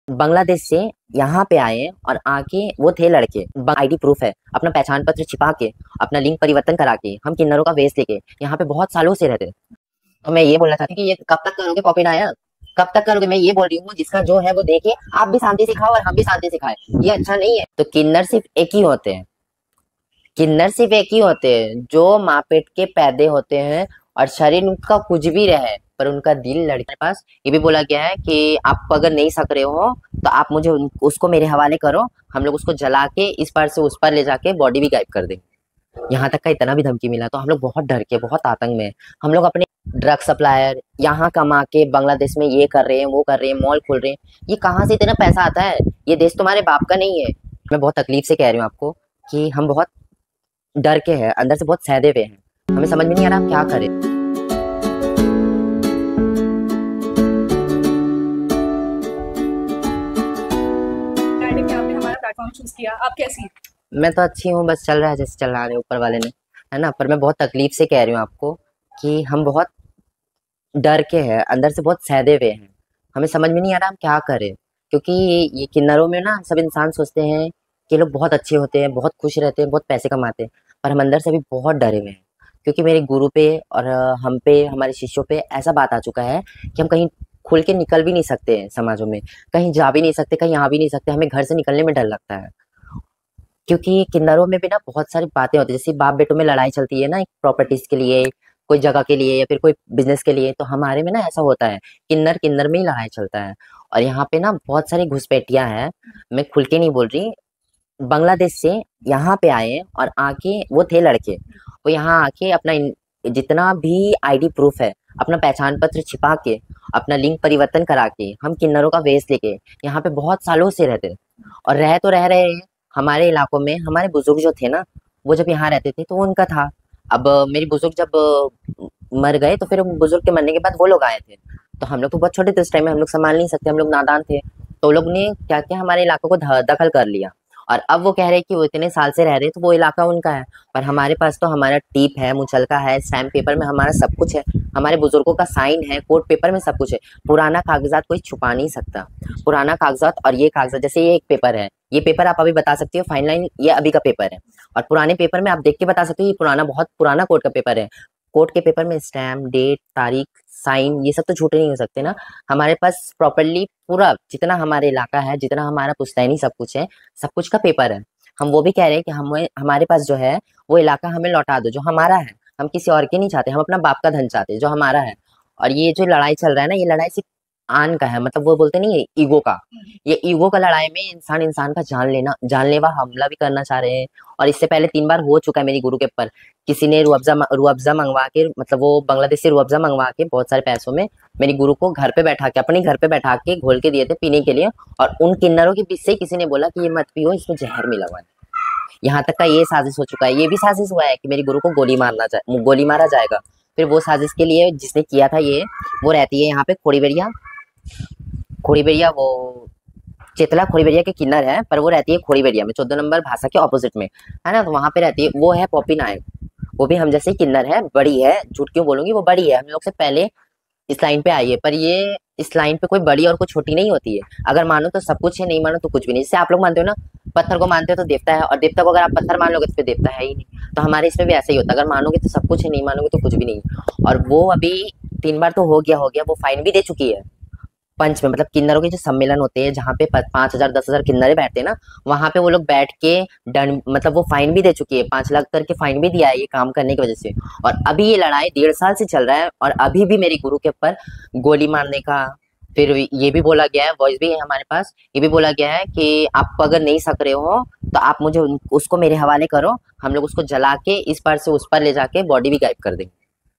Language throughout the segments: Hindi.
बांग्लादेश से यहाँ पे आए और आके वो थे लड़के आईडी प्रूफ है, अपना पहचान पत्र छिपा के, अपना लिंग परिवर्तन करा के, हम किन्नरों का वेश लेके यहाँ पे बहुत सालों से रहते। तो मैं ये बोलना चाहती हूँ कि ये कब तक करोगे पॉपी नायर, कब तक करोगे। मैं ये बोल रही हूँ जिसका जो है वो देखे, आप भी शांति से खाओ और हम भी शांति से खाए, ये अच्छा नहीं है। तो किन्नर सिर्फ एक ही होते हैं, किन्नर सिर्फ एक ही होते हैं जो माँ पेट के पैदे होते हैं और शरीर उनका कुछ भी रहे पर उनका दिल लड़के के पास। ये भी बोला गया है कि आप अगर नहीं सक रहे हो तो आप मुझे उसको मेरे हवाले करो, हम लोग उसको जला के इस पार से उस पार ले जाके बॉडी भी गायब कर देंगे। यहाँ तक का इतना भी धमकी मिला तो हम लोग बहुत डर के, बहुत आतंक में हैं। हम लोग अपने ड्रग सप्लायर यहाँ कमा के बांग्लादेश में ये कर रहे हैं, वो कर रहे हैं, मॉल खोल रहे हैं। ये कहाँ से इतना पैसा आता है? ये देश तुम्हारे बाप का नहीं है। मैं बहुत तकलीफ से कह रही हूँ आपको कि हम बहुत डर के हैं, अंदर से बहुत सैदे हुए हैं। हमें समझ में नहीं आ रहा हम क्या करें। कि आपने हमारा प्लेटफॉर्म चूज किया, आप कैसी हैं? मैं तो अच्छी हूँ, बस चल रहा है जैसे चल रहा है ऊपर वाले ने, है ना। पर मैं बहुत तकलीफ से कह रही हूँ आपको कि हम बहुत डर के हैं, अंदर से बहुत सैदे हुए हैं। हमें समझ में नहीं आ रहा हम क्या करें। क्योंकि ये किन्नरों में ना सब इंसान सोचते हैं कि लोग बहुत अच्छे होते हैं, बहुत खुश रहते हैं, बहुत पैसे कमाते हैं, पर हम अंदर से भी बहुत डरे हुए हैं। क्योंकि मेरे गुरु पे और हम पे, हमारे शिष्यों पे ऐसा बात आ चुका है कि हम कहीं खुल के निकल भी नहीं सकते हैं समाजों में, कहीं जा भी नहीं सकते, कहीं आ भी नहीं सकते। हमें घर से निकलने में डर लगता है क्योंकि किन्नरों में भी ना बहुत सारी बातें होती है। जैसे बाप बेटों में लड़ाई चलती है ना, एक प्रॉपर्टीज के लिए, कोई जगह के लिए या फिर कोई बिजनेस के लिए, तो हमारे में ना ऐसा होता है, किन्नर किन्नर में ही लड़ाई चलता है। और यहाँ पे ना बहुत सारी घुसपैठियां हैं, मैं खुल के नहीं बोल रही। बांग्लादेश से यहाँ पे आए और आके वो थे लड़के, वो यहाँ आके अपना जितना भी आईडी प्रूफ है, अपना पहचान पत्र छिपा के, अपना लिंग परिवर्तन करा के, हम किन्नरों का वेश लेके यहाँ पे बहुत सालों से रहते। और रह तो रह रहे हैं हमारे इलाकों में। हमारे बुजुर्ग जो थे ना, वो जब यहाँ रहते थे तो उनका था। अब मेरी बुजुर्ग जब मर गए तो फिर बुजुर्ग के मरने के बाद वो लोग आए थे। तो हम लोग तो बहुत छोटे थे उस टाइम में, हम लोग संभाल नहीं सकते, हम लोग नादान थे। तो लोग ने क्या किया, हमारे इलाकों को दखल कर लिया। और अब वो कह रहे हैं कि वो इतने साल से रह रहे हैं तो वो इलाका उनका है। पर हमारे पास तो हमारा टीप है, मुचलका है, स्टैम्प पेपर में हमारा सब कुछ है, हमारे बुजुर्गों का साइन है, कोर्ट पेपर में सब कुछ है। पुराना कागजात कोई छुपा नहीं सकता। पुराना कागजात और ये कागजात, जैसे ये एक पेपर है, ये पेपर आप अभी बता सकते हो फाइन लाइन ये अभी का पेपर है। और पुराने पेपर में आप देख के बता सकते हो ये पुराना, बहुत पुराना कोर्ट का पेपर है। कोर्ट के पेपर में स्टैम्प, डेट, तारीख, साइन, ये सब तो झूठे नहीं हो सकते ना। हमारे पास प्रॉपरली पूरा जितना हमारे इलाका है, जितना हमारा पुश्तैनी सब कुछ है, सब कुछ का पेपर है। हम वो भी कह रहे हैं कि हमारे पास जो है वो इलाका हमें लौटा दो जो हमारा है। हम किसी और के नहीं चाहते, हम अपना बाप का धन चाहते हैं जो हमारा है। और ये जो लड़ाई चल रहा है ना, ये लड़ाई सिर्फ आन का है, मतलब वो बोलते नहीं है ईगो का। ये ईगो का लड़ाई में इंसान इंसान का जानलेवा हमला भी करना चाह रहे हैं। और इससे पहले 3 बार हो चुका है मेरी गुरु के ऊपर। किसी ने रुअफ़ज़ा मंगवा के, मतलब वो बांग्लादेश से रुअफ़ज़ा मंगवा के बहुत सारे पैसों में मेरी गुरु को घर पे बैठा के, अपने घर पे बैठा के घोल के दिए थे पीने के लिए। और उन किन्नरों के बीच से किसी ने बोला कि ये मत पियो, इसमें जहर मिला हुआ है। यहाँ तक का ये साजिश हो चुका है। ये भी साजिश हुआ है कि मेरी गुरु को गोली मारा जाएगा। फिर वो साजिश के लिए जिसने किया था ये, वो रहती है यहाँ पे खोड़ीबेड़िया। खोड़ीबेड़िया वो चेतला खोड़ीबेड़िया के किन्नर है, पर वो रहती है खोड़ीबेड़िया में, 14 नंबर भाषा के ऑपोजिट में, है ना। तो वहां पे रहती है, वो है पॉपी नायक। वो भी हम जैसे ही किन्नर है, बड़ी है, झूठ क्यों बोलूंगी, वो बड़ी है, हम लोग से पहले इस लाइन पे आई है। पर ये इस लाइन पे कोई बड़ी और कोई छोटी नहीं होती है। अगर मानो तो सब कुछ है, नहीं मानो तो कुछ भी नहीं। जैसे आप लोग मानते हो ना, पत्थर को मानते हो तो देवता है, और देवता को अगर आप पत्थर मान लोगे तो फिर देवता है ही नहीं। तो हमारे इसमें भी ऐसा ही होता है, अगर मानोगे तो सब कुछ है, नहीं मानोगे तो कुछ भी नहीं। और वो अभी 3 बार तो हो गया, वो फाइन भी दे चुकी है पंच में। मतलब किन्नरों के जो सम्मेलन होते हैं जहाँ पे 5,000 10,000 किन्नरे बैठते हैं ना, वहां पे वो लोग बैठ के दंड, मतलब वो फाइन भी दे चुकी है, 5 लाख करके फाइन भी दिया है ये काम करने की वजह से। और अभी ये लड़ाई 1.5 साल से चल रहा है और अभी भी मेरी गुरु के ऊपर गोली मारने का, फिर ये भी बोला गया है, वॉइस भी है हमारे पास, ये भी बोला गया है कि आप अगर नहीं सक रहे हो तो आप मुझे उसको मेरे हवाले करो, हम लोग उसको जला के इस पार से उस पार ले जाके बॉडी भी गायब कर देंगे।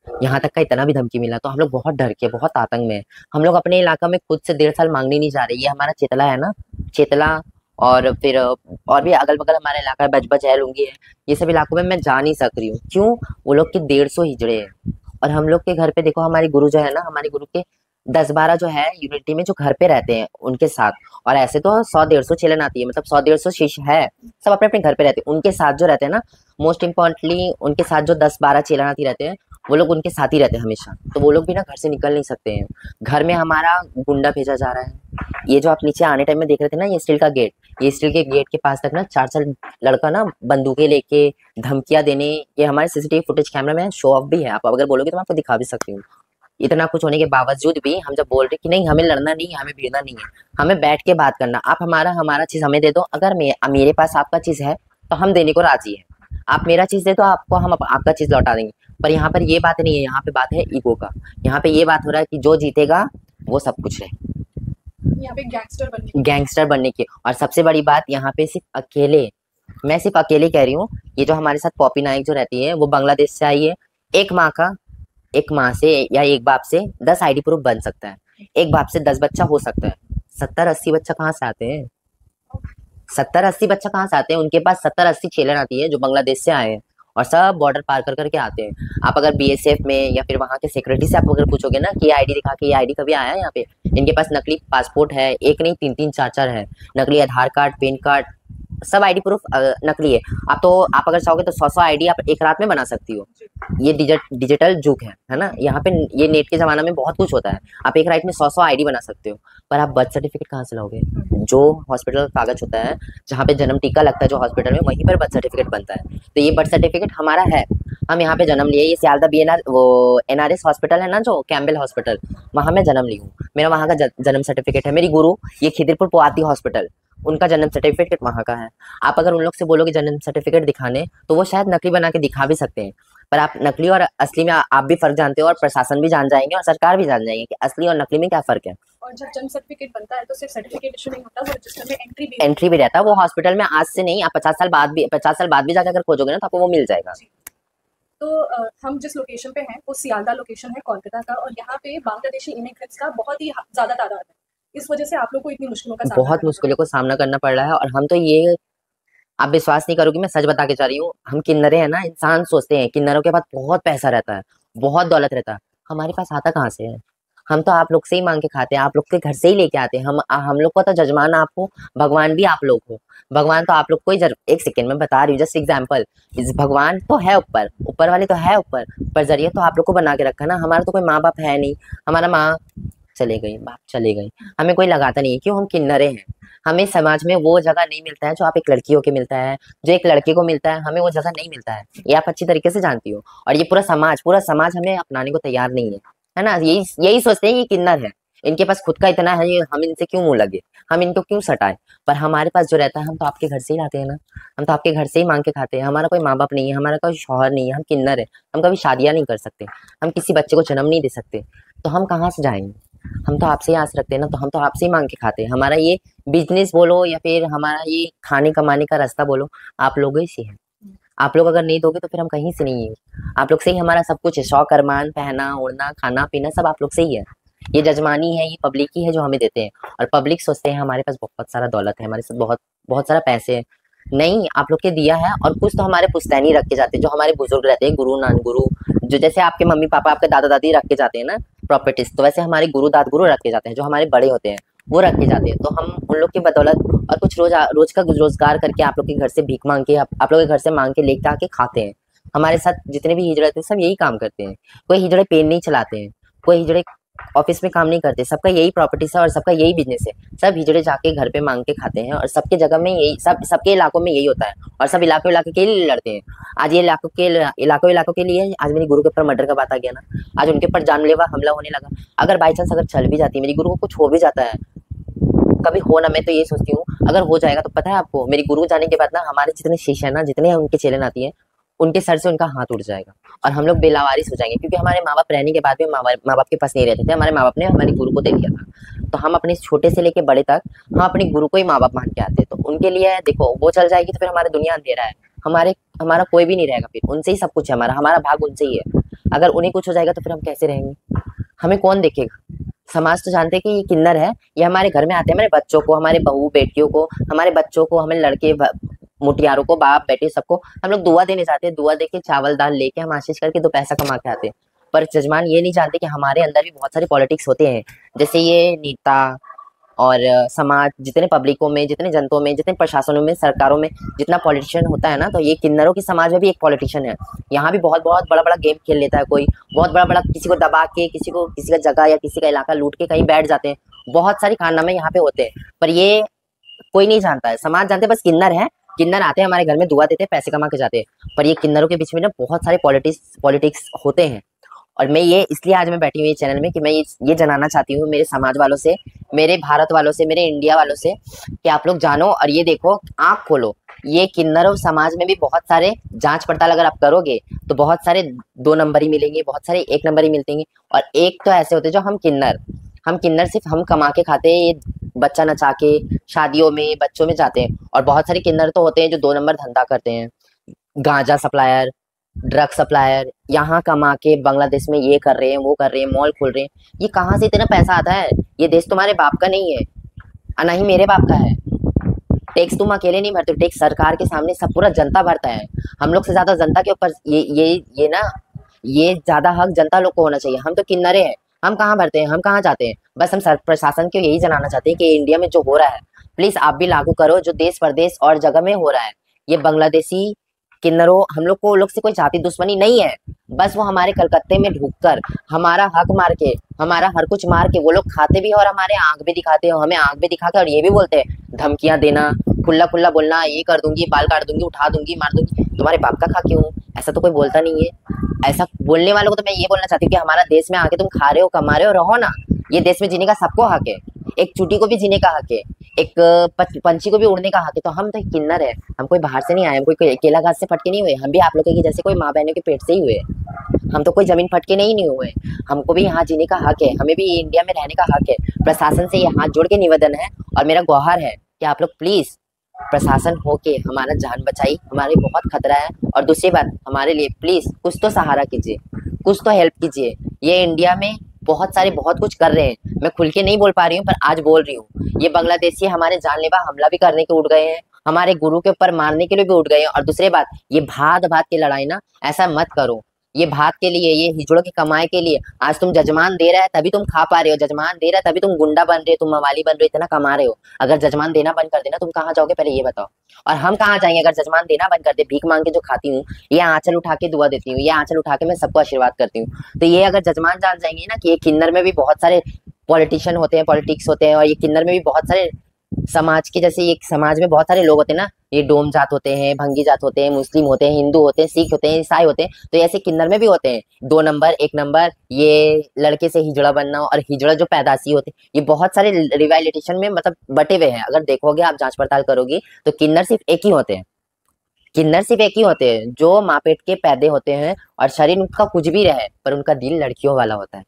यहाँ तक का इतना भी धमकी मिला तो हम लोग बहुत डर के, बहुत आतंक में हैं। हम लोग अपने इलाका में खुद से 1.5 साल मांगने नहीं जा रहे। ये हमारा चेतला है ना, चेतला, और फिर और भी अगल बगल हमारा इलाका है, बजबज है, लुंगी है, ये सब इलाकों में मैं जा नहीं सक रही हूँ। क्यों? वो लोग के 150 हिजड़े हैं। और हम लोग के घर पे देखो, हमारे गुरु जो है ना, हमारे गुरु के 10-12 जो है यूनिटी में जो घर पे रहते हैं उनके साथ, और ऐसे तो 100-150 चेलन आती है, मतलब 100-150 शीश है, सब अपने अपने घर पे रहते हैं। उनके साथ जो रहते हैं ना, मोस्ट इम्पोर्टेंटली उनके साथ जो 10-12 चेलन आती रहते हैं, वो लोग उनके साथ ही रहते हैं हमेशा, तो वो लोग भी ना घर से निकल नहीं सकते हैं। घर में हमारा गुंडा भेजा जा रहा है। ये जो आप नीचे आने टाइम में देख रहे थे ना, ये स्टील का गेट, ये स्टील के गेट के पास तक ना 4-4 लड़का ना बंदूकें लेके धमकियां देने, ये हमारे सीसीटीवी फुटेज कैमरा में शो ऑफ भी है, आप अगर बोलोगे तो मैं आपको दिखा भी सकती हूँ। इतना कुछ होने के बावजूद भी हम जब बोल रहे कि नहीं हमें लड़ना नहीं है, हमें भिड़ना नहीं है, हमें बैठ के बात करना, आप हमारा हमारा चीज हमें दे दो, अगर मेरे पास आपका चीज है तो हम देने को राजी है, आप मेरा चीज दे दो, आपको हम आपका चीज लौटा देंगे। पर यहाँ पर ये बात नहीं है, यहाँ पे बात है ईगो का। यहाँ पे ये बात हो रहा है कि जो जीतेगा वो सब कुछ है, यहाँ पे गैंगस्टर बनने की। और सबसे बड़ी बात यहाँ पे सिर्फ अकेले, मैं सिर्फ अकेले कह रही हूँ, ये जो हमारे साथ पॉपी नाइक जो रहती है वो बांग्लादेश से आई है। एक माँ का, एक माँ से या एक बाप से 10 आईडी प्रूफ बन सकता है, एक बाप से 10 बच्चा हो सकता है। 70-80 बच्चा कहाँ से आते हैं? 70-80 बच्चा कहाँ से आते हैं? उनके पास 70-80 चेलन आती है जो बांग्लादेश से आए हैं, और सब बॉर्डर पार कर करके आते हैं। आप अगर बीएसएफ में या फिर वहाँ के सिक्योरिटी से आप अगर पूछोगे ना कि आईडी दिखा के ये आईडी कभी आया है यहाँ पे, इनके पास नकली पासपोर्ट है, एक नहीं 3-3 4-4 है, नकली आधार कार्ड, पैन कार्ड, सब आईडी प्रूफ नकली है। आप अगर चाहोगे तो 100 आईडी आप एक रात में बना सकती हो। ये डिजिटल जुग है ना, यहाँ पे ये नेट के जमाना में बहुत कुछ होता है, आप एक रात में 100 आईडी बना सकते हो। पर आप बर्थ सर्टिफिकेट कहाँ से लाओगे? जो हॉस्पिटल का कागज होता है, जहाँ पे जन्म टीका लगता है जो हॉस्पिटल में, वहीं पर बर्थ सर्टिफिकेट बनता है। तो ये बर्थ सर्टिफिकेट हमारा है, हम यहाँ पे जन्म लिए, ये सियालदा बीएनआर वो एनआरएस हॉस्पिटल है ना, जो कैम्बेल हॉस्पिटल, वहाँ मैं जन्म ली हूँ, मेरा वहाँ का जन्म सर्टिफिकेट है। मेरी गुरु ये खिदिरपुर पोआती हॉस्पिटल, उनका जन्म सर्टिफिकेट वहाँ का है। आप अगर उन लोग से बोलोगे जन्म सर्टिफिकेट दिखाने, तो वो शायद नकली बना के दिखा भी सकते हैं, पर आप नकली और असली में आप भी फर्क जानते हो, और प्रशासन भी जान जाएंगे और सरकार भी जान जाएंगे कि असली और नकली में क्या फर्क है। और जब जन्म सर्टिफिकेट बनता है तो सिर्फ सर्टिफिकेट इशू नहीं होता, वो रजिस्टर में एंट्री भी रहता है। वो हॉस्पिटल में आज से नहीं, आप 50 साल बाद भी जाकर अगर खोजोगे ना तो आपको वो मिल जाएगा। तो हम जिस लोकेशन पे हैं वो सियालदा लोकेशन है कोलकाता का, और यहाँ पे बांग्लादेशी इमिग्रेंट्स का बहुत ही ज्यादा तादाद है। इस वजह से आप लोग को इतनी मुश्किलों का बहुत मुश्किलों को सामना करना पड़ रहा है। और हम तो ये, आप विश्वास नहीं करोगे, मैं सच बता के जा रही हूँ, हम किन्नरे हैं ना, इंसान सोचते हैं किन्नरों के पास बहुत पैसा रहता है, बहुत दौलत रहता है, हमारे पास आता कहाँ से है? हम तो आप लोग से ही मांग के खाते हैं, आप लोग के घर से ही लेके आते हैं। हम लोग को तो जजमान आप हो, भगवान भी आप लोग हो। भगवान तो आप लोग को ही एक सेकेंड में बता रही हूँ, जस्ट एग्जाम्पल, इस भगवान तो है ऊपर, ऊपर वाले तो है ऊपर, पर जरिए तो आप लोग को बना के रखा ना। हमारा तो कोई माँ बाप है नहीं, हमारा माँ चले गई, बाप चले गई, हमें कोई लगाता नहीं है, क्यों? हम किन्नरे हैं। हमें समाज में वो जगह नहीं मिलता है जो आप एक लड़की होके मिलता है, जो एक लड़के को मिलता है, हमें वो जगह नहीं मिलता है, ये आप अच्छी तरीके से जानती हो। और ये पूरा समाज हमें अपनाने को तैयार नहीं है ना। यही सोचते हैं ये किन्नर है, इनके पास खुद का इतना है, ये हम इनसे क्यों मुंह लगे, हम इनको क्यों सटाए। पर हमारे पास जो रहता है, हम तो आपके घर से ही लाते हैं ना, हम तो आपके घर से ही मांग के खाते हैं। हमारा कोई माँ बाप नहीं है, हमारा कोई शौहर नहीं है, हम किन्नर है, हम कभी शादियां नहीं कर सकते, हम किसी बच्चे को जन्म नहीं दे सकते, तो हम कहाँ से जाएंगे? हम तो आपसे ही आस रखते हैं ना, तो हम तो आपसे ही मांग के खाते हैं। हमारा ये बिजनेस बोलो या फिर हमारा ये खाने कमाने का रास्ता बोलो, आप लोगों ही से है। आप लोग अगर नहीं दोगे तो फिर हम कहीं से नहीं है, आप लोग से ही हमारा सब कुछ है, शौक अरमान, पहना ओढ़ना, खाना पीना, सब आप लोग से ही है। ये जजमानी है, ये पब्लिक ही है जो हमें देते हैं, और पब्लिक सोचते हैं हमारे पास बहुत सारा दौलत है, हमारे साथ बहुत बहुत सारा पैसे है। नहीं, आप लोग के दिया है, और कुछ तो हमारे पुश्तैनी रख के जाते हैं, जो हमारे बुजुर्ग रहते हैं, गुरु नान गुरु, जो जैसे आपके मम्मी पापा आपके दादा दादी रख के जाते हैं ना प्रॉपर्टीज, तो वैसे हमारे गुरु दाद गुरु रख के जाते हैं, जो हमारे बड़े होते हैं वो रख के जाते हैं। तो हम उन लोग की बदौलत और कुछ रोज का रोजगार करके आप लोग के घर से भीख मांग के, आप लोग के घर से मांग के लेके आके खाते हैं। हमारे साथ जितने भी हिजड़े थे सब यही काम करते हैं, कोई हिजड़े पेन नहीं चलाते हैं, कोई हिजड़े ऑफिस में काम नहीं करते, सबका यही प्रॉपर्टीज है और सबका यही बिजनेस है। सब हिजड़े जाके घर पे मांग के खाते हैं, और सबके जगह में यही, सबके इलाकों में यही होता है, और सब इलाके के लिए लड़ते हैं। आज ये इलाकों के लिए, आज मेरी गुरु के ऊपर मर्डर का बात आ गया ना, आज उनके ऊपर जानलेवा हमला होने लगा। अगर बाई चांस अगर चल भी जाती है, मेरी गुरु को कुछ हो भी जाता है, कभी हो ना, मैं तो ये सोचती हूँ अगर हो जाएगा तो पता है आपको, मेरी गुरु जाने के बाद ना हमारे जितने शिष्य है ना, जितने उनके चेलन आती है, उनके सर से उनका हाथ उठ जाएगा, और हम लोग बेलावारिस हो जाएंगे। क्योंकि हमारे माँ बाप रहने के बाद भी माँ बाप के पास नहीं रहते थे, हमारे माँ बाप ने हमारी गुरु को दे दिया था। तो हम अपने छोटे से लेके बड़े तक हम अपने गुरु को ही माँ बाप मान के आते हैं। तो उनके लिए देखो, वो चल जाएगी तो फिर हमारी दुनिया अंधेरा है, हमारा कोई भी नहीं रहेगा, फिर उनसे ही सब कुछ है, हमारा भाग उनसे ही है। अगर उन्हें कुछ हो जाएगा तो फिर हम कैसे रहेंगे? हमें कौन देखेगा? समाज तो जानते हैं कि ये किन्नर है, ये हमारे घर में आते हैं, हमारे बच्चों को, हमारे बहू बेटियों को, हमारे बच्चों को, हमें लड़के मुटियारों को, बाप बेटे सबको हम लोग दुआ देने जाते हैं। दुआ दे के चावल दाल लेके हम आशीष करके 2 पैसा कमा के आते हैं। पर जजमान ये नहीं जानते कि हमारे अंदर भी बहुत सारे पॉलिटिक्स होते हैं। जैसे ये नेता और समाज, जितने पब्लिकों में, जितने जनताओं में, जितने प्रशासनों में, सरकारों में जितना पॉलिटिशियन होता है ना, तो ये किन्नरों की समाज में भी एक पॉलिटिशियन है। यहाँ भी बहुत बहुत बड़ा बड़ा गेम खेल लेता है कोई, बहुत बड़ा बड़ा किसी को दबा के, किसी को किसी का जगह या किसी का इलाका लूट के कहीं बैठ जाते हैं। बहुत सारी कारनामे यहाँ पे होते हैं, पर ये कोई नहीं जानता है। समाज जानते हैं बस किन्नर है, किन्नर आते हैं हमारे घर में दुआ देते हैं, पैसे कमा के जाते हैं। पर ये किन्नरों के बीच में ना बहुत सारे पॉलिटिक्स होते हैं। और मैं ये इसलिए आज मैं बैठी हुई चैनल में कि मैं ये जानना चाहती हूँ मेरे समाज वालों से, मेरे भारत वालों से, मेरे इंडिया वालों से, कि आप लोग जानो और ये देखो, आंख खोलो। ये किन्नरों समाज में भी बहुत सारे जांच पड़ताल अगर आप करोगे तो बहुत सारे 2 नंबर ही मिलेंगे, बहुत सारे 1 नंबर ही मिलते हैं। और एक तो ऐसे होते हैं जो हम किन्नर सिर्फ हम कमा के खाते हैं, ये बच्चा नचा के शादियों में बच्चों में जाते हैं। और बहुत सारे किन्नर तो होते हैं जो 2 नंबर धंधा करते हैं, गांजा सप्लायर, ड्रग सप्लायर, यहाँ कमा के बांग्लादेश में ये कर रहे हैं, वो कर रहे हैं, मॉल खोल रहे हैं। ये कहाँ से इतना पैसा आता है? ये देश तुम्हारे बाप का नहीं है और ना ही मेरे बाप का है। टैक्स तुम अकेले नहीं भरते, टैक्स सरकार के सामने सब पूरा जनता भरता है। हम लोग से ज्यादा जनता के ऊपर ये ना, ये ज्यादा हक जनता लोग को होना चाहिए। हम तो किन्नरे हैं, हम कहाँ भरते हैं, हम कहाँ जाते हैं? बस हम प्रशासन को यही जनाना चाहते हैं कि इंडिया में जो हो रहा है प्लीज आप भी लागू करो, जो देश प्रदेश और जगह में हो रहा है। ये बांग्लादेशी किन्नरों, हम लोग को लोग से कोई जाति दुश्मनी नहीं है, बस वो हमारे कलकत्ते में ढुककर हमारा हक मार के, हमारा हर कुछ मार के वो लोग खाते भी और हमारे आंख भी दिखाते हैं, हमें आंख भी दिखा के और ये भी बोलते हैं, धमकियां देना, खुला खुला बोलना, ये कर दूंगी, बाल काट दूंगी, उठा दूंगी, मार दूंगी। तुम्हारे बाप का खा क्यों? ऐसा तो कोई बोलता नहीं है। ऐसा बोलने वालों को तो मैं ये बोलना चाहती हूँ कि हमारा देश में आके तुम खा रहे हो, कमा रहे हो, रहो ना। ये देश में जीने का सबको हक है, एक चूटी को भी जीने का हक है, एक पंछी को भी उड़ने का हक है। तो हम तो किन्नर है, हम कोई बाहर से नहीं आए, हम कोई केला घास से फटके नहीं हुए, हम भी आप लोगों के जैसे कोई माँ बहनों के पेट से ही हुए। हम तो कोई जमीन फटके नहीं हुए, हमको भी यहाँ जीने का हक है, हमें भी इंडिया में रहने का हक है। प्रशासन से ये हाथ जोड़ के निवेदन है और मेरा गुहार है कि आप लोग प्लीज प्रशासन होके हमारा जान बचाई, हमारे बहुत खतरा है। और दूसरी बात, हमारे लिए प्लीज कुछ तो सहारा कीजिए, कुछ तो हेल्प कीजिए। ये इंडिया में बहुत सारे बहुत कुछ कर रहे हैं, मैं खुल के नहीं बोल पा रही हूँ पर आज बोल रही हूँ। ये बांग्लादेशी हमारे जानलेवा हमला भी करने के उठ गए हैं, हमारे गुरु के ऊपर मारने के लिए भी उठ गए हैं। और दूसरी बात, ये भात भात की लड़ाई ना ऐसा मत करो। ये भात के लिए, ये हिजड़ों की कमाई के लिए आज तुम जजमान दे रहा है तभी तुम खा पा रहे हो, जजमान दे रहा है तभी तुम गुंडा बन रहे हो, तुम मवाली बन रहे हो, इतना कमा रहे हो। अगर जजमान देना बंद कर देना तुम कहाँ जाओगे पहले ये बताओ। और हम कहाँ जाएंगे अगर जजमान देना बंद कर दे? भीख मांग के जो खाती हूँ, ये आंचल उठा के दुआ देती हूँ, ये आंचल उठा के मैं सबको आशीर्वाद करती हूँ। तो ये अगर जजमान जान जाएंगे ना कि ये किन्नर में भी बहुत सारे पॉलिटिशियन होते हैं, पॉलिटिक्स होते हैं, और ये किन्नर में भी बहुत सारे समाज के, जैसे एक समाज में बहुत सारे लोग होते हैं ना, ये डोम जात होते हैं, भंगी जात होते हैं, मुस्लिम होते हैं, हिंदू होते हैं, सिख होते हैं, ईसाई होते हैं। तो ऐसे किन्नर में भी होते हैं 2 नंबर 1 नंबर, ये लड़के से हिजड़ा बनना और हिजड़ा जो पैदाशी होते हैं, ये बहुत सारे रिवाइलेशन में मतलब बटे हुए हैं। अगर देखोगे आप, जांच पड़ताल करोगी तो किन्नर सिर्फ एक ही होते हैं, किन्नर सिर्फ एक ही होते हैं जो माँ पेट के पैदे होते हैं और शरीर उनका कुछ भी रहे पर उनका दिल लड़कियों वाला होता है।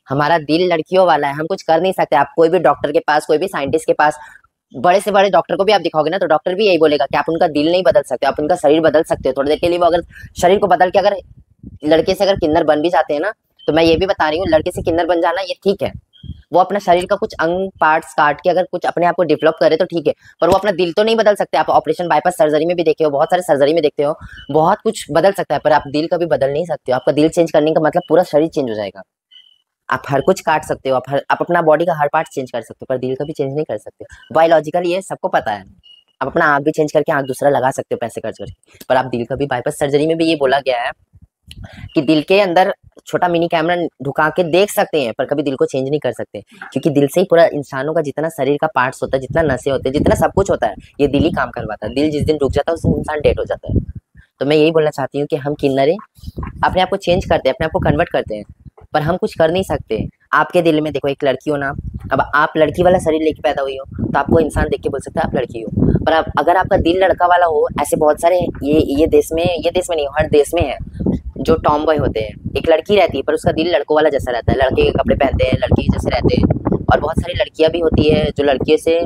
हमारा दिल लड़कियों वाला है, हम कुछ कर नहीं सकते। आप कोई भी डॉक्टर के पास, कोई भी साइंटिस्ट के पास, बड़े से बड़े डॉक्टर को भी आप दिखाओगे ना तो डॉक्टर भी यही बोलेगा कि आप उनका दिल नहीं बदल सकते, आप उनका शरीर बदल सकते हो थोड़ी देर के लिए। वो अगर शरीर को बदल के अगर लड़के से अगर किन्नर बन भी जाते हैं ना, तो मैं ये भी बता रही हूँ, लड़के से किन्नर बन जाना ये ठीक है। वो अपना शरीर का कुछ अंग पार्ट्स काट के अगर कुछ अपने आप को डेवलप करे तो ठीक है, पर वो अपना दिल तो नहीं बदल सकते। आप ऑपरेशन बाईपास सर्जरी में भी देखे हो, बहुत सारे सर्जरी में देखते हो, बहुत कुछ बदल सकता है, पर आप दिल कभी बदल नहीं सकते हो। आपका दिल चेंज करने का मतलब पूरा शरीर चेंज हो जाएगा। आप हर कुछ काट सकते हो, आप अपना बॉडी का हर पार्ट चेंज कर सकते हो, पर दिल का भी चेंज नहीं कर सकते। बायोलॉजिकली ये सबको पता है। आप अपना आँख भी चेंज करके आँख दूसरा लगा सकते हो पैसे खर्च करके, पर आप दिल का भी, बाईपास सर्जरी में भी ये बोला गया है कि दिल के अंदर छोटा मिनी कैमरा ढुका के देख सकते हैं पर कभी दिल को चेंज नहीं कर सकते, क्योंकि दिल से ही पूरा इंसानों का जितना शरीर का पार्ट्स होता है, जितना नसें होते हैं, जितना सब कुछ होता है, ये दिल ही काम करवाता है। दिल जिस दिन रुक जाता है उस दिन इंसान डेड हो जाता है। तो मैं यही बोलना चाहती हूँ कि हम किन्नरे अपने आप को चेंज करते हैं, अपने आप को कन्वर्ट करते हैं, पर हम कुछ कर नहीं सकते। आपके दिल में देखो, एक लड़की हो ना, अब आप लड़की वाला शरीर लेके पैदा हुई हो तो आपको इंसान देख के बोल सकता है आप लड़की हो, पर आप अगर आपका दिल लड़का वाला हो, ऐसे बहुत सारे ये देश में नहीं, हर देश में है जो टॉम बॉय होते हैं। एक लड़की रहती है पर उसका दिल लड़कों वाला जैसा रहता है, लड़के के कपड़े पहनते हैं, लड़की जैसे रहते हैं। और बहुत सारी लड़कियां भी होती है जो लड़के से,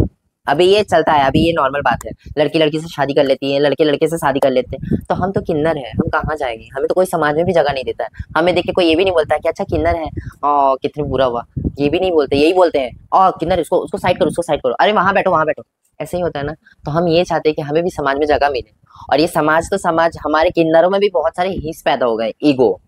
अभी ये चलता है, अभी ये नॉर्मल बात है, लड़की लड़की से शादी कर लेती है, लड़के लड़के से शादी कर लेते हैं। तो हम तो किन्नर है, हम कहाँ जाएंगे? हमें तो कोई समाज में भी जगह नहीं देता है। हमें देख के कोई ये भी नहीं बोलता है कि अच्छा किन्नर है, कितनी बुरा हुआ, ये भी नहीं बोलते, यही बोलते हैं किन्नर, उसको साइड करो, उसको साइड करो, अरे वहां बैठो, वहां बैठो, ऐसे ही होता है ना। तो हम ये चाहते हैं कि हमें भी समाज में जगह मिले। और ये समाज तो समाज, हमारे किन्नरों में भी बहुत सारे हिस्स पैदा हो गए, ईगो,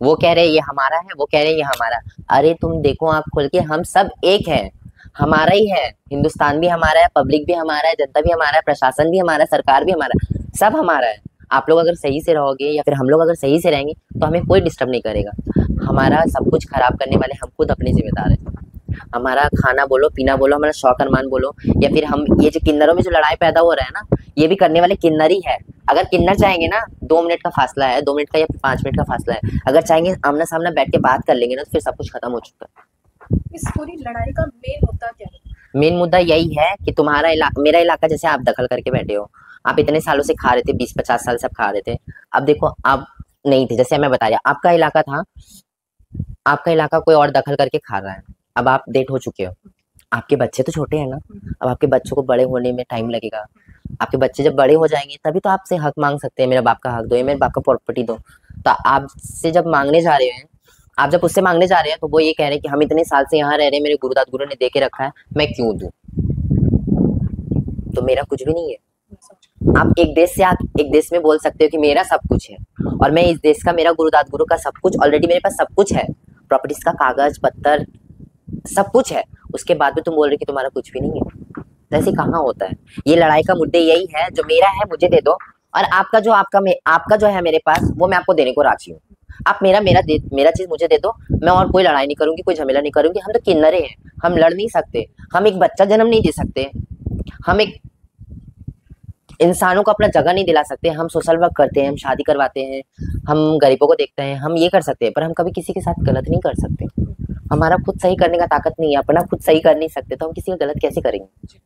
वो कह रहे हैं ये हमारा है, वो कह रहे हैं ये हमारा। अरे तुम देखो आप खोल के, हम सब एक हैं, हमारा ही है। हिंदुस्तान भी हमारा है, पब्लिक भी हमारा है, जनता भी हमारा है, प्रशासन भी हमारा है, सरकार भी हमारा है, सब हमारा है। आप लोग अगर सही से रहोगे या फिर हम लोग अगर सही से रहेंगे तो हमें कोई डिस्टर्ब नहीं करेगा। हमारा सब कुछ खराब करने वाले हम खुद अपने जिम्मेदार हैं। हमारा खाना बोलो, पीना बोलो, हमारा शौक अरमान बोलो, या फिर हम ये जो किन्नरों में जो लड़ाई पैदा हो रहा है ना, ये भी करने वाले किन्नर ही है। अगर किन्नर चाहेंगे ना, 2 मिनट का फासला है, 2 मिनट का या 5 मिनट का फासला है, अगर चाहेंगे आमना सामना बैठ के बात कर लेंगे ना, तो फिर सब कुछ खत्म हो चुका है। इस पूरी लड़ाई का मेन मुद्दा क्या है? मेन मुद्दा यही है कि तुम्हारा मेरा इलाका जैसे आप दखल करके बैठे हो, आप इतने सालों से खा रहे थे, 20-50 साल से आप खा रहे थे। अब देखो आप नहीं थे, जैसे मैं बता रहा, आपका इलाका था, आपका इलाका कोई और दखल करके खा रहा है। अब आप डेट हो चुके हो, आपके बच्चे तो छोटे हैं ना, अब आपके बच्चों को बड़े होने में टाइम लगेगा। आपके बच्चे जब बड़े हो जाएंगे तभी तो आपसे हक मांग सकते हैं, मेरे बाप का हक दो, या मेरे बाप का प्रॉपर्टी दो। तो आपसे जब मांगने जा रहे हैं, आप जब उससे मांगने जा रहे हैं, तो वो ये कह रहे हैं कि हम इतने साल से यहाँ रह रहे हैं, मेरे गुरुदाद गुरु ने दे के रखा है, मैं क्यों दूं? तो मेरा कुछ भी नहीं है। आप एक देश से, आप एक देश में बोल सकते हो कि मेरा सब कुछ है, और मैं इस देश का, मेरा गुरुदाद गुरु का सब कुछ ऑलरेडी मेरे पास सब कुछ है, प्रॉपर्टीज का कागज पत्तर सब कुछ है, उसके बाद भी तुम बोल रहे कि तुम्हारा कुछ भी नहीं है। तो ऐसे कहाँ होता है? ये लड़ाई का मुद्दे यही है, जो मेरा है मुझे दे दो, और आपका जो है मेरे पास, वो मैं आपको देने को राजी हूँ। आप मेरा चीज मुझे दे दो, मैं और कोई लड़ाई नहीं करूंगी, कोई झमेला नहीं करूंगी। हम तो किन्नरे हैं, हम लड़ नहीं सकते, हम एक बच्चा जन्म नहीं दे सकते, हम एक इंसानों को अपना जगह नहीं दिला सकते। हम सोशल वर्क करते हैं, हम शादी करवाते हैं, हम गरीबों को देखते हैं, हम ये कर सकते हैं, पर हम कभी किसी के साथ गलत नहीं कर सकते। हमारा खुद सही करने का ताकत नहीं है, अपना खुद सही कर नहीं सकते, तो हम किसी का गलत कैसे करेंगे?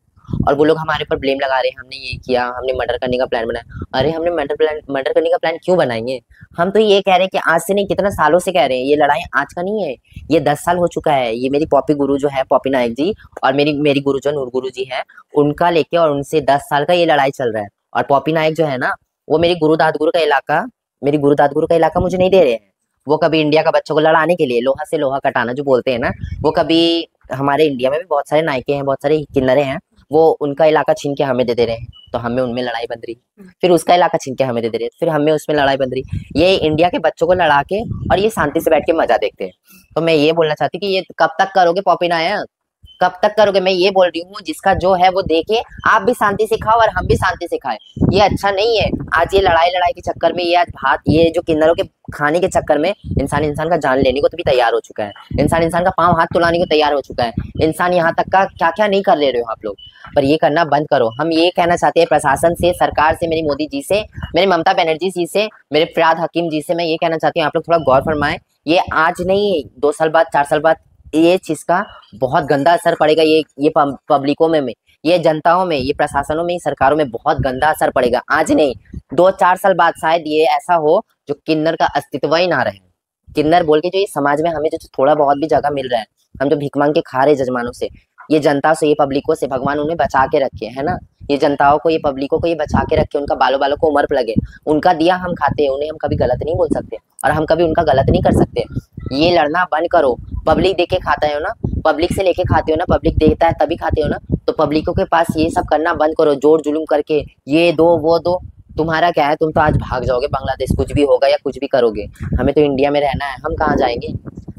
और वो लोग हमारे पर ब्लेम लगा रहे हैं, हमने ये किया, हमने मर्डर करने का प्लान बनाया। अरे हमने मर्डर करने का प्लान क्यों बनाएंगे? हम तो ये कह रहे हैं कि आज से नहीं, कितना सालों से कह रहे हैं, ये लड़ाई आज का नहीं है, ये 10 साल हो चुका है। ये मेरी पॉपी गुरु जो है, पॉपी नायक जी, और मेरी गुरु जो नूर गुरु जी है, उनका लेके और उनसे 10 साल का ये लड़ाई चल रहा है। और पॉपी नायक जो है ना, वो मेरी गुरु दाद गुरु का इलाका मुझे नहीं दे रहे हैं। वो कभी इंडिया का बच्चों को लड़ाने के लिए, लोहा से लोहा कटाना जो बोलते हैं ना, वो कभी हमारे इंडिया में भी बहुत सारे नायके हैं, बहुत सारे किन्नरे हैं, वो उनका इलाका छीन के हमें दे दे रहे हैं, तो हमें उनमें लड़ाई बंध रही। फिर उसका इलाका छीन के हमें दे दे रहे हैं, फिर हमें उसमें लड़ाई बंध रही। ये इंडिया के बच्चों को लड़ा के और ये शांति से बैठ के मजा देखते हैं। तो मैं ये बोलना चाहती हूँ कि ये कब तक करोगे पॉपी नायक, कब तक करोगे? मैं ये बोल रही हूँ, जिसका जो है वो देखे, आप भी शांति से खाओ और हम भी शांति से खाएं। ये अच्छा नहीं है। आज ये लड़ाई के चक्कर में, ये जो किन्नरों के खाने के चक्कर में इंसान का जान लेने को तो भी तैयार हो चुका है, इंसान का पांव हाथ तुलाने को तैयार हो चुका है। इंसान यहाँ तक का क्या क्या नहीं कर ले रहे हो आप लोग, पर ये करना बंद करो। हम ये कहना चाहते हैं प्रशासन से, सरकार से, मेरी मोदी जी से, मेरी ममता बनर्जी जी से, मेरे फिराद हकीम जी से, मैं ये कहना चाहती हूँ आप लोग थोड़ा गौर फरमाएं। ये आज नहीं, 2 साल बाद, 4 साल बाद ये चीज का बहुत गंदा असर पड़ेगा। ये पब्लिकों में, ये जनताओं में, ये प्रशासनों में, सरकारों में बहुत गंदा असर पड़ेगा। आज नहीं, 2-4 साल बाद शायद ये ऐसा हो जो किन्नर का अस्तित्व ही ना रहे। किन्नर बोल के जो ये समाज में हमें जो थोड़ा बहुत भी जगह मिल रहा है, हम जो भीख मांग के खा रहे जजमानों से, ये जनता से, ये पब्लिकों से, भगवान उन्हें बचा के रखे है ना। ये जनताओं को, ये पब्लिकों को ये बचा के रखे, उनका बालों बालों को उम्र पे लगे, उनका दिया हम खाते हैं, उन्हें हम कभी गलत नहीं बोल सकते और हम कभी उनका गलत नहीं कर सकते। ये लड़ना बंद करो। पब्लिक देके खाता है ना, पब्लिक से लेके खाते हो ना, पब्लिक देता है तभी खाते हो ना, तो पब्लिकों के पास ये सब करना बंद करो, जोर जुलूम करके ये दो वो दो। तुम्हारा क्या है, तुम तो आज भाग जाओगे बांग्लादेश, कुछ भी होगा या कुछ भी करोगे। हमें तो इंडिया में रहना है, हम कहाँ जाएंगे?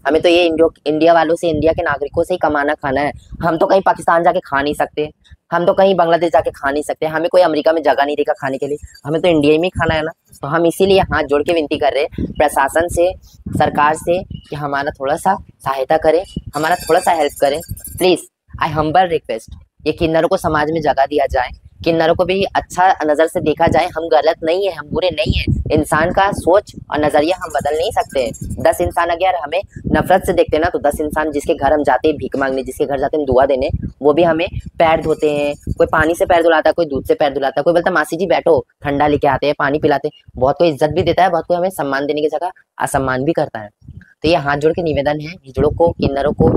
हमें तो ये इंडिया वालों से, इंडिया के नागरिकों से ही कमाना खाना है। हम तो कहीं पाकिस्तान जाके खा नहीं सकते, हम तो कहीं बांग्लादेश जाके खा नहीं सकते, हमें कोई अमेरिका में जगह नहीं देगा खाने के लिए, हमें तो इंडिया में ही खाना है ना। तो हम इसीलिए हाथ जोड़ के विनती कर रहे हैं प्रशासन से, सरकार से, कि हमारा थोड़ा सा सहायता करें, हमारा थोड़ा सा हेल्प करें प्लीज। आई हम्बल रिक्वेस्ट, ये किन्नरों को समाज में जगह दिया जाए, किन्नरों को भी अच्छा नजर से देखा जाए। हम गलत नहीं है, हम बुरे नहीं है। इंसान का सोच और नजरिया हम बदल नहीं सकते। 10 इंसान अगर हमें नफरत से देखते हैं ना, तो 10 इंसान जिसके घर हम जाते हैं भीख मांगने, जिसके घर जाते हैं दुआ देने, वो भी हमें पैर धोते हैं। कोई पानी से पैर धुलाता है, कोई दूध से पैर धुलाता है, कोई बोलता है मासी जी बैठो, ठंडा लेके आते हैं, पानी पिलाते हैं। बहुत कोई इज्जत भी देता है, बहुत कोई हमें सम्मान देने की जगह असम्मान भी करता है। तो ये हाथ जोड़ के निवेदन है हिजड़ों को, किन्नरों को,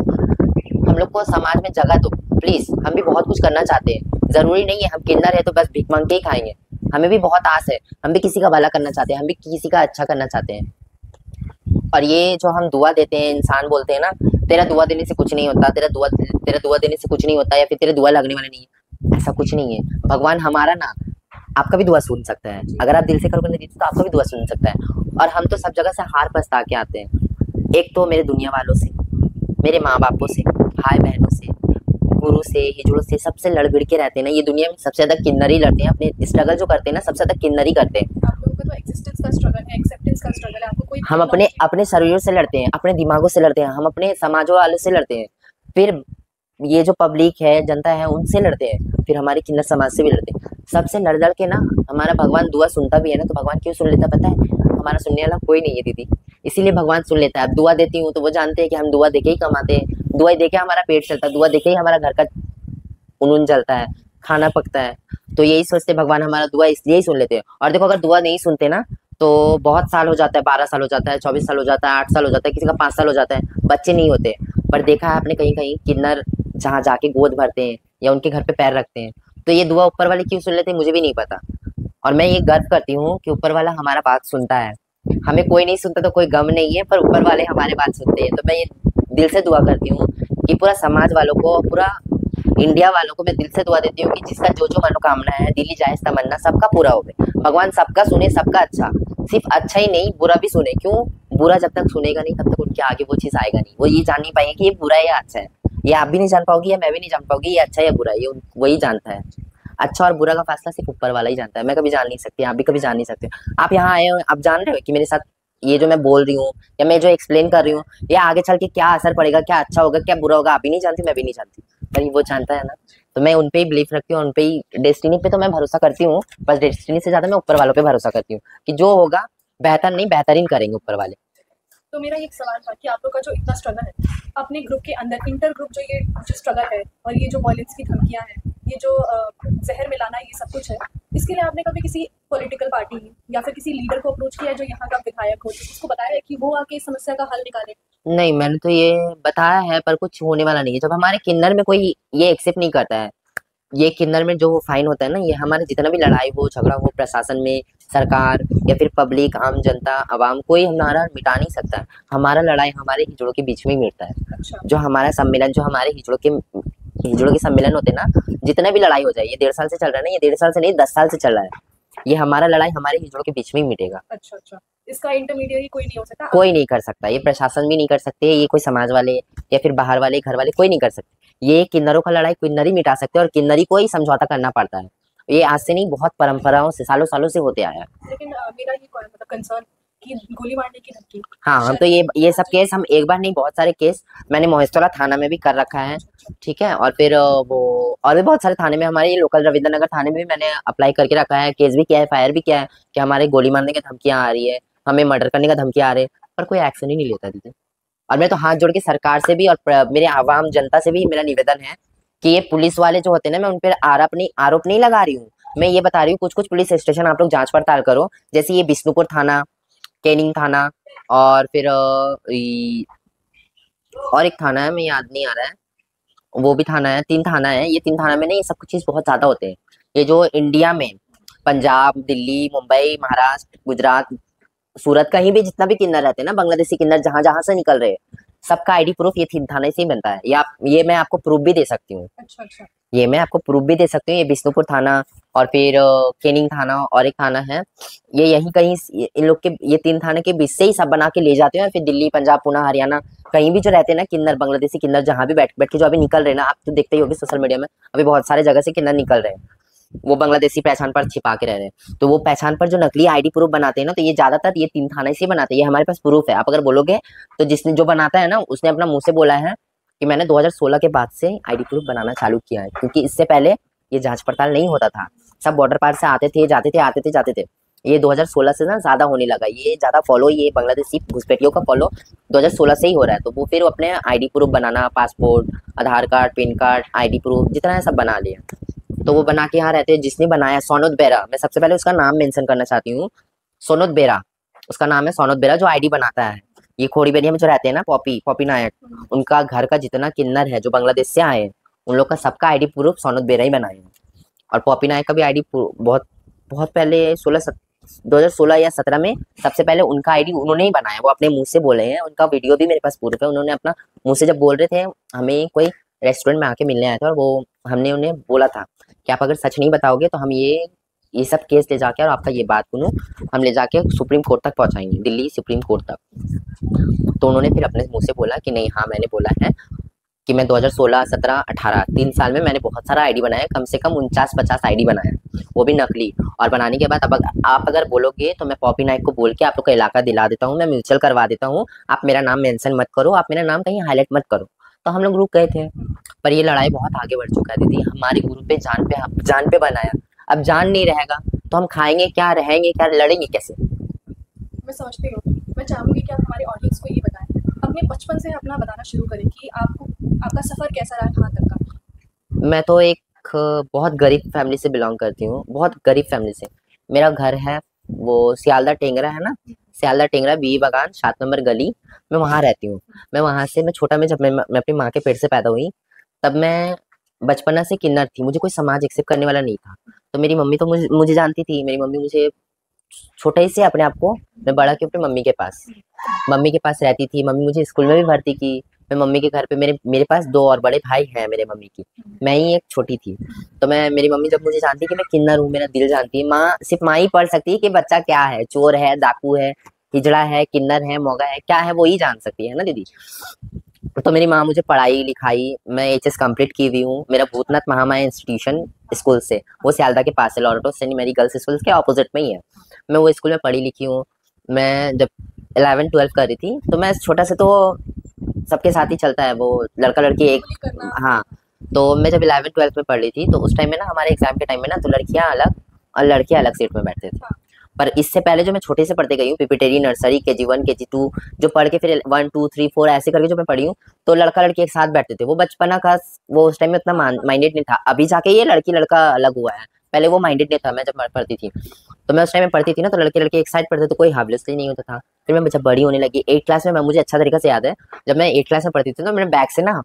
हम लोग को समाज में जगह दो प्लीज। हम भी बहुत कुछ करना चाहते हैं, जरूरी नहीं है हम किन्नर है तो बस भीख मांग के ही खाएंगे। हमें भी बहुत आस है, हम भी किसी का भला करना चाहते हैं, हम भी किसी का अच्छा करना चाहते हैं। और ये जो हम दुआ देते हैं, इंसान बोलते हैं ना तेरा दुआ देने से कुछ नहीं होता, तेरा दुआ देने से कुछ नहीं होता, या फिर तेरे दुआ लगने वाले नहीं है, ऐसा कुछ नहीं है। भगवान हमारा ना, आपका भी दुआ सुन सकता है। अगर आप दिल से करोगे नहीं तो आपका भी दुआ सुन सकता है। और हम तो सब जगह से हार पछता के आते हैं। एक तो मेरे दुनिया वालों से, मेरे माँ बापों से, भाई बहनों से, गुरु से, हिजड़ों से, सबसे लड़ भिड़ के रहते हैं ना। ये दुनिया में सबसे ज्यादा किन्नर ही लड़ते हैं, अपने स्ट्रगल जो करते हैं ना सबसे ज्यादा किन्नर ही करते हैं। आप लोगों का तो एग्जिस्टेंस का स्ट्रगल है, एक्सेप्टेंस का स्ट्रगल है, आपको कोई हम अपने टेक्नोलॉजी अपने शरीरों से लड़ते हैं, अपने दिमागों से लड़ते हैं, हम अपने समाजों वालों से लड़ते हैं, फिर ये जो पब्लिक है, जनता है, उनसे लड़ते हैं, फिर हमारे किन्नर समाज से भी लड़ते हैं। सबसे लड़ लड़ के ना हमारा भगवान दुआ सुनता भी है ना, तो भगवान क्यों सुन लेता पता है? हमारा सुनने वाला कोई नहीं है दीदी, इसीलिए भगवान सुन लेता है। अब दुआ देती हूँ तो वो जानते हैं कि हम दुआ देके ही कमाते हैं, दुआ देके हमारा पेट चलता है, दुआ देके ही हमारा घर का उनून जलता है, खाना पकता है। तो यही सोचते भगवान हमारा दुआ इसलिए ही सुन लेते हैं। और देखो अगर दुआ नहीं सुनते ना तो बहुत साल हो जाता है, 12 साल हो जाता है, 24 साल हो जाता है, 8 साल हो जाता है, किसी का 5 साल हो जाता है, बच्चे नहीं होते। पर देखा है आपने कहीं कहीं किन्नर जहाँ जाके गोद भरते हैं या उनके घर पे पैर रखते हैं, तो ये दुआ ऊपर वाले क्यों सुन लेते हैं मुझे भी नहीं पता। और मैं ये गर्व करती हूँ कि ऊपर वाला हमारा बात सुनता है। हमें कोई नहीं सुनता तो कोई गम नहीं है, पर ऊपर वाले हमारे बात सुनते हैं। तो मैं ये दिल से दुआ करती हूँ कि पूरा समाज वालों को, पूरा इंडिया वालों को मैं दिल से दुआ देती हूँ कि जिसका जो जो मनोकामना है, दिल्ली जायज तमन्ना सबका पूरा हो गए। भगवान सबका सुने, सबका अच्छा, सिर्फ अच्छा ही नहीं बुरा भी सुने। क्यों? बुरा जब तक सुनेगा नहीं तब तक उनके आगे वो चीज आएगा नहीं, वो ये जान नहीं पाएंगे कि ये बुरा है या अच्छा है। ये आप भी नहीं जान पाओगी या मैं भी नहीं जान पाऊंगी ये अच्छा है या बुरा है, ये वही जानता है। अच्छा और बुरा का फैसला सिर्फ ऊपर वाला ही जानता है, मैं कभी जान नहीं सकती, आप भी कभी जान नहीं सकते। आप यहाँ आए हो, आप जान रहे हो कि मेरे साथ ये जो मैं बोल रही हूँ या मैं जो एक्सप्लेन कर रही हूँ, ये आगे चल के क्या असर पड़ेगा, क्या अच्छा होगा क्या बुरा होगा, आप भी नहीं जानती, मैं भी नहीं जानती, पर वो जानता है ना। तो मैं उनपे ही बिलीव रखती हूँ, उनपे ही, डेस्टिनी पे तो मैं भरोसा करती हूँ, बस डेस्टिनी से ज्यादा मैं ऊपर वालों पे भरोसा करती हूँ कि जो होगा बेहतर नहीं बेहतरीन करेंगे ऊपर वाले। तो मेरा एक सवाल था कि आप लोग का जो इतना स्ट्रगल है अपने ग्रुप के अंदर, इंटर ग्रुप जो ये जो स्ट्रगल है और ये जो वॉयलेंस की धमकियां हैं, ये जो जहर मिलाना, ये सब कुछ है, इसके लिए आपने कभी किसी पॉलिटिकल पार्टी या फिर किसी लीडर को अप्रोच किया है जो यहाँ का विधायक हो, जिसको बताया है कि वो आके इस समस्या का हल निकाले? नहीं मैंने तो ये बताया है पर कुछ होने वाला नहीं है। जब हमारे किन्नर में कोई ये एक्सेप्ट नहीं करता है, ये किन्नर में जो फाइन होता है ना, ये हमारे जितना भी लड़ाई हो झगड़ा हो प्रशासन में, सरकार या फिर पब्लिक, आम जनता, आवाम, कोई हमारा मिटा नहीं सकता है। हमारा लड़ाई हमारे हिजड़ों के बीच में ही मिटता है। अच्छा। जो हमारा सम्मेलन, जो हमारे हिजड़ों के सम्मेलन होते हैं ना, जितना भी लड़ाई हो जाए, ये 1.5 साल से चल रहा है ना, ये 1.5 साल से नहीं 10 साल से चल रहा है, ये हमारा लड़ाई हमारे हिजड़ों के बीच में ही मिटेगा। अच्छा अच्छा, इसका इंटरमीडिएट कोई नहीं हो सकता? कोई नहीं कर सकता, ये प्रशासन भी नहीं कर सकते, ये कोई समाज वाले या फिर बाहर वाले घर वाले कोई नहीं कर सकते। ये किन्नरों का लड़ाई किन्नर ही मिटा सकते हैं, और किन्नरी को ही समझौता करना पड़ता है। ये आज से नहीं, बहुत परंपराओं से, सालों सालों से होते आया है। लेकिन मेरा ये मतलब कंसर्न कि गोली मारने की धमकी, हाँ हम तो ये सब केस हम एक बार नहीं बहुत सारे केस मैंने मोहेश्वरा थाना में भी कर रखा है, ठीक है। और फिर वो और भी बहुत सारे थाने में, हमारे ये लोकल रविंद्र नगर थाने में भी मैंने अप्लाई करके रखा है, केस भी किया है, फायर भी किया है कि हमारे गोली मारने की धमकियां आ रही है, हमें मर्डर करने का धमकियां आ रही है, पर कोई एक्शन ही नहीं लेता दीदी। और मैं तो हाथ जोड़ के सरकार से भी और मेरे आवाम जनता से भी मेरा निवेदन है कि ये पुलिस वाले जो होते हैं ना, मैं उन पर आरोप नहीं लगा रही हूँ, मैं ये बता रही हूँ कुछ कुछ पुलिस स्टेशन आप लोग जांच पड़ताल करो, जैसे ये बिष्णुपुर थाना, कैनिंग थाना, और फिर और एक थाना है, मैं याद नहीं आ रहा है, वो भी थाना है, 3 थाना है, ये 3 थाना में ना ये सब कुछ चीज बहुत ज्यादा होते हैं। ये जो इंडिया में पंजाब, दिल्ली, मुंबई, महाराष्ट्र, गुजरात, सूरत, कहीं भी जितना भी किन्नर रहते हैं ना, बांग्लादेशी किन्नर जहां जहां से निकल रहे हैं, सबका आईडी प्रूफ ये 3 थाने से ही बनता है। ये मैं आपको प्रूफ भी दे सकती हूँ। अच्छा अच्छा। ये मैं आपको प्रूफ भी दे सकती हूँ। ये बिष्णुपुर थाना और फिर केनिंग थाना और एक थाना है, ये यहीं कहीं इन लोग के, ये 3 थाने के बीच से ही सब बना के ले जाते हैं। और फिर दिल्ली, पंजाब, पुणे, हरियाणा, कहीं भी जो रहते हैं ना किन्नर, बांग्लादेशी किन्नर, जहाँ भी बैठ बैठ के जो अभी निकल रहे हैं ना, आप तो देखते ही होगे सोशल मीडिया में, अभी बहुत सारे जगह से किन्नर निकल रहे हैं, वो बांग्लादेशी पहचान पर छिपा के रह रहे हैं। तो वो पहचान पर जो नकली आईडी प्रूफ बनाते हैं ना, तो ये ज्यादातर ये 3 थाने से बनाते हैं, ये हमारे पास प्रूफ है। आप अगर बोलोगे तो जिसने जो बनाता है ना, उसने अपना मुंह से बोला है कि मैंने 2016 के बाद से आईडी प्रूफ बनाना चालू किया है, क्योंकि इससे पहले ये जांच पड़ताल नहीं होता था, सब बॉर्डर पार से आते थे, जाते थे, आते थे, जाते थे। ये 2016 से ना ज्यादा होने लगा, ये ज्यादा फॉलो, ये बांग्लादेशी घुसपैठियों का फॉलो 2016 से ही हो रहा है। तो वो फिर अपने आईडी प्रूफ बनाना, passport, Aadhaar card, PAN card, ID proof जितना है सब बना लिया। तो वो बना के यहाँ रहते हैं। जिसने बनाया सोनोद बेरा, मैं सबसे पहले उसका नाम मेंशन करना चाहती हूँ, सोनोद बेरा, उसका नाम है सोनोद बेरा, जो आईडी बनाता है। ये खोड़ी बेरिया में जो रहते हैं ना, पॉपी नायक, उनका घर का जितना किन्नर है जो बांग्लादेश से आए हैं, उन लोग का सबका आईडी प्रूफ सोनोद बेरा ही बनाए हैं। और पॉपी नायक का भी आईडी बहुत बहुत पहले 2016 या 17 में सबसे पहले उनका आईडी उन्होंने ही बनाया, वो अपने मुंह से बोले हैं, उनका वीडियो भी मेरे पास प्रूफ है। उन्होंने अपना मुंह से जब बोल रहे थे, हमें कोई रेस्टोरेंट में आके मिलने आया था, और वो हमने उन्हें बोला था कि आप अगर सच नहीं बताओगे तो हम ये ये सब केस ले जाके, और आपका ये बात सुनो, हम ले जाके सुप्रीम कोर्ट तक पहुंचाएंगे, दिल्ली सुप्रीम कोर्ट तक। तो उन्होंने फिर अपने मुंह से बोला कि नहीं, हाँ मैंने बोला है कि मैं 2016, 17, 18 3 साल में मैंने बहुत सारा आईडी बनाया, कम से कम 49-50 आईडी बनाया, वो भी नकली। और बनाने के बाद अब आप अगर बोलोगे तो मैं पॉपी नाइक को बोल के आप लोग का इलाका दिला देता हूँ, मैं म्यूचुअल करवा देता हूँ, आप मेरा नाम मेंशन मत करो, आप मेरा नाम कहीं हाईलाइट मत करो। तो हम लोग रुक गए थे। पर ये लड़ाई बहुत आगे बढ़ चुका है दीदी, हमारे ग्रुप पे जान पे बनाया। अब जान नहीं रहेगा तो हम खाएंगे क्या, रहेंगे क्या, लड़ेंगे कैसे? मैं समझती हूँ। मैं चाहूँगी कि आप हमारे ऑडियंस को ये बताएं, अपने बचपन से अपना बताना शुरू करें कि आपको आपका सफ़र कैसा रहा कहाँ तक का। मैं तो एक बहुत गरीब फैमिली से बिलोंग करती हूँ, बहुत गरीब फैमिली से। मेरा घर है वो सियालदा टेंगरा है ना, सियालदा टेंगरा बी बागान 7 नंबर गली, मैं वहाँ रहती हूँ। मैं वहाँ से, मैं छोटा में जब मैं अपनी माँ के पेट से पैदा हुई, तब मैं बचपना से किन्नर थी, मुझे कोई समाज एक्सेप्ट करने वाला नहीं था। तो मेरी मम्मी तो मुझे जानती थी, मेरी मम्मी मुझे छोटे ही से अपने आप को, मैं बड़ा की अपनी मम्मी के पास रहती थी। मम्मी मुझे स्कूल में भी भर्ती की। मैं मम्मी के घर पे, मेरे पास 2 और बड़े भाई हैं मेरे मम्मी की, मैं ही एक छोटी थी। तो मेरी मम्मी जब मुझे जानती कि मैं किन्नर हूँ, मेरा दिल जानती है। माँ, सिर्फ माँ ही पढ़ सकती है कि बच्चा क्या है, चोर है, डाकू है, हिजड़ा है, किन्नर है, मोगा है, क्या है वो ही जान सकती है ना दीदी। तो मेरी माँ मुझे पढ़ाई लिखाई, मैं एचएस कंप्लीट की हुई हूँ, मेरा भूतनाथ महामाया इंस्टीट्यूशन स्कूल से, वो सियालदा के पास है, Loreto Saint Mary girls school के ऑपोजिट में ही है। मैं वो स्कूल में पढ़ी लिखी हूँ। मैं जब 11-12 कर रही थी तो मैं छोटा से, तो सबके साथ ही चलता है वो, लड़का लड़की एक, bully करना। हाँ। तो मैं जब 11-12 में पढ़ रही थी तो उस टाइम में ना, हमारे एग्जाम के टाइम में ना, तो लड़कियां अलग और लड़के अलग सीट में बैठते थे। हाँ। पर इससे पहले जो मैं छोटे से पढ़ते गई हूँ, प्रिपरेटरी, नर्सरी, KG1, KG2, जो पढ़ के फिर 1, 2, 3, 4 ऐसे करके जो मैं पढ़ी हूँ, तो लड़का लड़की एक साथ बैठते थे। वो बचपना का, वो उस टाइम में उतना माइंडेड नहीं था। अभी जाके ये लड़की लड़का अलग हुआ है, पहले वो माइंडेड नहीं था। मैं जब पढ़ती थी, तो मैं उस टाइम में पढ़ती थी ना, तो लड़के लड़के एक साइड पढ़ते थे, कोई हार्मलेसली नहीं होता था। फिर मैं जब बड़ी होने लगी 8 क्लास में, मुझे अच्छा तरीके से याद है, जब मैं 8 क्लास में पढ़ती थी तो मैंने बैग से ना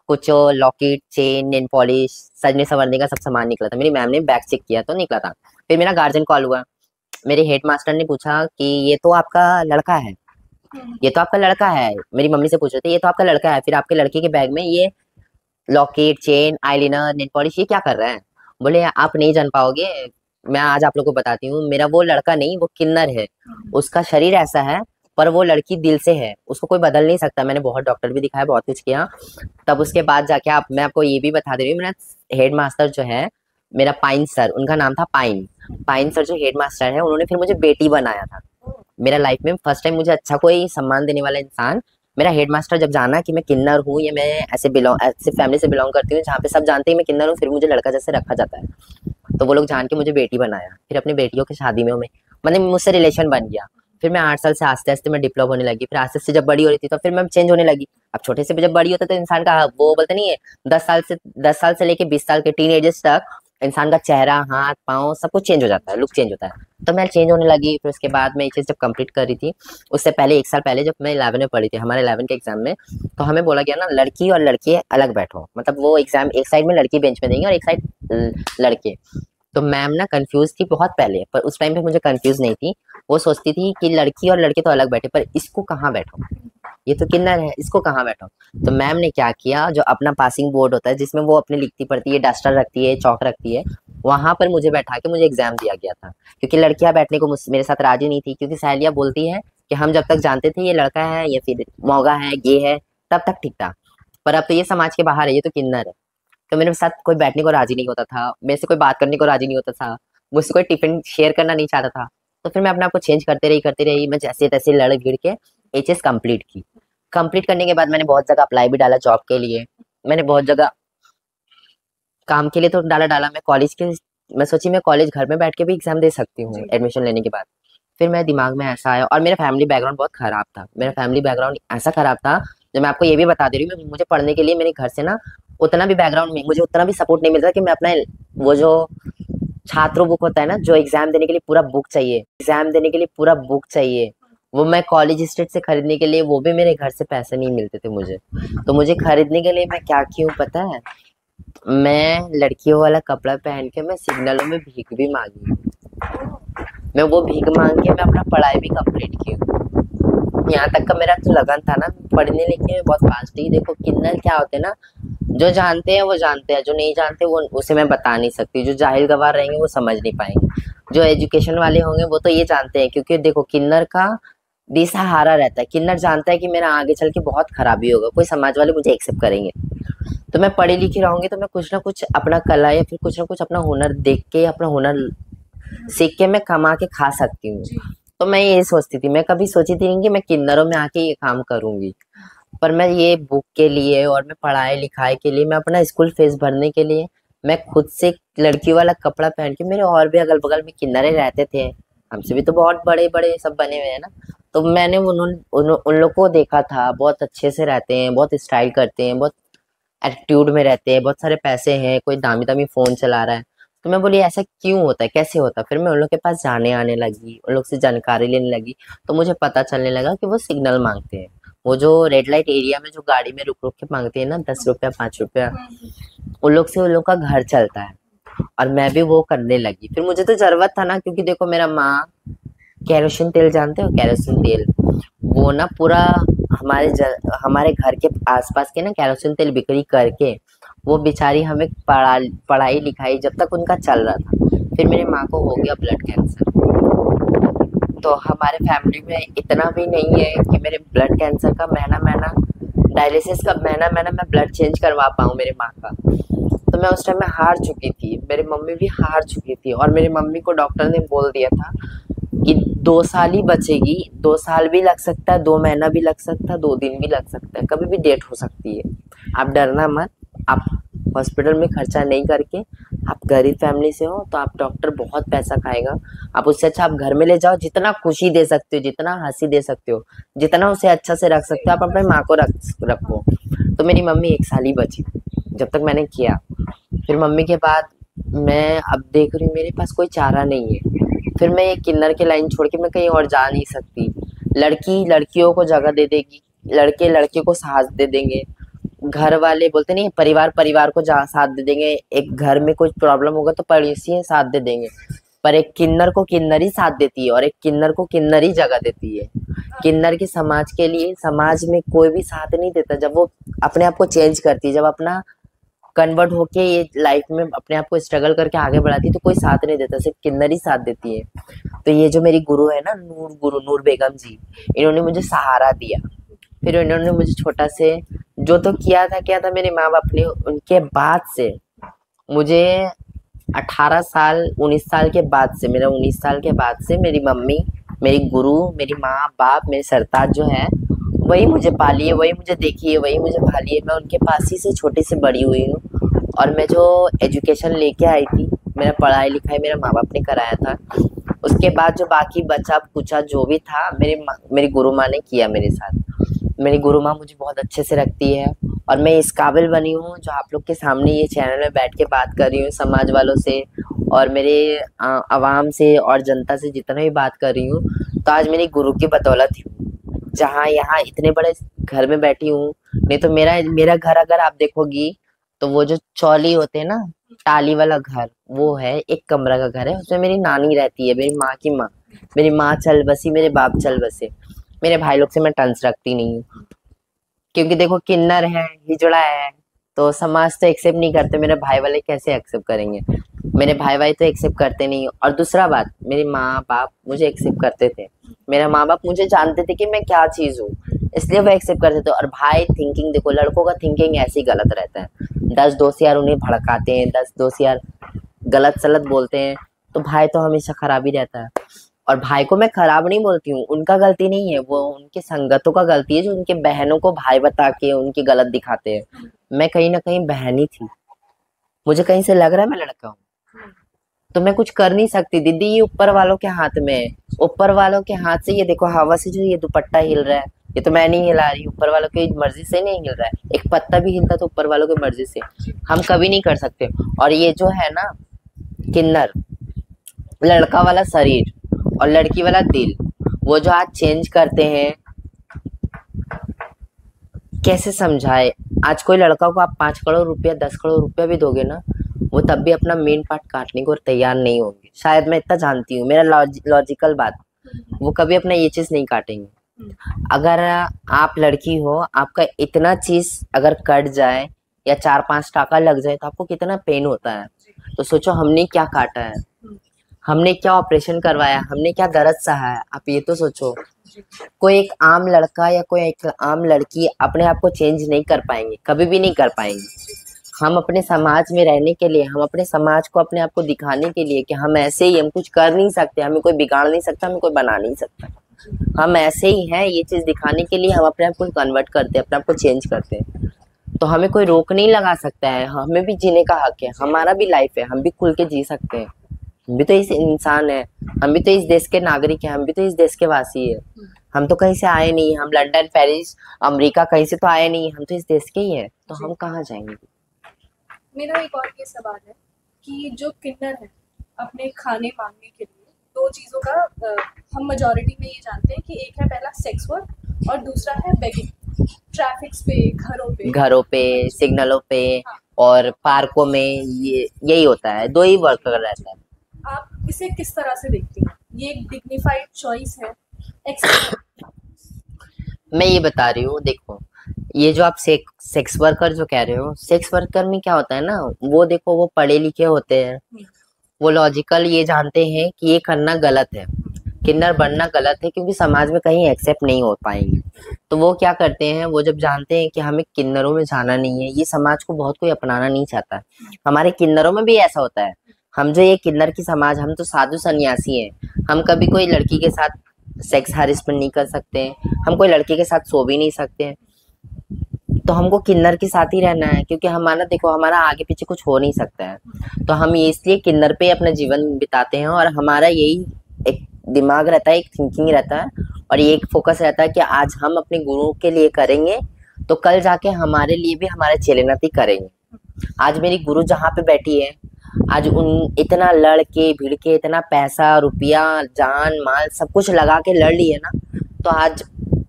कुछ लॉकेट, चेन, नेल पॉलिश, सजने संवरने का सब सामान निकला था। मेरी मैम ने बैग चेक किया तो निकला था। फिर मेरा गार्जियन कॉल हुआ, मेरे हेड मास्टर ने पूछा कि ये तो आपका लड़का है, ये तो आपका लड़का है। मेरी मम्मी से पूछ रहे थे, ये तो आपका लड़का है, फिर आपके लड़के के बैग में ये locket, chain, eyeliner, nail polish, ये क्या कर रहा है? बोले आप नहीं जान पाओगे, मैं आज आप लोग को बताती हूँ। मेरा वो लड़का नहीं, वो किन्नर है। उसका शरीर ऐसा है पर वो लड़की दिल से है, उसको कोई बदल नहीं सकता। मैंने बहुत डॉक्टर भी दिखाया, बहुत कुछ किया। तब उसके बाद जाके मैं आपको ये भी बता दे रही हूँ, मेरा हेड मास्टर जो है, मेरा पाइन सर, उनका नाम था पाइन। पाइन सर जो हेड मास्टर है, उन्होंने फिर मुझे बेटी बनाया था। मेरा लाइफ में फर्स्ट टाइम मुझे अच्छा कोई सम्मान देने वाला इंसान, मेरा हेडमास्टर जब जाना कि मैं किन्नर हूँ, या मैं ऐसे फैमिली से बिलोंग करती हूँ जहाँ पे सब जानते हैं मैं किन्नर हूँ, फिर मुझे लड़का जैसे रखा जाता है। तो वो लोग जान के मुझे बेटी बनाया। फिर अपनी बेटियों की शादी में मतलब मुझसे रिलेशन बन गया। फिर मैं 8 साल से आस्ते आस्ते मैं डेवलप होने लगी। फिर आस्ते आस्ते जब बड़ी हो रही थी तो फिर मैं चेंज होने लगी। अब छोटे से जब बड़ी होता है तो इंसान का, वो बोलते नहीं है, 10 साल से लेके 20 साल के टीनेजर्स तक इंसान का चेहरा, हाथ, पाँव सब कुछ चेंज हो जाता है, लुक चेंज होता है। तो मैं चेंज होने लगी। फिर उसके बाद मैं ये चीज़ जब कंप्लीट कर रही थी, उससे पहले 1 साल पहले जब मैं 11 में पढ़ी थी, हमारे 11 के एग्जाम में, तो हमें बोला गया ना, लड़की और लड़के अलग बैठो। मतलब वो एग्जाम एक साइड में लड़की बेंच में देंगे और एक साइड लड़के। तो मैम ना कंफ्यूज थी बहुत पहले, पर उस टाइम पे मुझे कंफ्यूज नहीं थी। वो सोचती थी कि लड़की और लड़के तो अलग बैठे, पर इसको कहाँ बैठो, ये तो किन्नर है, इसको कहाँ बैठो। तो मैम ने क्या किया, जो अपना पासिंग बोर्ड होता है जिसमें वो अपनी लिखती पढ़ती है, डस्टर रखती है, चौक रखती है, वहां पर मुझे बैठा के मुझे एग्जाम दिया गया था। क्योंकि लड़कियां बैठने को मेरे साथ राजी नहीं थी, क्योंकि सहेलियां बोलती है कि हम जब तक जानते थे ये लड़का है या फिर मौगा है, ये है, तब तक ठीक था। पर अब तो ये समाज के बाहर है, ये तो किन्नर है। तो मेरे साथ कोई बैठने को राजी नहीं होता था, मेरे से कोई बात करने को राजी नहीं होता था, मुझसे कोई टिफिन शेयर करना नहीं चाहता था। तो फिर मैं अपने आप को चेंज करते रही। मैं जैसे तैसे लड़ भिड़ के एचएस कंप्लीट की। कंप्लीट करने के बाद मैंने बहुत जगह अप्लाई भी डाला जॉब के लिए, मैंने बहुत जगह काम के लिए तो डाला। मैं सोची मैं कॉलेज घर में बैठ के भी एग्जाम दे सकती हूँ जी। एडमिशन लेने के बाद। फिर मेरे दिमाग में ऐसा आया, और मेरा फैमिली बैकग्राउंड बहुत खराब था। मेरा फैमिली बैकग्राउंड ऐसा खराब था, जो मैं आपको ये भी बता दे रही हूँ, मुझे पढ़ने के लिए मेरे घर से ना उतना भी बैकग्राउंड में मुझे उतना भी सपोर्ट नहीं मिलता कि मैं अपना वो जो छात्रों बुक होता है ना, जो एग्जाम देने के लिए पूरा बुक चाहिए, वो मैं कॉलेज स्टेट से खरीदने के लिए, वो भी मेरे घर से पैसे नहीं मिलते थे मुझे। तो मुझे खरीदने के लिए मैं क्या की हूँ पता है, मैं लड़कियों वाला कपड़ा पहन के मैं सिग्नलों में भीख भी मांगी हूँ। मैं वो भीख मांग के मैं अपना पढ़ाई भी कंप्लीट की हूँ। यहाँ तक का मेरा तो लगन था ना, पढ़ने लिखने में बहुत फास्ट ही। देखो किन्नर क्या होते हैं ना, जो जानते हैं वो जानते हैं, जो नहीं जानते वो उसे मैं बता नहीं सकती। जो जाहिल गवार रहेंगे वो समझ नहीं पाएंगे। जो एजुकेशन वाले होंगे वो तो ये जानते हैं, क्योंकि देखो किन्नर का बेसहारा रहता है। किन्नर जानता है कि मेरा आगे चल के बहुत खराबी होगा, कोई समाज वाले मुझे एक्सेप्ट करेंगे। तो मैं पढ़ी लिखी रहूंगी तो मैं कुछ ना कुछ अपना कला या फिर कुछ ना कुछ अपना हुनर देख के, अपना हुनर सीख के मैं कमा के खा सकती हूँ। जी। तो मैं ये सोचती थी, मैं कभी सोची थी नहीं कि मैं किन्नरों में आके ये काम करूंगी। पर मैं ये बुक के लिए और मैं पढ़ाई लिखाई के लिए, मैं अपना स्कूल फीस भरने के लिए मैं खुद से लड़की वाला कपड़ा पहन के, मेरे और भी अगल बगल में किन्नरे रहते थे, हमसे भी तो बहुत बड़े बड़े सब बने हुए हैं ना। तो मैंने उन लोग को देखा था, बहुत अच्छे से रहते हैं, बहुत स्टाइल करते हैं, बहुत एटीट्यूड में रहते हैं, बहुत सारे पैसे हैं, कोई दामी दामी फोन चला रहा है। तो मैं बोली ऐसा क्यों होता है, कैसे होता है। फिर मैं उन लोग के पास जाने आने लगी, उन लोग से जानकारी लेने लगी, तो मुझे पता चलने लगा कि वो सिग्नल मांगते हैं। वो जो रेड लाइट एरिया में जो गाड़ी में रुक रुक के मांगते हैं ना, 10 रुपया 5 रुपया, उन लोग से उन लोग का घर चलता है। और मैं भी वो करने लगी। फिर मुझे तो जरूरत था ना, क्योंकि देखो मेरा माँ, केरोसिन तेल जानते हो, केरोसिन तेल, वो ना पूरा हमारे घर के आसपास के ना केरोसिन तेल बिक्री करके वो बेचारी हमें पढ़ाई लिखाई जब तक उनका चल रहा था। फिर मेरे माँ को हो गया ब्लड कैंसर। तो हमारे फैमिली में इतना भी नहीं है कि मेरे ब्लड कैंसर का महीना महीना, डायलिसिस का महीना महीना मैं ब्लड चेंज करवा पाऊँ मेरे माँ का। तो मैं उस टाइम में हार चुकी थी, मेरी मम्मी भी हार चुकी थी, और मेरी मम्मी को डॉक्टर ने बोल दिया था कि 2 साल ही बचेगी। 2 साल भी लग सकता है, 2 महीना भी लग सकता है, 2 दिन भी लग सकता है, कभी भी डेट हो सकती है। आप डरना मत। आप हॉस्पिटल में खर्चा नहीं करके, आप गरीब फैमिली से हो तो आप, डॉक्टर बहुत पैसा खाएगा, आप उससे अच्छा आप घर में ले जाओ। जितना खुशी दे सकते हो, जितना हंसी दे सकते हो, जितना उसे अच्छा से रख सकते हो, आप अपने माँ को रखो। तो मेरी मम्मी 1 साल ही बची जब तक मैंने किया। फिर मम्मी के बाद मैं अब देख रही हूँ मेरे पास कोई चारा नहीं है। फिर मैं ये किन्नर की लाइन छोड़ के मैं कहीं और जा नहीं सकती। लड़की लड़कियों को जगह दे देगी, लड़के लड़के को साथ दे देंगे, घर वाले बोलते नहीं, परिवार परिवार को जा साथ दे देंगे। एक घर में कुछ प्रॉब्लम होगा तो पड़ोसी साथ दे देंगे, पर एक किन्नर को किन्नर ही साथ देती है, और एक किन्नर को किन्नर ही जगह देती है। किन्नर की समाज के लिए समाज में कोई भी साथ नहीं देता। जब वो अपने आप को चेंज करती है, जब अपना कन्वर्ट होके ये लाइफ में अपने आप को स्ट्रगल करके आगे बढ़ाती है, तो कोई साथ नहीं देता, सिर्फ किन्नर ही साथ देती है। तो ये जो मेरी गुरु है ना, नूर बेगम जी, इन्होंने मुझे सहारा दिया। फिर इन्होंने मुझे छोटा से जो तो किया था मेरे माँ बाप ने, उनके बाद से मुझे 18 साल 19 साल के बाद से, मेरा 19 साल के बाद से मेरी मम्मी, मेरी गुरु, मेरी माँ बाप, मेरे सरताज जो है, वही मुझे पाली है, वही मुझे देखी है, वही मुझे भाली है। मैं उनके पास ही से छोटी से बड़ी हुई हूँ। और मैं जो एजुकेशन लेके आई थी, मेरा पढ़ाई लिखाई मेरे माँ बाप ने कराया था। उसके बाद जो बाकी बचा कुचा जो भी था, मेरी गुरु माँ ने किया मेरे साथ। मेरी गुरु माँ मुझे बहुत अच्छे से रखती है, और मैं इस काबिल बनी हूँ जो आप लोग के सामने ये चैनल में बैठ के बात कर रही हूँ, समाज वालों से और मेरे आवाम से और जनता से जितना भी बात कर रही हूँ। तो आज मेरी गुरु की बदौलत ही हूँ, जहाँ यहाँ इतने बड़े घर में बैठी हूँ। नहीं तो मेरा मेरा घर अगर आप देखोगी तो वो जो चौली होते हैं ना, टाली वाला घर, वो है, एक कमरा का घर है, उसमें मेरी नानी रहती है, मेरी माँ की माँ। मेरी माँ चल बसी, मेरे बाप चल बसे। मेरे भाई लोग से मैं टंस रखती नहीं हूँ, क्योंकि देखो किन्नर है, हिजड़ा है, तो समाज तो एक्सेप्ट नहीं करते, मेरे भाई वाले कैसे एक्सेप्ट करेंगे। मेरे भाई भाई तो एक्सेप्ट करते नहीं। और दूसरा बात, मेरे माँ बाप मुझे एक्सेप्ट करते थे, मेरा माँ बाप मुझे जानते थे कि मैं क्या चीज हूँ, इसलिए वो एक्सेप्ट करते थे। और भाई थिंकिंग देखो, लड़कों का थिंकिंग ऐसे ही गलत रहता है। 10 दोस्त यार उन्हें भड़काते हैं, 10 दोस्त यार गलत सलत बोलते हैं, तो भाई तो हमेशा खराब ही रहता है। और भाई को मैं खराब नहीं बोलती हूँ, उनका गलती नहीं है, वो उनके संगतों का गलती है जो उनके बहनों को भाई बता के उनकी गलत दिखाते हैं। मैं कहीं ना कहीं बहन ही थी, मुझे कहीं से लग रहा है मैं लड़का हूँ, तो मैं कुछ कर नहीं सकती दीदी। ये ऊपर वालों के हाथ में है, ऊपर वालों के हाथ से। ये देखो हवा से जो ये दुपट्टा हिल रहा है, ये तो मैं नहीं हिला रही, ऊपर वालों की मर्जी से नहीं हिल रहा है। एक पत्ता भी हिलता तो ऊपर वालों की मर्जी से, हम कभी नहीं कर सकते। और ये जो है ना किन्नर, लड़का वाला शरीर और लड़की वाला दिल, वो जो आज चेंज करते हैं, कैसे समझाए। आज कोई लड़का को आप 5 करोड़ रुपया 10 करोड़ रुपया भी दोगे ना, वो तब भी अपना मेन पार्ट काटने को तैयार नहीं होंगे। शायद मैं इतना जानती हूँ, मेरा लॉजिकल बात, वो कभी अपना ये चीज नहीं काटेंगे। अगर आप लड़की हो, आपका इतना चीज अगर कट जाए, या 4-5 टाका लग जाए तो आपको कितना पेन होता है। तो सोचो हमने क्या काटा है, हमने क्या ऑपरेशन करवाया, हमने क्या दर्द सहा है, आप ये तो सोचो। कोई एक आम लड़का या कोई एक आम लड़की अपने आप को चेंज नहीं कर पाएंगे, कभी भी नहीं कर पाएंगे। हम अपने समाज में रहने के लिए, हम अपने समाज को अपने आप को दिखाने के लिए कि हम ऐसे ही, हम कुछ कर नहीं सकते, हमें कोई बिगाड़ नहीं सकता, हमें कोई बना नहीं सकता, हम ऐसे ही हैं, ये चीज दिखाने के लिए हम अपने आप को कन्वर्ट करते हैं, अपने आप को चेंज करते हैं। तो हमें कोई रोक नहीं लगा सकता है, हमें भी जीने का हक है, हमारा भी लाइफ है, हम भी खुल के जी सकते हैं। हम भी तो इस इंसान है, हम भी तो इस देश के नागरिक हैं, हम भी तो इस देश के वासी है। हम तो कहीं से आए नहीं, हम लंदन, पेरिस, अमेरिका कहीं से तो आए नहीं, हम तो इस देश के ही हैं, तो हम कहाँ जाएंगे। मेरा एक और ये सवाल है कि जो किन्नर है अपने खाने मांगने के लिए दो चीज़ों का हम मेजॉरिटी में ये जानते हैं कि एक है पहला सेक्स वर्क और दूसरा है बेगिंग, ट्रैफिक्स पे, घरों पे, सिग्नलों पे, हाँ। और पार्कों में, ये यही होता है, दो ही वर्कर रहता है। आप इसे किस तरह से देखते हैं? ये एक डिग्निफाइड चॉइस है? मैं ये बता रही हूँ, देखो ये जो आप सेक्स वर्कर जो कह रहे हो, सेक्स वर्कर में क्या होता है ना, वो देखो वो पढ़े लिखे होते हैं, वो लॉजिकल ये जानते हैं कि ये करना गलत है, किन्नर बनना गलत है, क्योंकि समाज में कहीं एक्सेप्ट नहीं हो पाएंगे। तो वो क्या करते हैं, वो जब जानते हैं कि हमें किन्नरों में जाना नहीं है, ये समाज को बहुत कोई अपनाना नहीं चाहता। हमारे किन्नरों में भी ऐसा होता है, हम जो ये किन्नर की समाज, हम तो साधु सन्यासी हैं, हम कभी कोई लड़की के साथ सेक्स हैरेसमेंट नहीं कर सकते, हम कोई लड़की के साथ सो भी नहीं सकते, तो हमको किन्नर के साथ ही रहना है, क्योंकि हमारा देखो हमारा आगे पीछे कुछ हो नहीं सकता है। तो हम ये इसलिए किन्नर पे अपना जीवन बिताते हैं, और हमारा यही एक दिमाग रहता है, एक थिंकिंग रहता है, और ये एक फोकस रहता है कि आज हम अपने गुरु के लिए करेंगे तो कल जाके हमारे लिए भी हमारे चेलेनती करेंगे। आज मेरी गुरु जहाँ पे बैठी है, आज उन इतना लड़ के भिड़ के, इतना पैसा रुपया जान माल सब कुछ लगा के लड़ ली है ना, तो आज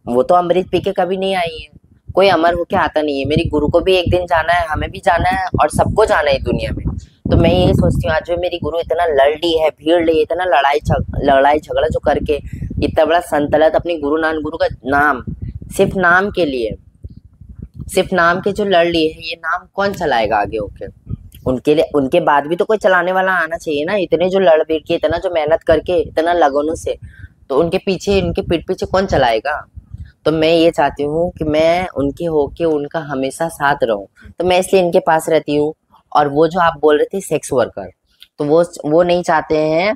वो तो अमृत पी के कभी नहीं आई है, कोई अमर होके आता नहीं है। मेरी गुरु को भी एक दिन जाना है, हमें भी जाना है, और सबको जाना है दुनिया में। तो मैं ये सोचती हूँ, आज जो मेरी गुरु इतना लड़ ली है, भीड़ ली, इतना लड़ाई झगड़ा जो करके इतना बड़ा संतलत अपनी गुरु नानक गुरु का नाम, सिर्फ नाम के लिए, सिर्फ नाम के जो लड़ लिए है, ये नाम कौन चलाएगा आगे होके। उनके लिए, उनके बाद भी तो कोई चलाने वाला आना चाहिए ना, इतने जो लड़ भीड़ के, इतना जो मेहनत करके, इतना लगनों से, तो उनके पीछे, इनके पीठ पीछे कौन चलाएगा। तो मैं ये चाहती हूँ कि मैं उनके होके उनका हमेशा साथ रहूं, तो मैं इसलिए इनके पास रहती हूँ। और वो जो आप बोल रहे थे सेक्स वर्कर, तो वो नहीं चाहते हैं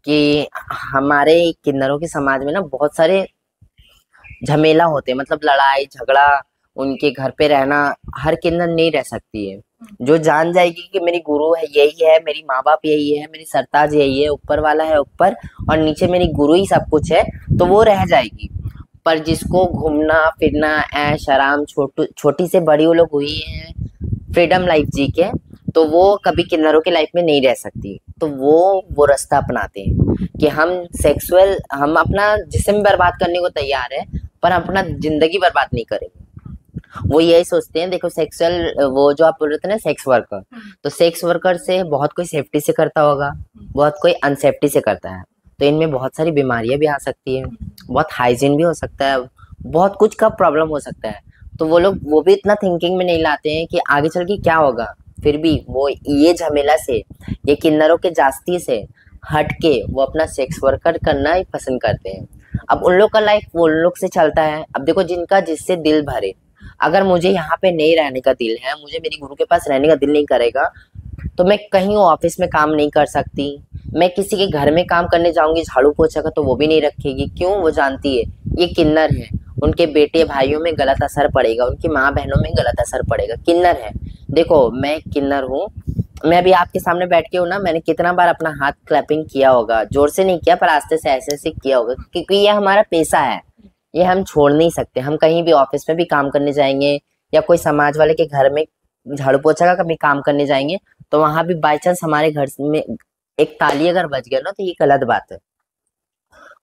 कि हमारे किन्नरों के समाज में ना बहुत सारे झमेला होते हैं, मतलब लड़ाई झगड़ा, उनके घर पे रहना, हर किन्नर नहीं रह सकती है। जो जान जाएगी कि मेरी गुरु है यही है, मेरी माँ बाप यही है, मेरी सरताज यही है, ऊपर वाला है ऊपर, और नीचे मेरी गुरु ही सब कुछ है, तो वो रह जाएगी। पर जिसको घूमना फिरना, ऐश आराम, छोटी से बड़ी वो लोग हुई है फ्रीडम लाइफ जी के, तो वो कभी किन्नरों के लाइफ में नहीं रह सकती। तो वो रास्ता अपनाते हैं कि हम अपना जिस्म बर्बाद करने को तैयार है, पर अपना जिंदगी बर्बाद नहीं करेंगे। वो यही सोचते हैं, देखो सेक्सुअल, वो जो आप बोल रहे थे ना सेक्स वर्कर, तो सेक्स वर्कर से बहुत कोई सेफ्टी से करता होगा, बहुत कोई अनसेफ्टी से करता है, तो इनमें बहुत सारी बीमारियां भी आ सकती है, बहुत हाइजीन भी हो सकता है, बहुत कुछ का प्रॉब्लम हो सकता है। तो वो लोग वो भी इतना थिंकिंग में नहीं लाते हैं कि आगे चल के क्या होगा, फिर भी वो ये झमेला से, ये किन्नरों के जास्ती से हट के वो अपना सेक्स वर्कर करना ही पसंद करते हैं। अब उन लोग का लाइफ वो उन लोग से चलता है। अब देखो जिनका जिससे दिल भरे, अगर मुझे यहाँ पे नहीं रहने का दिल है, मुझे मेरी गुरु के पास रहने का दिल नहीं करेगा, तो मैं कहीं ऑफिस में काम नहीं कर सकती, मैं किसी के घर में काम करने जाऊंगी झाड़ू पोछा का, तो वो भी नहीं रखेगी। क्यों? वो जानती है ये किन्नर है, उनके बेटे भाइयों में गलत असर पड़ेगा, उनकी माँ बहनों में गलत असर पड़ेगा, किन्नर है। देखो मैं किन्नर हूँ, मैं अभी आपके सामने बैठ के हूँ ना, मैंने कितना बार अपना हाथ क्लैपिंग किया होगा, जोर से नहीं किया पर आस्ते से ऐसे ऐसे किया होगा, क्योंकि ये हमारा पेशा है, ये हम छोड़ नहीं सकते। हम कहीं भी ऑफिस में भी काम करने जाएंगे, या कोई समाज वाले के घर में झाड़ू पोछा का कभी काम करने जाएंगे, तो वहां भी बाई चांस हमारे घर में एक ताली अगर बज गया ना, तो ये गलत बात है।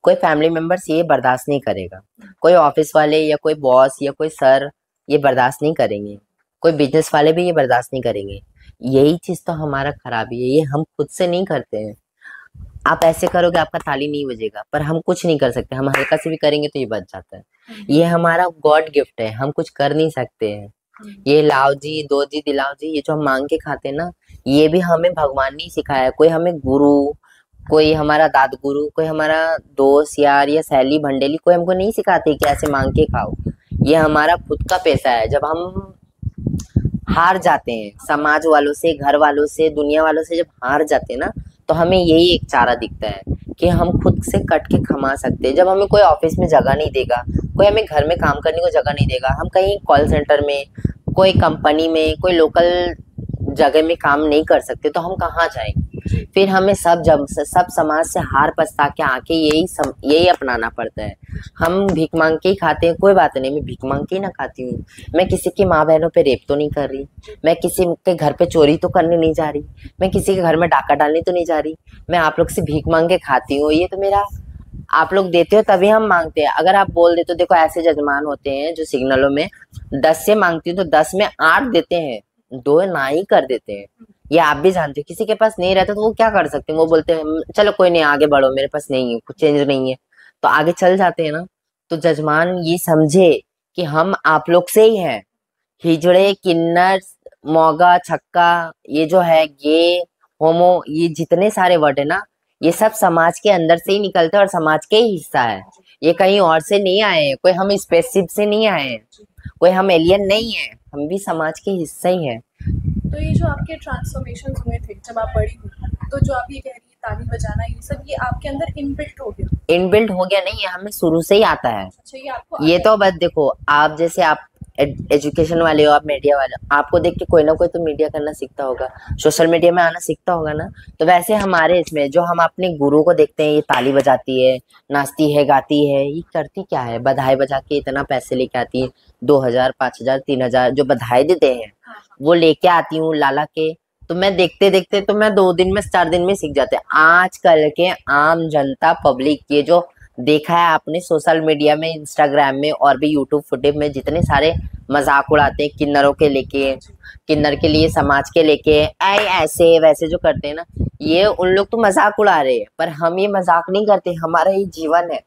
कोई फैमिली मेंबर्स ये बर्दाश्त नहीं करेगा, कोई ऑफिस वाले या कोई बॉस या कोई सर ये बर्दाश्त नहीं करेंगे, कोई बिजनेस वाले भी ये बर्दाश्त नहीं करेंगे। यही चीज तो हमारा खराबी है, ये हम खुद से नहीं करते हैं। आप ऐसे करोगे आपका ताली नहीं बजेगा, पर हम कुछ नहीं कर सकते, हम हल्का से भी करेंगे तो ये बच जाता है। ये हमारा गॉड गिफ्ट है, हम कुछ कर नहीं सकते हैं। ये लाओ जी, दो जी, दिलाओ जी, ये जो हम मांग के खाते हैं ना, ये भी हमें भगवान ने ही सिखाया है। कोई हमें गुरु, कोई हमारा दाद गुरु, कोई हमारा दोस्त यार या सहेली भंडेली, कोई हमको नहीं सिखाते कि ऐसे मांग के खाओ। ये हमारा खुद का पैसा है। जब हम हार जाते हैं समाज वालों से, घर वालों से, दुनिया वालों से, जब हार जाते हैं ना, तो हमें यही एक चारा दिखता है कि हम खुद से कट के कमा सकते हैं। जब हमें कोई ऑफिस में जगह नहीं देगा, कोई हमें घर में काम करने को जगह नहीं देगा, हम कहीं कॉल सेंटर में, कोई कंपनी में, कोई लोकल जगह में काम नहीं कर सकते, तो हम कहाँ जाएंगे? फिर हमें सब समाज से हार पछता के आके यही अपनाना पड़ता है। हम भीख मांग के ही खाते हैं, कोई बात नहीं, मैं भीख मांग के ही ना खाती हूँ। मैं किसी की माँ बहनों पे रेप तो नहीं कर रही, मैं किसी के घर पे चोरी तो करने नहीं जा रही, मैं किसी के घर में डाका डालने तो नहीं जा रही, मैं आप लोग से भीख मांग के खाती हूँ। ये तो मेरा, आप लोग देते हो तभी हम मांगते हैं। अगर आप बोल देते हो, देखो ऐसे जजमान होते हैं जो सिग्नलों में 10 से मांगती हूँ तो 10 में 8 देते हैं, 2 ना ही कर देते हैं। ये आप भी जानते हो, किसी के पास नहीं रहता तो वो क्या कर सकते हैं? वो बोलते हैं चलो कोई नहीं, आगे बढ़ो, मेरे पास नहीं है, कुछ चेंज नहीं है, तो आगे चल जाते हैं ना। तो जजमान ये समझे कि हम आप लोग से ही हैं। हिजड़े, किन्नर, मौगा, छक्का, ये जो है, ये होमो, ये जितने सारे वर्ड है ना, ये सब समाज के अंदर से ही निकलते हैं और समाज के ही हिस्सा है। ये कहीं और से नहीं आए हैं, कोई हम स्पेसशिप से नहीं आए हैं, कोई हम एलियन नहीं है, हम भी समाज के हिस्सा ही हैं। तो ये जो आपके ट्रांसफॉर्मेशन हुए थे जब आप बड़ी हुई, तो जो आप ये कह रही है ताली बजाना, ये सब ये आपके अंदर इनबिल्ट हो गया? इनबिल्ट हो गया नहीं है, हमें शुरू से ही आता है। अच्छा, ये आपको ये आता तो बस देखो, आप जैसे आप एजुकेशन वाले हो, आप मीडिया वाले हो, आपको देख के कोई ना कोई तो मीडिया करना सीखता होगा, सोशल मीडिया में आना सीखता होगा ना। तो वैसे हमारे इसमें जो हम अपने गुरु को देखते हैं, ये ताली बजाती है, नाचती है, गाती है, ये करती क्या है? बधाई बजा के इतना पैसे लेके आती है, 2000, 5000, 3000 जो बधाई देते हैं, हाँ, हाँ। वो लेके आती हूँ लाला के। तो मैं देखते देखते तो मैं 2 दिन में, 4 दिन में सीख जाते हैं। आजकल के आम जनता पब्लिक, ये जो देखा है आपने सोशल मीडिया में, इंस्टाग्राम में और भी यूट्यूब फुटेज में, जितने सारे मजाक उड़ाते हैं किन्नरों के लेके, किन्नर के लिए, समाज के लेके, ऐसे वैसे जो करते हैं ना, ये उन लोग तो मजाक उड़ा रहे हैं, पर हम ये मजाक नहीं करते, हमारा ये जीवन है।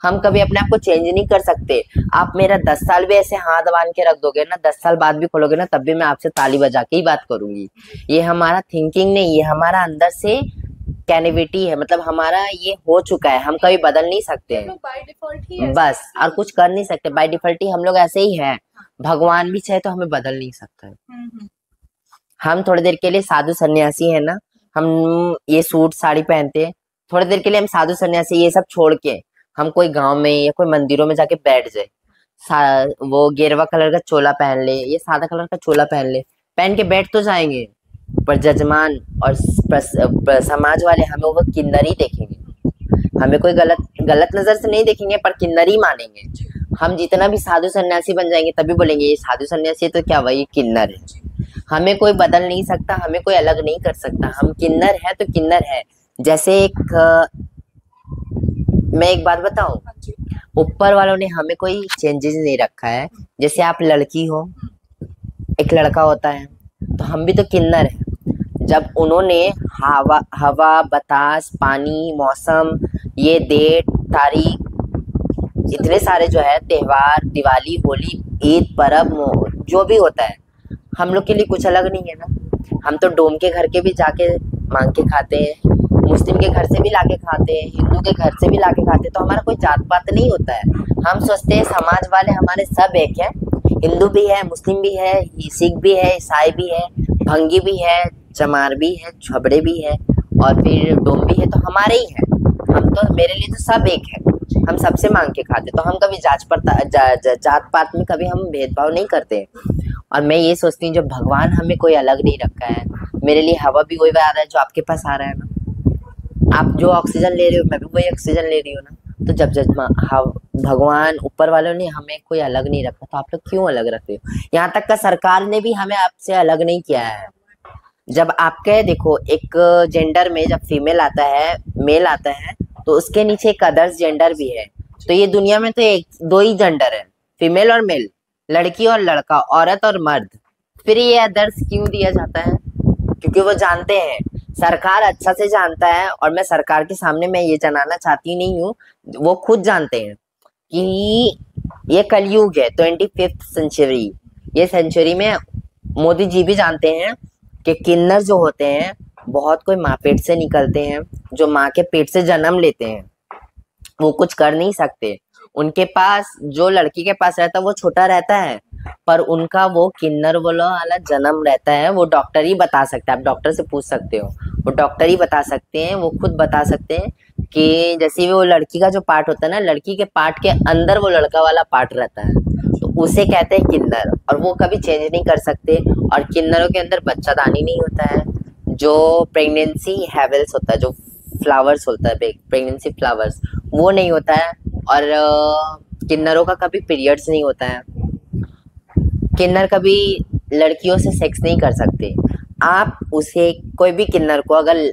हम कभी अपने आप को चेंज नहीं कर सकते। आप मेरा 10 साल भी ऐसे हाथ बांध के रख दोगे ना, 10 साल बाद भी खोलोगे ना, तब भी मैं आपसे ताली बजा के ही बात करूंगी। ये हमारा थिंकिंग नहीं, ये हमारा अंदर से कैनेविटी है, मतलब हमारा ये हो चुका है, हम कभी बदल नहीं सकते हैं। बाय डिफॉल्ट ही ऐसे बस, और कुछ कर नहीं सकते, बाय डिफॉल्ट ही हम लोग ऐसे ही हैं। भगवान भी चाहे तो हमें बदल नहीं सकता है। हम्म। हम थोड़ी देर के लिए साधु सन्यासी है ना, हम ये सूट साड़ी पहनते हैं, थोड़ी देर के लिए हम साधु सन्यासी ये सब छोड़ के हम कोई गांव में या कोई मंदिरों में जाके बैठ जाए, वो गेरवा कलर का चोला पहन ले, ये सादा कलर का चोला पहन ले, पहन के बैठ तो जाएंगे, पर जजमान और समाज वाले हमें वो किन्नरी देखेंगे, हमें कोई गलत नजर से नहीं देखेंगे, पर किन्नरी मानेंगे। हम जितना भी साधु सन्यासी बन जाएंगे तभी बोलेंगे ये साधु सन्यासी तो क्या वही किन्नर है। हमें कोई बदल नहीं सकता, हमें कोई अलग नहीं कर सकता, हम किन्नर है तो किन्नर है। जैसे मैं एक बात बताऊं, ऊपर वालों ने हमें कोई चेंजेस नहीं रखा है। जैसे आप लड़की हो, एक लड़का होता है, तो हम भी तो किन्नर है। जब उन्होंने हवा, बतास, पानी, मौसम, ये डेट, तारीख, इतने सारे जो है त्योहार, दिवाली, होली, ईद, पर्व, जो भी होता है, हम लोग के लिए कुछ अलग नहीं है ना। हम तो डोम के घर के भी जाके मांग के खाते हैं, मुस्लिम के घर से भी लाके खाते हैं, हिंदू के घर से भी लाके खाते हैं, तो हमारा कोई जात पात नहीं होता है। हम सोचते हैं समाज वाले हमारे सब एक है, हिंदू भी है, मुस्लिम भी है, सिख भी है, ईसाई भी है, भंगी भी है, चमार भी है, छबड़े भी है, और फिर डोम भी है, तो हमारे ही है। हम तो, मेरे लिए तो सब एक है, हम सबसे मांग के खाते, तो हम कभी जात पात में कभी हम भेदभाव नहीं करते। और मैं ये सोचती हूँ, जब भगवान हमें कोई अलग नहीं रखा है, मेरे लिए हवा भी वही आ रहा है जो आपके पास आ रहा है ना, आप जो ऑक्सीजन ले रहे हो मैं भी वही ऑक्सीजन ले रही हूँ ना। तो जब भगवान ऊपर वालों ने हमें कोई अलग नहीं रखा, तो आप लोग क्यों अलग रखते हो? यहाँ तक का सरकार ने भी हमें आपसे अलग नहीं किया है। जब आपके देखो, एक जेंडर में जब फीमेल आता है, मेल आता है, तो उसके नीचे एक अदर्स जेंडर भी है। तो ये दुनिया में तो एक दो ही जेंडर है, फीमेल और मेल, लड़की और लड़का, औरत और मर्द। फिर ये अदर्स क्यों दिया जाता है? क्योंकि वो जानते हैं, सरकार अच्छा से जानता है, और मैं सरकार के सामने मैं ये जनाना चाहती नहीं हूँ, वो खुद जानते हैं कि ये कलयुग है, 25th सेंचुरी, ये सेंचुरी में मोदी जी भी जानते हैं कि किन्नर जो होते हैं बहुत कोई माँ पेट से निकलते हैं, जो माँ के पेट से जन्म लेते हैं, वो कुछ कर नहीं सकते। उनके पास जो लड़की के पास रहता है वो छोटा रहता है, पर उनका वो किन्नर वाला जन्म रहता है, वो डॉक्टर ही बता सकता है। आप डॉक्टर से पूछ सकते हो, वो डॉक्टर ही बता सकते हैं, वो खुद बता सकते हैं कि जैसे वो लड़की का जो पार्ट होता है ना, लड़की के पार्ट के अंदर वो लड़का वाला पार्ट रहता है, तो उसे कहते हैं किन्नर, और वो कभी चेंज नहीं कर सकते। और किन्नरों के अंदर बच्चादानी नहीं होता है, जो प्रेगनेंसी हैवल्स होता है, जो फ्लावर्स होता है प्रेगनेंसी फ्लावर्स, वो नहीं होता है। और किन्नरों का कभी पीरियड्स नहीं होता है। किन्नर कभी लड़कियों से सेक्स नहीं कर सकते। आप उसे कोई भी किन्नर को अगर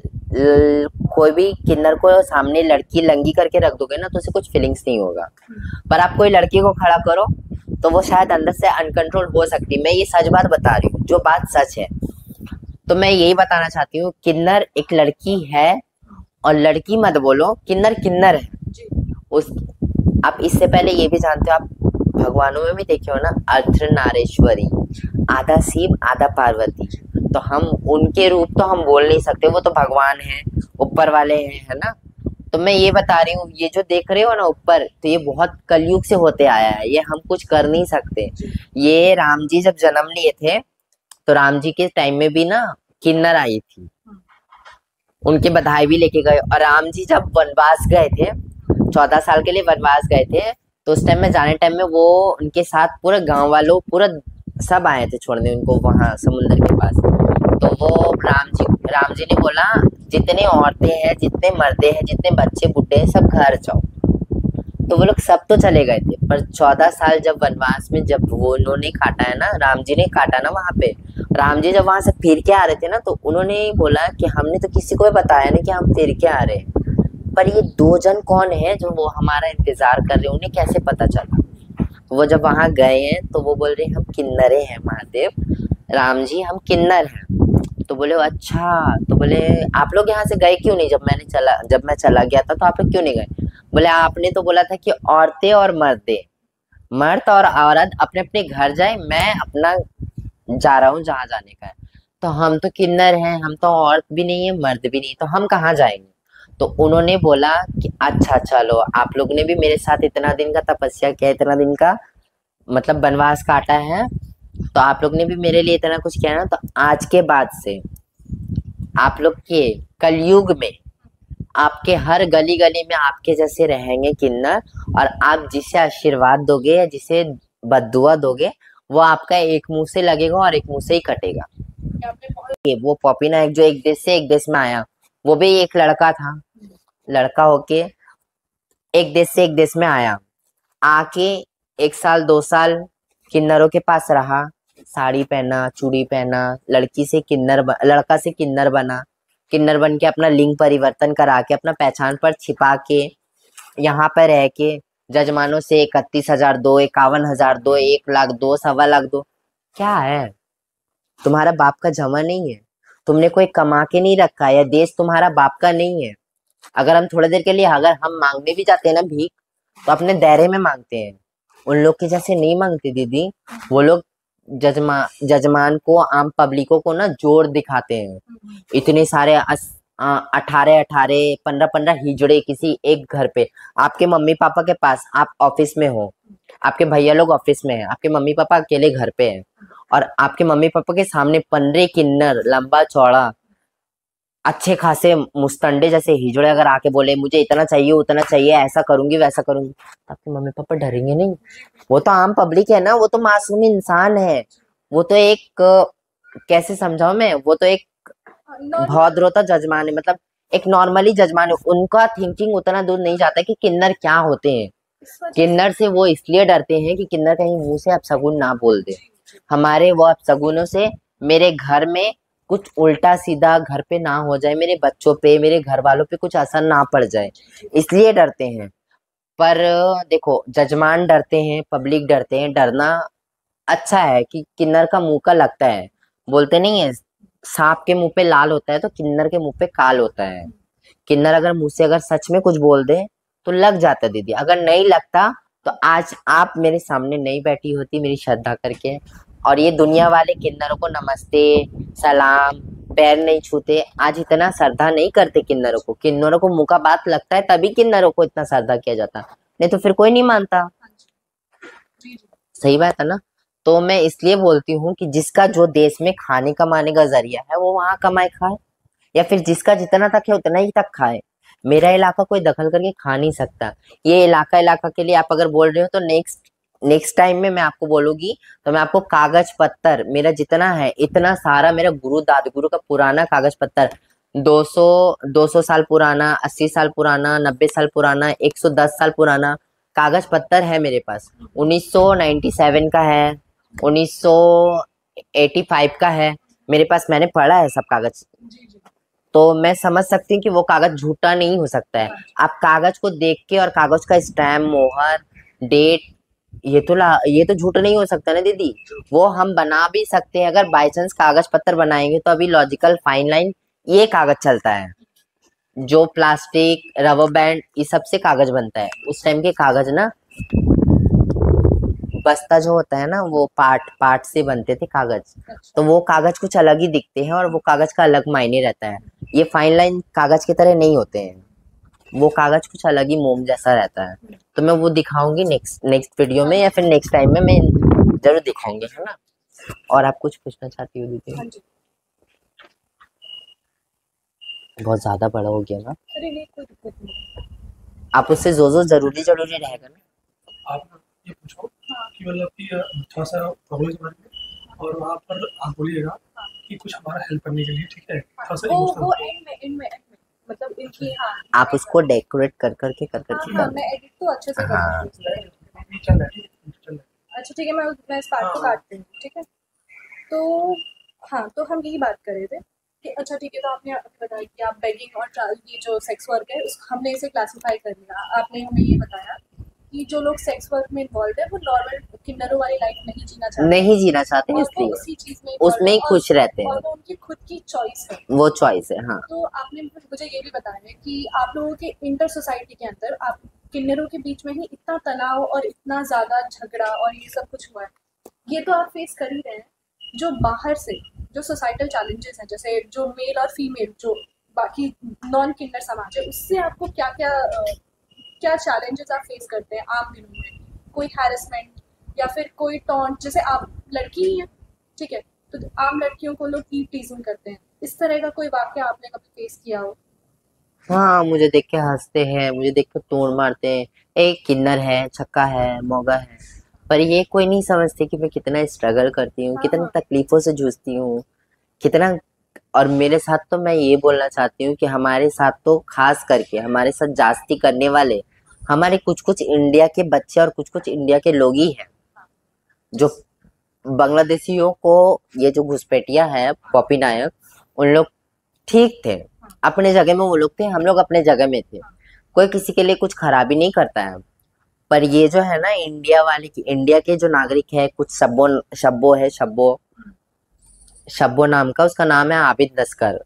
कोई भी किन्नर को सामने लड़की लंगी करके रख दोगे ना, तो उसे कुछ फीलिंग्स नहीं होगा। पर आप कोई लड़की को खड़ा करो तो वो शायद अंदर से अनकंट्रोल हो सकती है। मैं ये सच बात बता रही हूँ, जो बात सच है। तो मैं यही बताना चाहती हूँ, किन्नर एक लड़की है, और लड़की मत बोलो, किन्नर किन्नर है। उस आप इससे पहले ये भी जानते हो, आप भगवानों में भी देखे हो ना, अर्धनारीश्वरी, आधा शिव आधा पार्वती। तो हम उनके रूप तो हम बोल नहीं सकते, वो तो भगवान है, ऊपर वाले हैं, है ना। तो मैं ये बता रही हूँ, ये जो देख रहे हो ना ऊपर, तो ये बहुत कलयुग से होते आया है, ये हम कुछ कर नहीं सकते। ये राम जी जब जन्म लिए थे, तो राम जी के टाइम में भी ना किन्नर आई थी, उनके बधाई भी लेके गए। और राम जी जब वनवास गए थे, 14 साल के लिए वनवास गए थे, तो उस टाइम में जाने टाइम में वो उनके साथ पूरे गांव वालों पूरा सब आए थे छोड़ने उनको वहां समुद्र के पास। तो वो राम जी ने बोला, जितने औरतें हैं, जितने मर्दे हैं, जितने बच्चे बुड्ढे हैं, सब घर जाओ। तो वो लोग सब तो चले गए थे, पर 14 साल जब वनवास में जब वो उन्होंने काटा है ना, राम जी ने काटा ना वहां पे, राम जी जब वहां से फिर के आ रहे थे ना, तो उन्होंने बोला कि हमने तो किसी को बताया नहीं कि हम फिर के आ रहे हैं, पर ये 2 जन कौन है जो वो हमारा इंतजार कर रहे हैं, उन्हें कैसे पता चला। तो वो जब वहां गए हैं तो वो बोल रहे हैं, हम किन्नरे हैं महादेव, राम जी हम किन्नर हैं। तो बोले अच्छा, तो बोले आप लोग यहाँ से गए क्यों नहीं, जब मैं चला गया था तो आप लोग क्यों नहीं गए। बोले आपने तो बोला था कि औरतें और मर्द और औरत अपने अपने घर जाए, मैं अपना जा रहा हूँ जहाँ जाने का है। तो हम तो किन्नर हैं, हम तो औरत भी नहीं है, मर्द भी नहीं, तो हम कहाँ जाएंगे। तो उन्होंने बोला कि अच्छा चलो, आप लोग ने भी मेरे साथ इतना दिन का तपस्या किया, इतना दिन का मतलब वनवास काटा है, तो आप लोग ने भी मेरे लिए इतना कुछ किया ना, तो आज के बाद से आप लोग के कलयुग में आपके हर गली गली में आपके जैसे रहेंगे किन्नर, और आप जिसे आशीर्वाद दोगे या जिसे बद्दुआ दोगे, वो आपका एक मुंह से लगेगा और एक मुंह से ही कटेगा। वो पॉपी नायक जो एक देश से एक देश में आया, वो भी एक लड़का था, लड़का होके एक देश से एक देश में आया, आके 1 साल 2 साल किन्नरों के पास रहा, साड़ी पहना, चूड़ी पहना, लड़का से किन्नर बना, किन्नर बन के अपना लिंग परिवर्तन करा के अपना पहचान पर छिपा के यहाँ पर रह के जजमानों से 31,000 दो, 51,000 दो, 1 लाख दो, 1.25 लाख दो। क्या है, तुम्हारा बाप का जमा नहीं है, तुमने कोई कमा के नहीं रखा है, देश तुम्हारा बाप का नहीं है। अगर हम थोड़ी देर के लिए अगर हम मांगने भी जाते हैं ना भीख, तो अपने दायरे में मांगते हैं, उन लोग के जैसे नहीं मांगते दीदी। वो लोग जजमान को, आम पब्लिकों को ना जोर दिखाते हैं। इतने सारे 18-18 15-15 हिजड़े किसी एक घर पे, आपके मम्मी पापा के पास, आप ऑफिस में हो, आपके भैया लोग ऑफिस में है, आपके मम्मी पापा अकेले घर पे हैं, और आपके मम्मी पापा के सामने 15 किन्नर लंबा चौड़ा अच्छे खासे मुस्तंडे जैसे हिजड़े अगर आके बोले मुझे इतना चाहिए उतना चाहिए, ऐसा करूंगी वैसा करूंगी, तो आपके मम्मी पापा डरेंगे नहीं। वो तो आम पब्लिक है ना, वो तो मासूम इंसान है, वो तो एक कैसे समझाऊं मैं, वो तो एक भौद्रोता जजमान है, मतलब एक नॉर्मली जजमान है। उनका थिंकिंग उतना दूर नहीं जाता कि किन्नर क्या होते हैं। किन्नर से वो इसलिए डरते हैं कि किन्नर कहीं मुंह से अपशगुन ना बोल दे, हमारे वो अपशगुनों से मेरे घर में कुछ उल्टा सीधा घर पे ना हो जाए, मेरे बच्चों पे, मेरे घर वालों पे कुछ असर ना पड़ जाए, इसलिए डरते हैं। पर देखो, जजमान डरते हैं, पब्लिक डरते हैं, डरना अच्छा है कि किन्नर का मुंह का लगता है, बोलते नहीं है सांप के मुंह पे लाल होता है तो किन्नर के मुंह पे काल होता है। किन्नर अगर मुंह से अगर सच में कुछ बोल दे तो लग जाता दीदी, अगर नहीं लगता तो आज आप मेरे सामने नहीं बैठी होती मेरी श्रद्धा करके, और ये दुनिया वाले किन्नरों को नमस्ते, सलाम, पैर नहीं छूते। आज इतना श्रद्धा नहीं करते किन्नरों को। किन्नरों को मुंह का बात लगता है तभी किन्नरों को इतना श्रद्धा किया जाता, नहीं तो फिर कोई नहीं मानता। हाँ जी जी। सही बात है ना। तो मैं इसलिए बोलती हूँ कि जिसका जो देश में खाने कमाने का जरिया है वो वहां कमाए खाए, या फिर जिसका जितना तक है उतना ही तक खाए। मेरा इलाका कोई दखल करके खा नहीं सकता। ये इलाका इलाका के लिए आप अगर बोल रहे हो तो नेक्स्ट नेक्स्ट टाइम में मैं आपको बोलूंगी तो मैं आपको कागज पत्तर मेरा जितना है इतना सारा मेरा गुरु दादगुरु का पुराना कागज पत्तर 200 200 साल पुराना, 80 साल पुराना, 90 साल पुराना, 110 साल पुराना कागज पत्तर है मेरे पास। 1997 का है, 1985 का है मेरे पास। मैंने पढ़ा है सब कागज, जी जी। तो मैं समझ सकती हूँ कि वो कागज झूठा नहीं हो सकता है। आप कागज को देख के और कागज का स्टैम्प, मोहर, डेट, ये तो झूठ नहीं हो सकता ना दीदी। वो हम बना भी सकते हैं, अगर बाई चांस कागज पत्थर बनाएंगे तो अभी लॉजिकल फाइन लाइन ये कागज चलता है, जो प्लास्टिक, रबर बैंड, ये सबसे कागज बनता है। उस टाइम के कागज ना, बस्ता जो होता है ना वो पार्ट पार्ट से बनते थे कागज, तो वो कागज कुछ अलग ही दिखते हैं और वो कागज का अलग मायने रहता है। ये फाइन लाइन कागज की तरह नहीं होते हैं, वो कागज कुछ अलग ही मोम जैसा रहता है। तो मैं वो दिखाऊंगी नेक्स्ट नेक्स्ट वीडियो में, या फिर नेक्स्ट टाइम में मैं जरूर दिखाऊंगी, है ना। और आप कुछ पूछना चाहती हो दीदी? हाँ जी। बहुत ज्यादा बड़ा हो गया ना। अरे नहीं, कोई दिक्कत नहीं। आप उससे जो जरूरी जरूरी रहेगा ना। आप ये पूछो कि मतलब कि थोड़ा सा प्रॉब्लम के बारे में, और वहाँ पर आप बोलिएगा कि कुछ हमारा हेल्प करने के लिए, ठीक है? थोड़ा सा वो इमोशनल एंड में मतलब इनकी, हाँ आप उसको डेकोरेट कर करके हाँ कर हाँ, मैं एडिट तो अच्छे से कर हाँ। दूँगी। चल रहा है, ठीक है, चल रहा है। अच्छा ठीक है, मैं इस पार्ट को काटती हूँ, ठीक है। तो हाँ, तो हम यही बात कर रहे थे कि अच्छा ठीक है, तो आपने बताया कि आप बेगिंग और ये जो सेक्स वर्क है उस हमने इसे क्लासिफाई कर लिया। आपने हमें ये बताया कि जो लोग सेक्स वर्क में इन्वॉल्व है वो नॉर्मल किन्नरों वाली लाइफ नहीं जीना चाहते, नहीं जीना चाहते और वो इसलिए उसी चीज में उसमें ही खुश रहते और हैं, वो उनकी खुद की चॉइस है। वो चॉइस है। हाँ, तो आपने मुझे ये भी बताया कि आप लोगों के इंटर सोसाइटी के अंदर आप किन्नरों के बीच में ही इतना तनाव और इतना ज़्यादा झगड़ा और ये सब कुछ हुआ है। ये तो आप फेस कर ही रहे हैं। जो बाहर से जो सोसाइटल चैलेंजेस हैं, जैसे जो मेल और फीमेल जो बाकी नॉन किन्नर समाज है, उससे आपको क्या क्या क्या चैलेंजेस आप फेस करते हैं आम दिनों में? कोई हैरेसमेंट या फिर कोई टॉन्ट, जैसे आप लड़की ही हैं, ठीक है, तो आम लड़कियों को लोग टीजिंग करते हैं, इस तरह का कोई वाक्य आपने कभी फेस किया हो? हाँ, मुझे देख के हंसते हैं, मुझे देख के तोड़ मारते हैं, एक किन्नर है, छक्का है, मौगा है। पर ये कोई नहीं समझते कि मैं कितना स्ट्रगल करती हूँ, हाँ कितनी हाँ तकलीफों से जूझती हूँ, कितना। और मेरे साथ तो मैं ये बोलना चाहती हूँ कि हमारे साथ तो खास करके हमारे साथ जास्ती करने वाले हमारे कुछ कुछ इंडिया के बच्चे और कुछ कुछ इंडिया के लोग ही हैं, जो बांग्लादेशियों को, ये जो घुसपैठिया है पॉपी नायक, उन लोग ठीक थे अपने जगह में, वो लोग थे, हम लोग अपने जगह में थे। कोई किसी के लिए कुछ खराबी नहीं करता है। पर ये जो है ना इंडिया वाले की, इंडिया के जो नागरिक है, कुछ शब्बो शब्बो है, शब्बो शब्बो नाम का उसका नाम है आबिद नस्कर।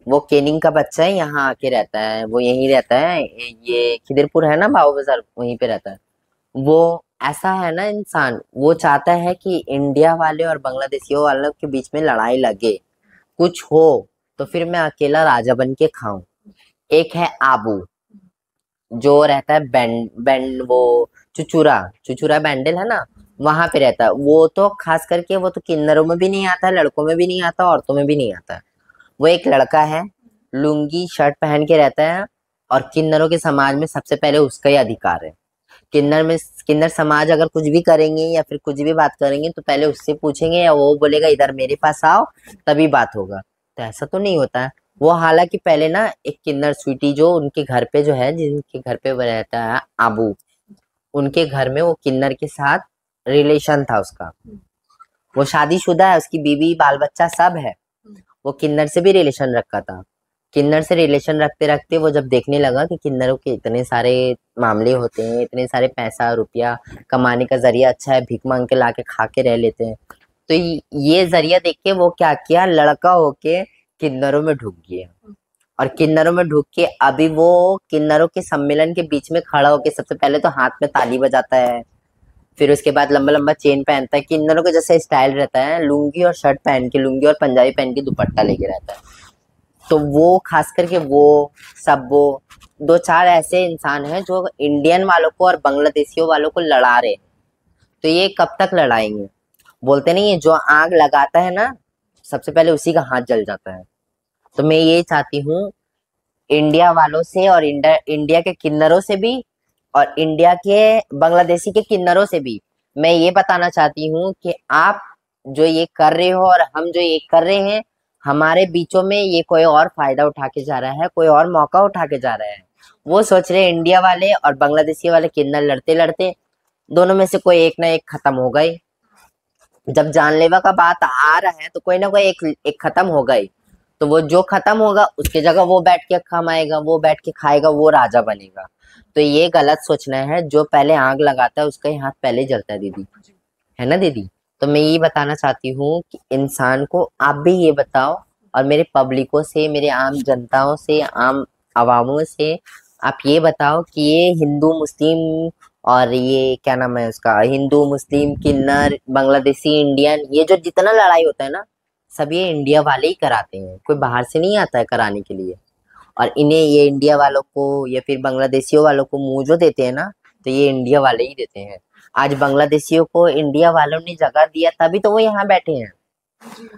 वो केनिंग का बच्चा है, यहाँ आके रहता है, वो यहीं रहता है, ये खिदिरपुर है ना बाबू बाजार, वहीं पे रहता है वो। ऐसा है ना इंसान, वो चाहता है कि इंडिया वाले और बांग्लादेशियों वालों के बीच में लड़ाई लगे, कुछ हो तो फिर मैं अकेला राजा बन के खाऊं। एक है आबू, जो रहता है बैंड बैंड वो चुचुरा चुचुरा बैंडल है ना, वहां पे रहता है वो। तो खास करके वो तो किन्नरों में भी नहीं आता, लड़कों में भी नहीं आता, औरतों में भी नहीं आता। वो एक लड़का है, लुंगी शर्ट पहन के रहता है, और किन्नरों के समाज में सबसे पहले उसका ही अधिकार है। किन्नर समाज अगर कुछ भी करेंगे या फिर कुछ भी बात करेंगे तो पहले उससे पूछेंगे, या वो बोलेगा इधर मेरे पास आओ तभी बात होगा। तो ऐसा तो नहीं होता है। वो हालांकि पहले ना एक किन्नर स्वीटी जो उनके घर पे जो है, जिनके घर पे वो रहता है आबू, उनके घर में वो किन्नर के साथ रिलेशन था उसका। वो शादीशुदा है, उसकी बीवी बाल बच्चा सब है। वो किन्नर से भी रिलेशन रखा था। किन्नर से रिलेशन रखते रखते वो जब देखने लगा कि किन्नरों के इतने सारे मामले होते हैं, इतने सारे पैसा रुपया कमाने का जरिया अच्छा है, भीख मांग के लाके खा के रह लेते हैं, तो ये जरिया देख के वो क्या किया, लड़का होके किन्नरों में ढुक गया। और किन्नरों में ढुक के अभी वो किन्नरों के सम्मेलन के बीच में खड़ा होके सबसे पहले तो हाथ में ताली बजाता है, फिर उसके बाद लंबा लंबा चेन पहनता है, किन्नरों का जैसे स्टाइल रहता है, लुंगी और शर्ट पहन के, लुंगी और पंजाबी पहन के दुपट्टा लेके रहता है। तो वो खास करके वो सब वो दो चार ऐसे इंसान हैं जो इंडियन वालों को और बांग्लादेशियों वालों को लड़ा रहे हैं। तो ये कब तक लड़ाएंगे? बोलते नहीं है, जो आग लगाता है ना, सबसे पहले उसी का हाथ जल जाता है। तो मैं ये चाहती हूँ इंडिया वालों से और इंडिया के किन्नरों से भी और इंडिया के बांग्लादेशी के किन्नरों से भी मैं ये बताना चाहती हूँ कि आप जो ये कर रहे हो और हम जो ये कर रहे हैं, हमारे बीचों में ये कोई और फायदा उठा के जा रहा है, कोई और मौका उठा के जा रहा है। वो सोच रहे हैं इंडिया वाले और बांग्लादेशी वाले किन्नर लड़ते लड़ते दोनों में से कोई एक ना एक खत्म हो गए। जब जानलेवा का बात आ रहा है तो कोई ना कोई एक खत्म होगा ही। तो वो जो खत्म होगा उसकी जगह वो बैठ के कमाएगा, वो बैठ के खाएगा, वो राजा बनेगा। तो ये गलत सोचना है। जो पहले आग लगाता है उसका ही हाथ पहले जलता है दीदी, है ना दीदी? तो मैं ये बताना चाहती हूँ कि इंसान को आप भी ये बताओ और मेरे पब्लिकों से, मेरे आम जनताओं से, आम अवामों से आप ये बताओ कि ये हिंदू मुस्लिम और ये क्या नाम है उसका, हिंदू मुस्लिम किन्नर बांग्लादेशी इंडियन, ये जो जितना लड़ाई होता है ना, सब ये इंडिया वाले ही कराते हैं, कोई बाहर से नहीं आता है कराने के लिए। और इन्हें ये इंडिया वालों को या फिर बांग्लादेशियों वालों को मुंह जो देते हैं ना, तो ये इंडिया वाले ही देते हैं। आज बांग्लादेशियों को इंडिया वालों ने जगह दिया तभी तो वो यहाँ बैठे हैं। जी।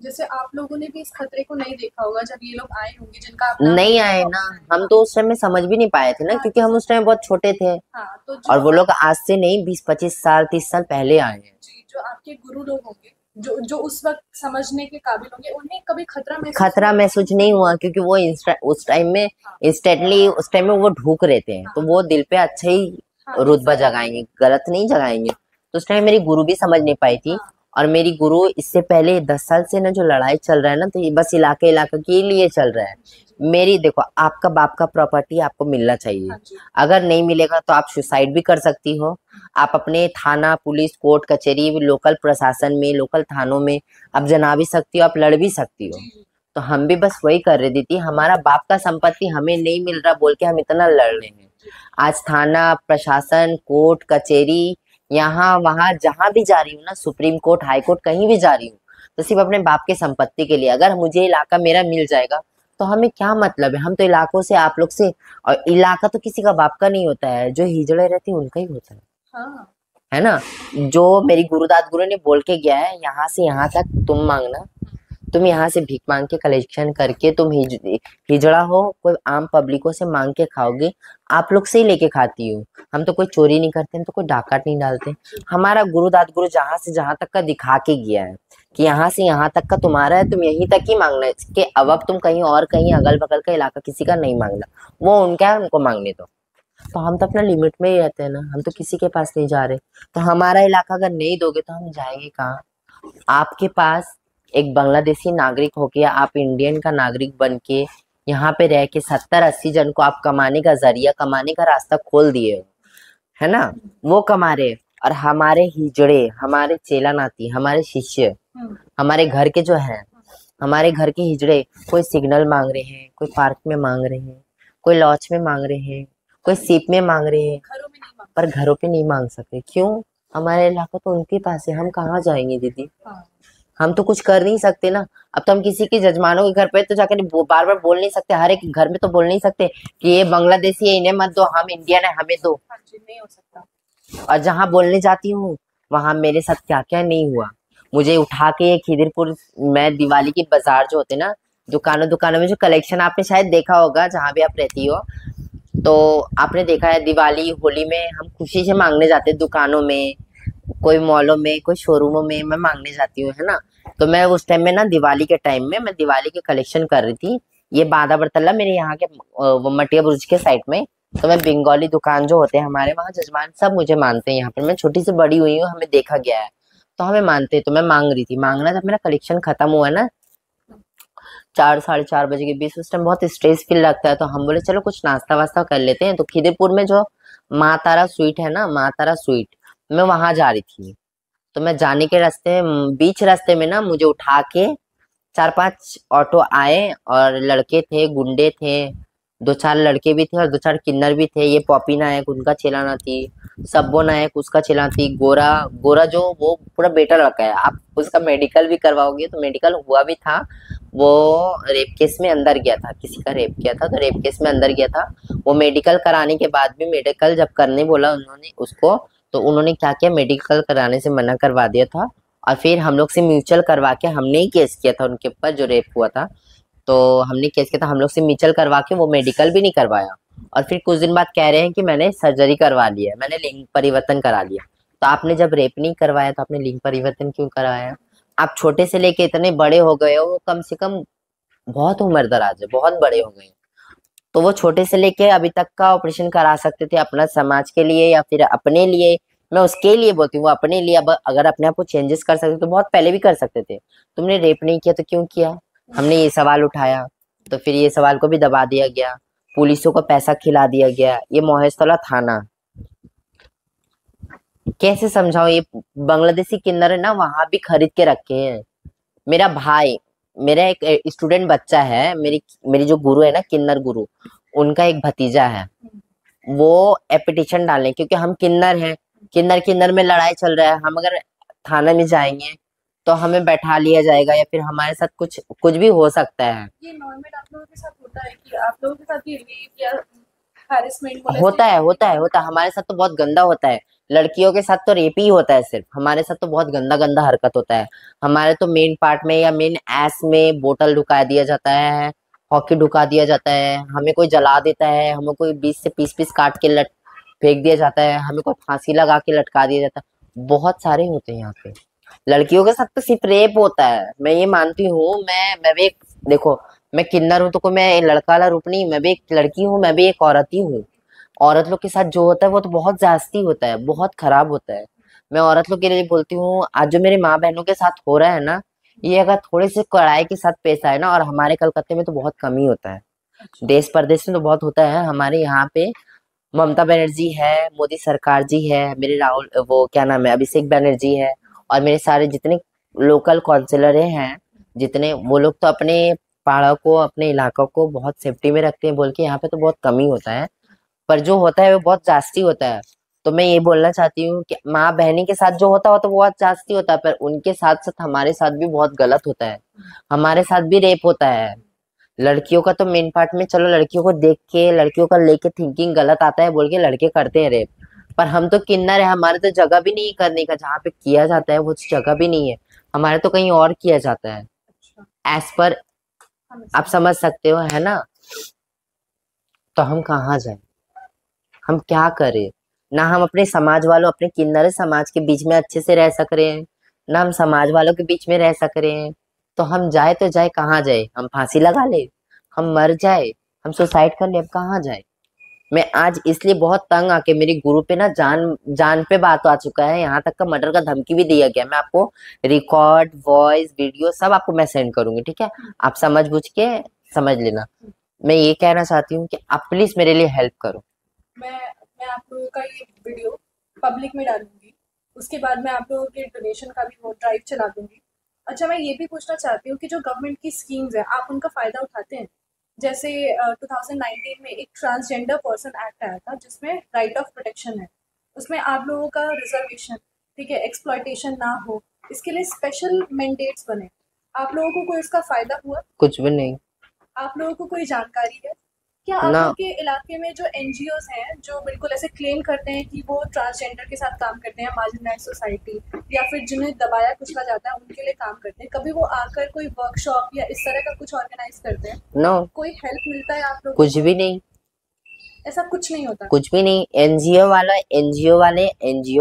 जैसे आप लोगों ने भी इस खतरे को नहीं देखा होगा जब ये लोग आए होंगे जिनका आप नाम नहीं लेते आए हो। ना, हम तो उस टाइम में समझ भी नहीं पाए थे ना, हाँ, क्योंकि हम उस टाइम बहुत छोटे थे। हाँ, तो और वो जो लोग आज से नहीं 20-25 साल 30 साल पहले आए हैं। जी, जो आपके गुरु लोग होंगे, जो उस वक़्त समझने के काबिल होंगे, उन्हें कभी खतरा महसूस नहीं हुआ क्योंकि वो उस टाइम में इंस्टेंटली उस टाइम में वो ढूक रहे थे, तो वो दिल पे अच्छा ही हाँ, रुतबा ज़रा जगाएंगे, गलत नहीं जगाएंगे। तो उस टाइम मेरी गुरु भी समझ नहीं पाई थी। हाँ, और मेरी गुरु इससे पहले 10 साल से ना जो लड़ाई चल रहा है ना, तो ये बस इलाके इलाके के लिए चल रहा है। जी, जी, मेरी देखो, आपका बाप का प्रॉपर्टी आपको मिलना चाहिए। हाँ जी, अगर नहीं मिलेगा तो आप सुसाइड भी कर सकती हो। आप अपने थाना पुलिस कोर्ट कचहरी लोकल प्रशासन में, लोकल थानों में आप जना भी सकती हो, आप लड़ भी सकती हो। जी, जी, तो हम भी बस वही कर रहे दीदी, हमारा बाप का संपत्ति हमें नहीं मिल रहा बोल के हम इतना लड़ रहे हैं। जी, आज थाना प्रशासन कोर्ट कचहरी यहाँ वहां जहां भी जा रही हूँ ना, सुप्रीम कोर्ट हाई कोर्ट कहीं भी जा रही हूँ, तो सिर्फ अपने बाप के संपत्ति के लिए। अगर मुझे इलाका मेरा मिल जाएगा तो हमें क्या मतलब है, हम तो इलाकों से आप लोग से, और इलाका तो किसी का बाप का नहीं होता है, जो हिजड़े रहते हैं उनका ही होता हाँ, है ना? जो मेरी गुरुदास गुरु ने बोल के गया है, यहाँ से यहाँ तक तुम मांगना, तुम यहाँ से भीख मांग के कलेक्शन करके तुम हिजड़ा हो, कोई आम पब्लिकों से मांग के खाओगे, आप लोग से ही लेके खाती हो। हम तो कोई चोरी नहीं करते, हम तो कोई डाका नहीं डालते। हमारा गुरुदास गुरु जहां से जहां तक का दिखा के गया है कि यहाँ से यहाँ तक का तुम्हारा है, तुम यहीं तक ही मांगना है, इसके अब तुम कहीं और कहीं अगल बगल का इलाका किसी का नहीं मांगना, वो उनका है, उनको मांगने दो। तो हम तो अपना लिमिट में ही रहते हैं ना, हम तो किसी के पास नहीं जा रहे। तो हमारा इलाका अगर नहीं दोगे तो हम जाएंगे कहाँ? आपके पास एक बांग्लादेशी नागरिक होके या आप इंडियन का नागरिक बन के यहाँ पे रह के 70-80 जन को आप कमाने का जरिया, कमाने का रास्ता खोल दिए हो, है ना? वो कमा रहे, और हमारे हिजड़े, हमारे चेला नाती, हमारे शिष्य, हुँ, हमारे घर के जो हैं, हमारे घर के हिजड़े कोई सिग्नल मांग रहे हैं, कोई पार्क में मांग रहे हैं, कोई लॉज में मांग रहे हैं, कोई सिप में मांग रहे हैं, घरों में नहीं माँगते। पर घरों पे नहीं मांग सकते। क्यों? हमारा इलाका तो उनके पास है, हम कहाँ जाएंगे दीदी? हाँ, हम तो कुछ कर नहीं सकते ना। अब तो हम किसी के जजमानों के घर पे तो जाकर बार बार बोल नहीं सकते, हर एक घर में तो बोल नहीं सकते कि ये बांग्लादेशी है इन्हें मत दो, हम इंडियन है हमें दो। हाँ जी, नहीं हो सकता। और जहाँ बोलने जाती हूँ वहां मेरे साथ क्या क्या नहीं हुआ। मुझे उठा के खिदिरपुर में दिवाली की बाजार जो होते ना, दुकानों दुकानों में जो कलेक्शन, आपने शायद देखा होगा जहाँ भी आप रहती हो, तो आपने देखा है दिवाली होली में हम खुशी से मांगने जाते हैं दुकानों में, कोई मॉलों में, कोई शोरूमों में मैं मांगने जाती हूँ, है ना? तो मैं उस टाइम में ना, दिवाली के टाइम में मैं दिवाली के कलेक्शन कर रही थी। ये बांदा बरतल्ला मेरे यहाँ के वो मटिया बुर्ज के साइड में। तो मैं बंगाली दुकान जो होते हैं हमारे वहाँ, जजमान सब मुझे मानते हैं यहाँ पर, मैं छोटी से बड़ी हुई हूँ, हमें देखा गया है तो हमें मानते हैं। तो मैं मांग रही थी, मांगना जब मेरा कलेक्शन खत्म हुआ ना 4 साढ़े 4 बजे के बीच, उस टाइम बहुत स्ट्रेस फील लगता है, तो हम बोले चलो कुछ नाश्ता वास्ता कर लेते हैं। तो खिदरपुर में जो माँ तारा स्वीट है ना, माँ तारा स्वीट, मैं वहां जा रही थी। तो मैं जाने के रास्ते बीच रास्ते में ना मुझे उठा के 4-5 ऑटो आए, और लड़के थे, गुंडे थे, दो चार लड़के भी थे और दो चार किन्नर भी थे। ये पॉपी नायक उनका चेलाना थी, सब्बो नायक उसका चेलाना थी, गोरा गोरा जो वो पूरा बेटा लड़का है। आप उसका मेडिकल भी करवाओगे तो मेडिकल हुआ भी था। वो रेप केस में अंदर गया था, किसी का रेप किया था तो रेप केस में अंदर गया था। वो मेडिकल कराने के बाद भी, मेडिकल जब करने बोला उन्होंने उसको, तो उन्होंने क्या किया, मेडिकल कराने से मना करवा दिया था। और फिर हम लोग से म्यूचुअल करवा के हमने ही केस किया था उनके ऊपर जो रेप हुआ था। तो हमने केस किया था, हम लोग से म्यूचुअल करवा के वो मेडिकल भी नहीं करवाया। और फिर कुछ दिन बाद कह रहे हैं कि मैंने सर्जरी करवा लिया है, मैंने लिंग परिवर्तन करा लिया। तो आपने जब रेप नहीं करवाया तो आपने लिंग परिवर्तन क्यों कराया? आप छोटे से लेके इतने बड़े हो गए हो, वो कम से कम बहुत उम्र दराज है, बहुत बड़े हो गए। तो वो छोटे से लेके अभी तक का ऑपरेशन करा सकते थे अपना समाज के लिए या फिर अपने लिए। मैं उसके लिए बोलती हूँ, वो अपने लिए। अब अगर अपने आप को चेंजेस कर सकते तो बहुत पहले भी कर सकते थे। तुमने रेप नहीं किया तो क्यों किया? हमने ये सवाल उठाया तो फिर ये सवाल को भी दबा दिया गया, पुलिसों को पैसा खिला दिया गया। ये मोहेशतला थाना, कैसे समझाओ? ये बांग्लादेशी किन्नर है ना, वहां भी खरीद के रखे हैं। मेरा भाई, मेरा एक स्टूडेंट बच्चा है, मेरी मेरी जो गुरु है ना, किन्नर गुरु, उनका एक भतीजा है। वो एपिटिशन डालें क्योंकि हम किन्नर हैं, किन्नर किन्नर में लड़ाई चल रहा है। हम अगर थाना में जाएंगे तो हमें बैठा लिया जाएगा या फिर हमारे साथ कुछ कुछ भी हो सकता है। ये नॉर्मल आप लोगों के साथ होता है कि आप लोगों के साथ भी रेप या हैरेसमेंट होता है। हमारे साथ तो बहुत गंदा होता है। लड़कियों के साथ तो रेप ही होता है सिर्फ, हमारे साथ तो बहुत गंदा गंदा हरकत होता है। हमारे तो मेन पार्ट में या मेन एस में बोतल ढुका दिया जाता है, हॉकी ढुका दिया जाता है, हमें कोई जला देता है, हमें कोई 20 से 20 काट के लट फेंक दिया जाता है, हमें कोई फांसी लगा के लटका दिया जाता है। बहुत सारे होते हैं यहाँ पे। लड़कियों के साथ तो सिर्फ रेप होता है, मैं ये मानती हूँ। मैं भी एक, देखो, मैं किन्नर हूँ तो कोई मैं लड़का वाला रूप नहीं, मैं भी एक लड़की हूँ, मैं भी एक औरत ही हूँ। औरत लोग के साथ जो होता है वो तो बहुत जास्ती होता है, बहुत खराब होता है। मैं औरत लोग के लिए बोलती हूँ, आज जो मेरे माँ बहनों के साथ हो रहा है ना, ये अगर थोड़े से कड़ाई के साथ पेश आए ना, और हमारे कलकत्ते में तो बहुत कम ही होता है, देश परदेश में तो बहुत होता है। हमारे यहाँ पे ममता बनर्जी है, मोदी सरकार जी है, मेरे राहुल, वो क्या नाम है, अभिषेक बनर्जी है, और मेरे सारे जितने लोकल काउंसिलर हैं, जितने, वो लोग तो अपने पहाड़ों को, अपने इलाकों को बहुत सेफ्टी में रखते हैं बोल के। यहाँ पे तो बहुत कम ही होता है, पर जो होता है वो बहुत जास्ती होता है। तो मैं ये बोलना चाहती हूँ कि माँ बहनी के साथ जो होता हो तो वो बहुत जास्ती होता है, पर उनके साथ साथ हमारे साथ भी बहुत गलत होता है, हमारे साथ भी रेप होता है। लड़कियों का तो मेन पार्ट में, चलो लड़कियों को देख के, लड़कियों का लेके थिंकिंग गलत आता है बोल के लड़के करते हैं रेप, पर हम तो किन्नर है, हमारे तो जगह भी नहीं है करने का। जहाँ पे किया जाता है वो जगह भी नहीं है, हमारे तो कहीं और किया जाता है। एज पर, आप समझ सकते हो, है ना? तो हम कहाँ जाए, हम क्या करें? ना हम अपने समाज वालों, अपने किन्नर समाज के बीच में अच्छे से रह सक रहे हैं, ना हम समाज वालों के बीच में रह सक रहे हैं। तो हम जाए तो जाए कहाँ जाए? हम फांसी लगा ले, हम मर जाए, हम सुसाइड कर ले, अब कहाँ जाए? मैं आज इसलिए बहुत तंग आके, मेरी गुरु पे ना जान जान पे बात आ चुका है, यहाँ तक का मर्डर का धमकी भी दिया गया। मैं आपको रिकॉर्ड, वॉइस, वीडियो सब आपको मैं सेंड करूंगी, ठीक है? आप समझ बुझ के समझ लेना। मैं ये कहना चाहती हूँ कि आप प्लीज मेरे लिए हेल्प करो। मैं आप लोगों का ये वीडियो पब्लिक में डालूंगी, उसके बाद मैं आप लोगों के डोनेशन का भी वो ड्राइव चला दूंगी। अच्छा, मैं ये भी पूछना चाहती हूँ कि जो गवर्नमेंट की स्कीम्स है, आप उनका फ़ायदा उठाते हैं? जैसे 2019 में एक ट्रांसजेंडर पर्सन एक्ट आया था जिसमें राइट ऑफ प्रोटेक्शन है, उसमें आप लोगों का रिजर्वेशन, ठीक है, एक्सप्लॉयटेशन ना हो, इसके लिए स्पेशल मैंडेट्स बने। आप लोगों को कोई इसका फ़ायदा हुआ? कुछ भी नहीं। आप लोगों को कोई जानकारी है? क्या आप ना, लोग के इलाके में जो एनजीओज हैं जो बिल्कुल ऐसे क्लेम करते हैं कि वो ट्रांसजेंडर के साथ काम करते हैं, मार्जिनलाइज सोसाइटी या फिर जिन्हें दबाया कुचला जाता है उनके लिए काम करते हैं, कभी वो आकर कोई वर्कशॉप या इस तरह का कुछ ऑर्गेनाइज करते हैं? नो, कोई हेल्प मिलता है आप लोग? कुछ भी नहीं, ऐसा कुछ नहीं होता? कुछ भी नहीं। एनजीओ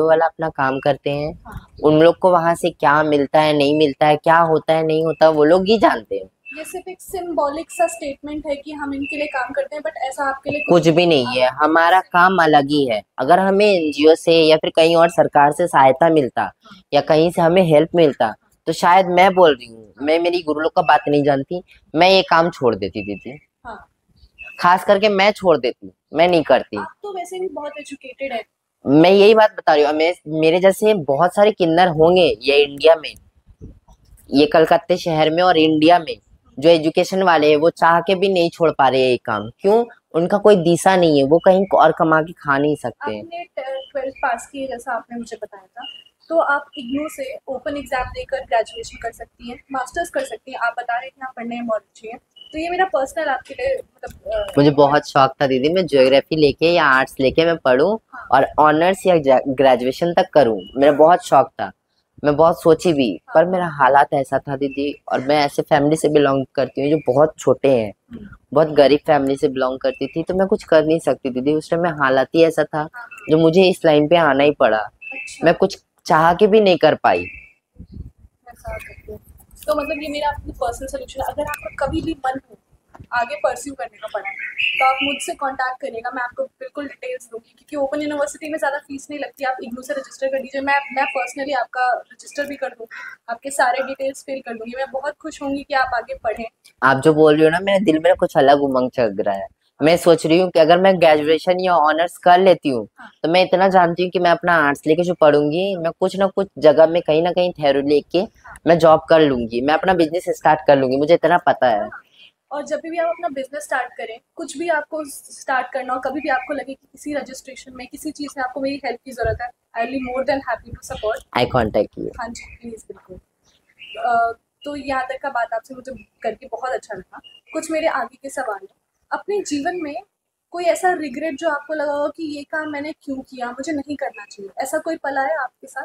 वाला अपना काम करते हैं। हाँ। उन लोग को वहां से क्या मिलता है, नहीं मिलता है, क्या होता है, नहीं होता, वो लोग ही जानते हैं। ये सिर्फ एक सिंबॉलिक सा स्टेटमेंट है कि हम इनके लिए काम करते हैं, बट ऐसा आपके लिए कुछ भी नहीं है। हमारा काम अलग ही है। अगर हमें एनजीओ से या फिर कहीं और सरकार से सहायता मिलता या कहीं से हमें हेल्प मिलता तो शायद, मैं बोल रही हूँ, मैं मेरी गुरु लोग का बात नहीं जानती, मैं ये काम छोड़ देती दीदी। हाँ। खास करके मैं छोड़ देती, मैं नहीं करती। आप तो वैसे भी बहुत एजुकेटेड है। मैं यही बात बता रही हूँ, मेरे जैसे बहुत सारे किन्नर होंगे ये इंडिया में, ये कलकत्ते शहर में और इंडिया में, जो एजुकेशन वाले हैं, वो चाह के भी नहीं छोड़ पा रहे ये काम। क्यों? उनका कोई दिशा नहीं है, वो कहीं और कमा के खा नहीं सकते हैं। आपने 12th पास की है जैसा आपने मुझे बताया था, तो आप इग्नू से ओपन एग्जाम देकर ग्रेजुएशन कर सकती हैं, मास्टर्स कर सकती हैं। आप बता रहे हैं कि आप पढ़ने में बहुत अच्छी हैं, तो ये मेरा पर्सनल आपके लिए मतलब मुझे बहुत शौक था दीदी, मैं ज्योग्राफी लेके या आर्ट्स लेके मैं पढूं और ऑनर्स या ग्रेजुएशन तक करूं, मेरा बहुत शौक था। मैं बहुत सोची भी, पर मेरा हालात ऐसा था दीदी, और मैं ऐसे फैमिली से बिलोंग करती हूँ जो बहुत छोटे हैं, बहुत गरीब फैमिली से बिलोंग करती थी, तो मैं कुछ कर नहीं सकती दीदी। उस टाइम में हालात ही ऐसा था जो मुझे इस लाइन पे आना ही पड़ा। अच्छा, मैं कुछ चाह के भी नहीं कर पाई। मैं समझ सकती हूँ। तो मतलब ये मेरा अपनी पर्सनल सोल्यूशन है, अगर आपका कभी भी मन हो आगे परस्यू करने का पढ़ाई, तो आप मुझसे कांटेक्ट करिएगा, मैं आपको बिल्कुल डिटेल्स दूंगी, क्योंकि ओपन यूनिवर्सिटी में ज़्यादा फीस नहीं लगती। आप इग्नू से रजिस्टर कर दीजिए, मैं पर्सनली आपका रजिस्टर भी कर दूँ, आपके सारे डिटेल्स फिल कर दूंगी। मैं बहुत खुश होंगी कि आप आगे पढ़ें। आप जो बोल रही हो ना, मेरे दिल में कुछ अलग उमंग चल रहा है। मैं सोच रही हूँ कि अगर मैं ग्रेजुएशन या ऑनर्स कर लेती हूँ, तो मैं इतना जानती हूँ कि मैं अपना आर्ट्स लेके जो पढ़ूंगी, मैं कुछ ना कुछ जगह में कहीं ना कहीं थ्योरी लेके मैं जॉब कर लूंगी, मैं अपना बिजनेस स्टार्ट कर लूंगी, मुझे इतना पता है। और जब भी आप अपना बिजनेस स्टार्ट करें, कुछ भी आपको स्टार्ट करना हो, कभी भी आपको लगे कि किसी रजिस्ट्रेशन में, किसी चीज़ में आपको मेरी हेल्प की ज़रूरत है, I will be more than happy to support. I contact you. हाँ जी, प्लीज़, बिल्कुल। तो यहाँ तक का बात आपसे मुझे करके बहुत अच्छा लगा। कुछ मेरे आगे के सवाल हैं। अपने जीवन में कोई ऐसा रिग्रेट जो आपको लगा हो कि ये काम मैंने क्यों किया, मुझे नहीं करना चाहिए, ऐसा कोई पल आया आपके साथ?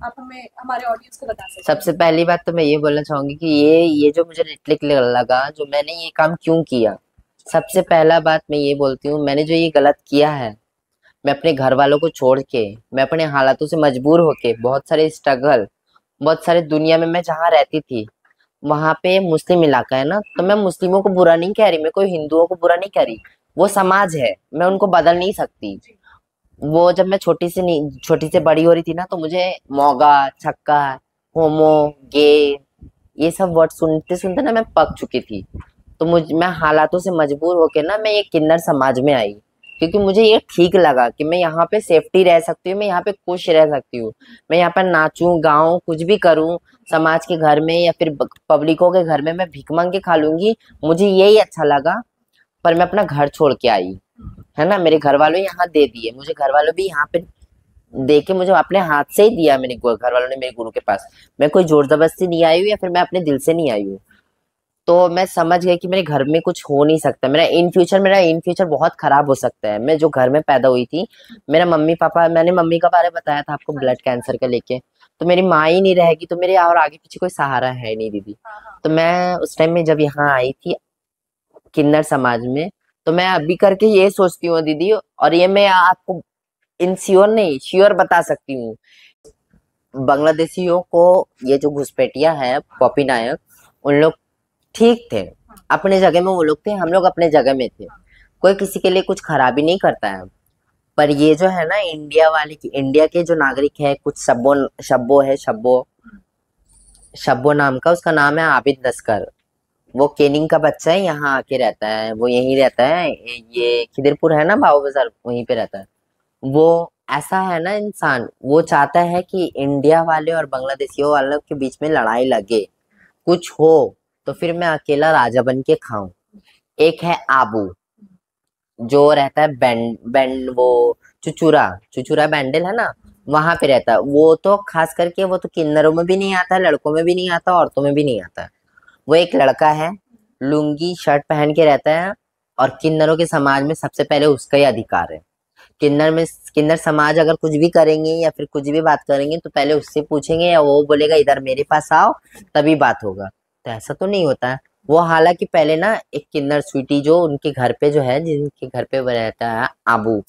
आप हमें, हमारे ऑडियंस को बता सकते हैं। सबसे पहली बात तो मैं ये बोलना चाहूंगी कि ये जो मुझे रिफ्लेक्ट लगा, जो मैंने ये काम क्यों किया, सबसे पहला बात मैं ये बोलती हूँ, मैंने जो ये गलत किया है, मैं अपने घर वालों को छोड़ के, मैं अपने हालातों से मजबूर होके, बहुत सारे स्ट्रगल, बहुत सारे दुनिया में मैं जहाँ रहती थी, वहां पे मुस्लिम इलाका है ना, तो मैं मुस्लिमों को बुरा नहीं कह रही, मैं कोई हिंदुओं को बुरा नहीं कह रही, वो समाज है, मैं उनको बदल नहीं सकती। वो जब मैं छोटी से बड़ी हो रही थी ना, तो मुझे मौगा, छक्का, होमो, गे, ये सब वर्ड सुनते सुनते ना मैं पक चुकी थी। तो मैं हालातों से मजबूर होके ना मैं ये किन्नर समाज में आई, क्योंकि मुझे ये ठीक लगा कि मैं यहाँ पे सेफ्टी रह सकती हूँ, मैं यहाँ पे खुश रह सकती हूँ, मैं यहाँ पर नाचूं गाऊं कुछ भी करूं, समाज के घर में या फिर पब्लिकों के घर में मैं भीख मांग के खा लूंगी, मुझे यही अच्छा लगा। पर मैं अपना घर छोड़ के आई, है ना, मेरे घर वालों यहाँ दे दिए, मुझे घर वालों भी यहाँ पे दे के मुझे अपने हाथ से ही दिया, मेरे घर वालों ने मेरे गुरु के पास। मैं कोई जोर जबरदस्ती नहीं आई हूँ या फिर मैं अपने दिल से नहीं आई हूँ। तो मैं समझ गई कि मेरे घर में कुछ हो नहीं सकता, मेरा इन फ्यूचर बहुत खराब हो सकता है। मैं जो घर में पैदा हुई थी, मेरा मम्मी पापा, मैंने मम्मी का बारे में बताया था आपको, ब्लड कैंसर का लेके, तो मेरी माँ ही नहीं रहेगी तो मेरे और आगे पीछे कोई सहारा है नहीं दीदी। तो मैं उस टाइम में जब यहाँ आई थी किन्नर समाज में, तो मैं अभी करके ये सोचती हूँ दीदी, और ये मैं आपको इंश्योर नहीं श्योर बता सकती हूँ, बांग्लादेशियों को ये जो घुसपैठिया है पॉपी नायक, उन लोग ठीक थे, अपने जगह में वो लोग थे, हम लोग अपने जगह में थे, कोई किसी के लिए कुछ खराबी नहीं करता है। पर ये जो है ना इंडिया के जो नागरिक है, कुछ शब्बो नाम का उसका नाम है आबिद नस्कर, वो केनिंग का बच्चा है, यहाँ आके रहता है, वो यहीं रहता है, ये खिदिरपुर है ना बाबू बाजार, वहीं पे रहता है वो। ऐसा है ना इंसान, वो चाहता है कि इंडिया वाले और बांग्लादेशियों वालों के बीच में लड़ाई लगे, कुछ हो तो फिर मैं अकेला राजा बन के खाऊं। एक है आबू, जो रहता है बैंड वो चुचुरा चुचुरा बैंडल है ना, वहां पे रहता है वो। तो खास करके वो तो किन्नरों में भी नहीं आता, लड़कों में भी नहीं आता, औरतों में भी नहीं आता। वो एक लड़का है, लुंगी शर्ट पहन के रहता है, और किन्नरों के समाज में सबसे पहले उसका ही अधिकार है। किन्नर समाज अगर कुछ भी करेंगे या फिर कुछ भी बात करेंगे तो पहले उससे पूछेंगे, या वो बोलेगा इधर मेरे पास आओ तभी बात होगा। तो ऐसा तो नहीं होता है। वो हालांकि पहले ना एक किन्नर स्वीटी जो उनके घर पे जो है, जिनके घर पे वो रहता है आबू,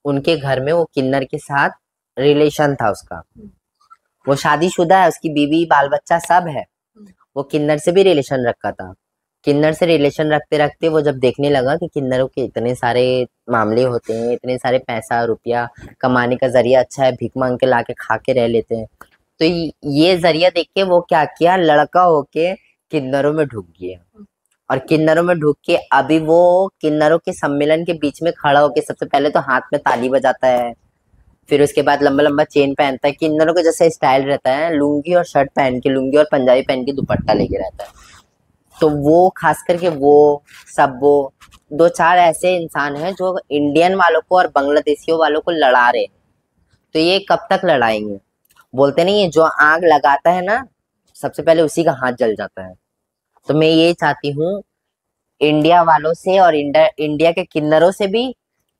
उनके घर में वो किन्नर के साथ रिलेशन था उसका, वो शादीशुदा है, उसकी बीवी बाल बच्चा सब है, वो किन्नर से भी रिलेशन रखा था। किन्नर से रिलेशन रखते रखते वो जब देखने लगा कि किन्नरों के इतने सारे मामले होते हैं, इतने सारे पैसा रुपया कमाने का जरिया अच्छा है, भीख मांग के लाके खा के रह लेते हैं, तो ये जरिया देख के वो क्या किया, लड़का होके किन्नरों में ढुक गया। और किन्नरों में ढुक के अभी वो किन्नरों के सम्मेलन के बीच में खड़ा होके सबसे पहले तो हाथ में ताली बजाता है, फिर उसके बाद लंबा लंबा चेन पहनता है, किन्नरों का जैसा स्टाइल रहता है, लुंगी और शर्ट पहन के, लुंगी और पंजाबी पहन के दुपट्टा लेके रहता है। तो वो खास करके वो सब वो दो चार ऐसे इंसान हैं जो इंडियन वालों को और बांग्लादेशियों वालों को लड़ा रहे हैं। तो ये कब तक लड़ाएंगे? बोलते नहीं है जो आग लगाता है ना, सबसे पहले उसी का हाथ जल जाता है। तो मैं ये चाहती हूँ इंडिया वालों से और इंडिया के किन्नरों से भी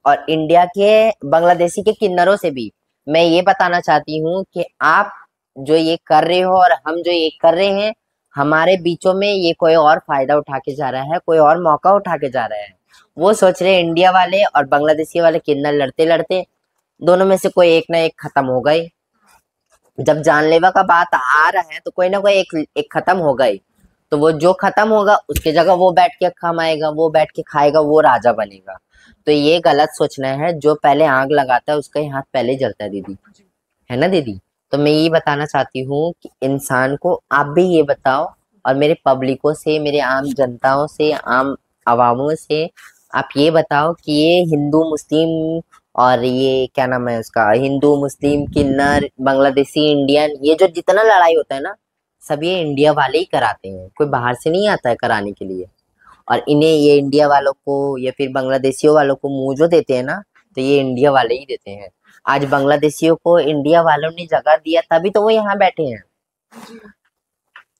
और इंडिया के बांग्लादेशी के किन्नरों से भी मैं ये बताना चाहती हूँ कि आप जो ये कर रहे हो और हम जो ये कर रहे हैं, हमारे बीचों में ये कोई और फायदा उठा के जा रहा है, कोई और मौका उठा के जा रहा है। वो सोच रहे हैं इंडिया वाले और बांग्लादेशी वाले किन्नर लड़ते लड़ते दोनों में से कोई एक ना एक खत्म होगा ही। जब जानलेवा का बात आ रहा है तो कोई ना कोई एक खत्म होगा ही। तो वो जो खत्म होगा उसके जगह वो बैठ के कमाएगा, वो बैठ के खाएगा, वो राजा बनेगा। तो ये गलत सोचना है। जो पहले आग लगाता है उसका ही हाथ पहले जलता है दीदी, है ना दीदी? तो मैं ये बताना चाहती हूँ कि इंसान को आप भी ये बताओ और मेरे पब्लिकों से, मेरे आम जनताओं से, आम अवामों से आप ये बताओ कि ये हिंदू मुस्लिम और ये क्या नाम है उसका, हिंदू मुस्लिम किन्नर बांग्लादेशी इंडियन, ये जो जितना लड़ाई होता है ना, सब ये इंडिया वाले ही कराते हैं, कोई बाहर से नहीं आता है कराने के लिए। और इन्हें ये इंडिया वालों को या फिर बांग्लादेशियों वालों को मुंह जो देते हैं ना, तो ये इंडिया वाले ही देते हैं। आज बांग्लादेशियों को इंडिया वालों ने जगह दिया तभी तो वो यहाँ बैठे हैं। जी।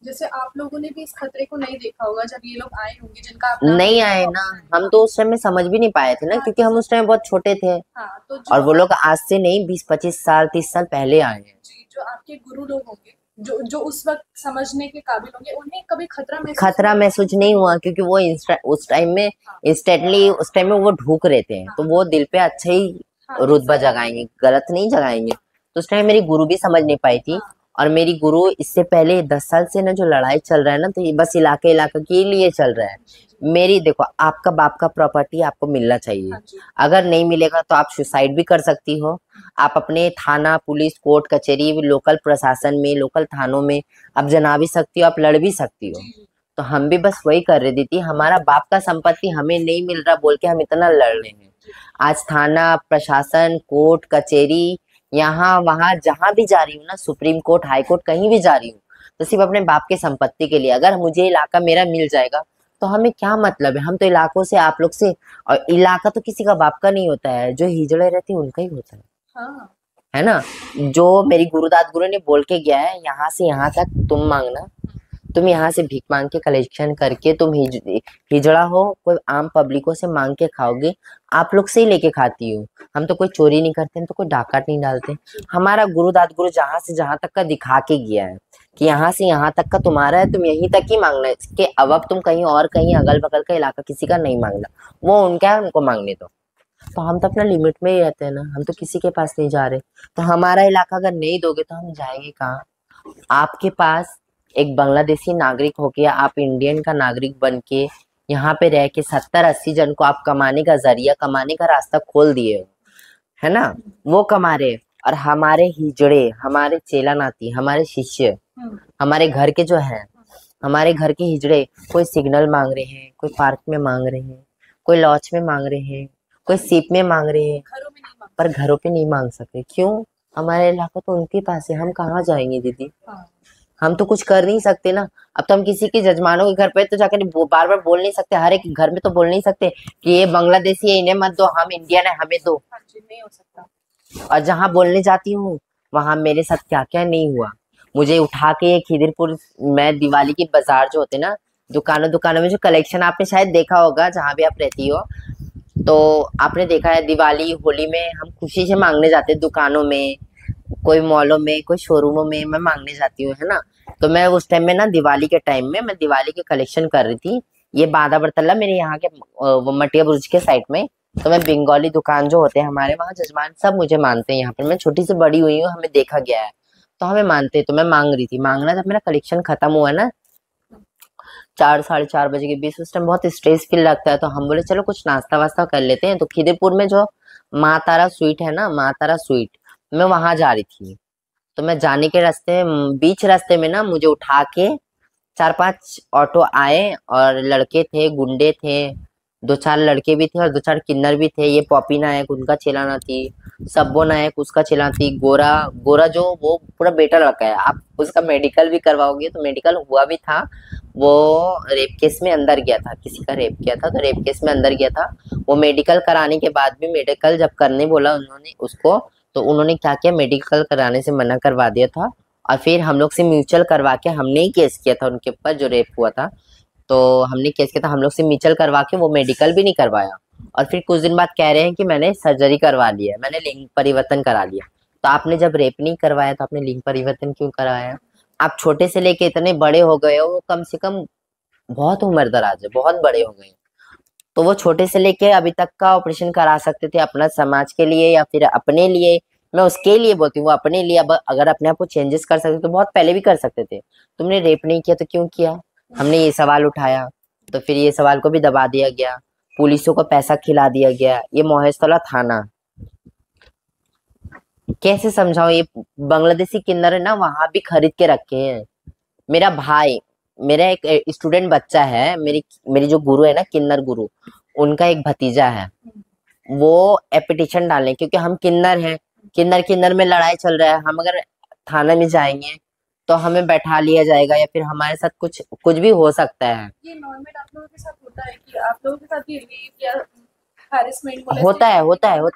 जैसे आप लोगों ने भी इस खतरे को नहीं देखा होगा जब ये लोग आए होंगे जिनका आप नाम नहीं ले रहे आए हो। ना, हम तो उस टाइम में समझ भी नहीं पाए थे ना, हाँ, क्योंकि हम उस टाइम बहुत छोटे थे। हाँ, तो और जो वो लोग आज से नहीं 20-25 साल 30 साल पहले आए हैं। जी, जो आपके गुरु लोग होंगे, जो उस वक्त समझने के काबिल होंगे, उन्हें कभी खतरा महसूस नहीं हुआ क्योंकि वो उस टाइम में इंस्टेंटली उस टाइम में वो ढूक रहे थे, तो वो दिल पे अच्छा ही हाँ, रुतबा जगाएंगे, गलत नहीं जगाएंगे। तो उस टाइम मेरी गुरु भी समझ नहीं पाई थी। हाँ, और मेरी गुरु इससे पहले 10 साल से ना जो लड़ाई चल रहा है ना, तो ये बस इलाके इलाके के लिए चल रहा है। मेरी देखो, आपका बाप का प्रॉपर्टी आपको मिलना चाहिए। हाँ जी, अगर नहीं मिलेगा तो आप सुसाइड भी कर सकती हो। आप अपने थाना पुलिस कोर्ट कचहरी लोकल प्रशासन में, लोकल थानों में आप जना भी सकती हो, आप लड़ भी सकती हो। जी, तो हम भी बस वही कर रहे थी, हमारा बाप का संपत्ति हमें नहीं मिल रहा बोल के हम इतना लड़ रहे हैं। आज थाना प्रशासन कोर्ट कचहरी यहाँ वहां जहां भी जा रही हूँ ना, सुप्रीम कोर्ट हाई कोर्ट कहीं भी जा रही हूँ, तो सिर्फ अपने बाप के संपत्ति के लिए। अगर मुझे इलाका मेरा मिल जाएगा तो हमें क्या मतलब है, हम तो इलाकों से आप लोग से, और इलाका तो किसी का बाप का नहीं होता है, जो हिजड़े रहते हैं उनका ही होता हाँ, है ना? जो मेरी गुरुदात गुरु ने बोल के गया है, यहाँ से यहाँ तक तुम मांगना, तुम यहाँ से भीख मांग के कलेक्शन करके तुम हिजड़ा हो, कोई आम पब्लिकों से मांग के खाओगे, आप लोग से ही लेके खाती हो। हम तो कोई चोरी नहीं करते, हम तो कोई डाकट नहीं डालते। हमारा गुरुदात गुरु जहां से जहां तक का दिखा के गया है कि यहाँ से यहाँ तक का तुम्हारा है, तुम यहीं तक ही मांगना है, इसके अब तुम कहीं और कहीं अगल बगल का इलाका किसी का नहीं मांगना, वो उनका है, उनको मांगने दो। तो हम तो अपना लिमिट में ही रहते हैं ना, हम तो किसी के पास नहीं जा रहे। तो हमारा इलाका अगर नहीं दोगे तो हम जाएंगे कहाँ? आपके पास एक बांग्लादेशी नागरिक होके आप इंडियन का नागरिक बन के यहाँ पे रह के 70-80 जन को आप कमाने का जरिया, कमाने का रास्ता खोल दिए हो, है ना? वो कमा रहे। और हमारे हिजड़े, हमारे चेला नाती, हमारे शिष्य, हमारे घर के जो हैं, हमारे घर के हिजड़े कोई सिग्नल मांग रहे हैं, कोई पार्क में मांग रहे हैं, कोई लॉज में मांग रहे हैं, कोई सीप में मांग रहे हैं, घरों में नहीं पर घरों पे नहीं मांग सकते। क्यों? हमारा इलाका तो उनके पास है, हम कहाँ जाएंगे दीदी? हाँ, हम तो कुछ कर नहीं सकते ना। अब तो हम किसी के जजमानों के घर पे तो जाकर बार बार बोल नहीं सकते, हर एक घर में तो बोल नहीं सकते कि ये बांग्लादेशी है इन्हें मत दो, हम इंडियन है हमें दो। हाँ जी, नहीं हो सकता। और जहां बोलने जाती हूँ वहां मेरे साथ क्या क्या नहीं हुआ। मुझे उठा के खिदिरपुर में दिवाली की बाजार जो होते ना, दुकानों दुकानों में जो कलेक्शन आपने शायद देखा होगा जहां भी आप रहती हो, तो आपने देखा है दिवाली होली में हम खुशी से मांगने जाते हैं दुकानों में, कोई मॉलों में, कोई शोरूमों में मैं मांगने जाती हूँ, है ना? तो मैं उस टाइम में ना, दिवाली के टाइम में मैं दिवाली के कलेक्शन कर रही थी। ये बादा बरतल्ला मेरे यहाँ के वो मटिया बुर्ज के साइड में। तो मैं बंगाली दुकान जो होते हैं हमारे वहाँ, जजमान सब मुझे मानते हैं। यहाँ पर मैं छोटी से बड़ी हुई हूँ, हमें देखा गया है तो हमें मानते हैं। तो मैं मांग रही थी, मांगना जब मेरा कलेक्शन खत्म हुआ ना 4-4:30 बजे के बीच, उस टाइम बहुत स्ट्रेस फील लगता है, तो हम बोले चलो कुछ नाश्ता वास्ता कर लेते हैं। तो खिदरपुर में जो माँ तारा स्वीट है ना, माँ तारा स्वीट, मैं वहां जा रही थी। तो मैं जाने के रास्ते, बीच रास्ते में ना, मुझे उठा के 4-5 ऑटो आए और लड़के थे, गुंडे थे, दो चार लड़के भी थे और दो चार किन्नर भी थे। ये पॉपी नायक उनका चेलाना थी, सब्बो नायक उसका चेलाना थी, गोरा गोरा जो वो पूरा बेटा लड़का है। आप उसका मेडिकल भी करवाओगे तो मेडिकल हुआ भी था। वो रेप केस में अंदर गया था, किसी का रेप किया था तो रेप केस में अंदर गया था। वो मेडिकल कराने के बाद भी, मेडिकल जब करने बोला उन्होंने उसको, तो उन्होंने क्या किया, मेडिकल कराने से मना करवा दिया था। और फिर हम लोग से म्यूचुअल करवा के हमने ही केस किया था उनके ऊपर, जो रेप हुआ था। तो हमने केस किया था, हम लोग से म्यूचुअल करवा के वो मेडिकल भी नहीं करवाया। और फिर कुछ दिन बाद कह रहे हैं कि मैंने सर्जरी करवा लिया है, मैंने लिंग परिवर्तन करा लिया। तो आपने जब रेप नहीं करवाया तो आपने लिंग परिवर्तन क्यों करवाया? आप छोटे से लेके इतने बड़े हो गए हो, कम से कम बहुत उम्र दराज है, बहुत बड़े हो गए। तो वो छोटे से लेके अभी तक का ऑपरेशन करा सकते थे अपना समाज के लिए या फिर अपने लिए। मैं उसके लिए बोलती हूँ, वो अपने लिए। अब अगर अपने आप को चेंजेस कर सकते तो बहुत पहले भी कर सकते थे। तुमने रेप नहीं किया तो क्यों किया? हमने ये सवाल उठाया तो फिर ये सवाल को भी दबा दिया गया, पुलिसों को पैसा खिला दिया गया। ये मोहेशतला थाना, कैसे समझाऊं? ये बांग्लादेशी किन्नर है ना, वहां भी खरीद के रखे हैं। मेरा भाई, मेरा एक स्टूडेंट बच्चा है, मेरी मेरी जो गुरु है ना, किन्नर गुरु, उनका एक भतीजा है। वो एपिटिशन डालें क्योंकि हम किन्नर हैं, किन्नर किन्नर में लड़ाई चल रहा है। हम अगर थाना में जाएंगे तो हमें बैठा लिया जाएगा या फिर हमारे साथ कुछ कुछ भी हो सकता है। ये नॉर्मल आप लोगों के साथ होता है कि आप लोगों के साथ ये रेप या हैरेसमेंट होता है।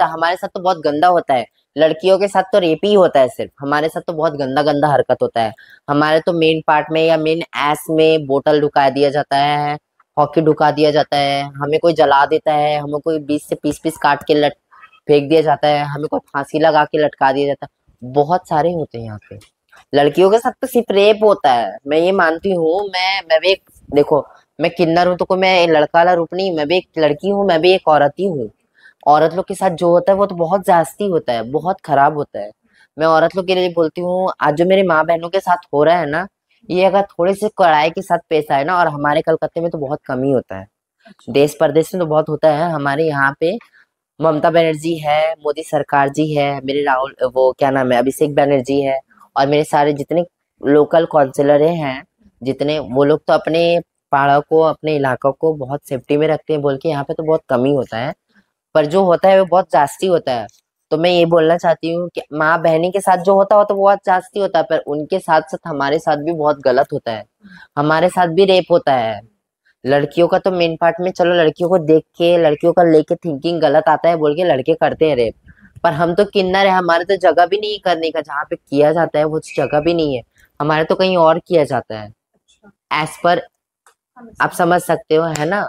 हमारे साथ तो बहुत गंदा होता है। लड़कियों के साथ तो रेप ही होता है सिर्फ, हमारे साथ तो बहुत गंदा गंदा हरकत होता है। हमारे तो मेन पार्ट में या मेन एस में बोतल ढुका दिया जाता है, हॉकी ढुका दिया जाता है, हमें कोई जला देता है, हमें कोई 20 से 20 काट के लट फेंक दिया जाता है, हमें कोई फांसी लगा के लटका दिया जाता है। बहुत सारे होते हैं यहाँ पे। लड़कियों के साथ तो सिर्फ रेप होता है, मैं ये मानती हूँ। मैं भी एक, देखो, मैं किन्नर हूँ तो कोई मैं लड़का वाला रूप नहीं, मैं भी एक लड़की हूँ, मैं भी एक औरत ही हूँ। औरत लोग के साथ जो होता है वो तो बहुत जास्ती होता है, बहुत खराब होता है। मैं औरत लोग के लिए बोलती हूँ, आज जो मेरे माँ बहनों के साथ हो रहा है ना, ये अगर थोड़े से कड़ाई के साथ पेश आए ना, और हमारे कलकत्ते में तो बहुत कम ही होता है, देश प्रदेश में तो बहुत होता है। हमारे यहाँ पे ममता बनर्जी है, मोदी सरकार जी है, मेरे राहुल, वो क्या नाम है, अभिषेक बनर्जी है, और मेरे सारे जितने लोकल काउंसिलर हैं, जितने, वो लोग तो अपने पहाड़ों को, अपने इलाकों को बहुत सेफ्टी में रखते हैं बोल के। यहाँ पे तो बहुत कम ही होता है, पर जो होता है वो बहुत जास्ती होता है। तो मैं ये बोलना चाहती हूँ कि माँ बहनी के साथ जो होता हो तो बहुत जास्ती होता है, पर उनके साथ साथ हमारे साथ भी बहुत गलत होता है। हमारे साथ भी रेप होता है। लड़कियों का तो मेन पार्ट में, चलो लड़कियों को देख के, लड़कियों का लेके थिंकिंग गलत आता है बोल के लड़के करते हैं रेप, पर हम तो किन्नर है, हमारे तो जगह भी नहीं है करने का। जहाँ पे किया जाता है वो जगह भी नहीं है, हमारे तो कहीं और किया जाता है। एज पर, आप समझ सकते हो, है ना?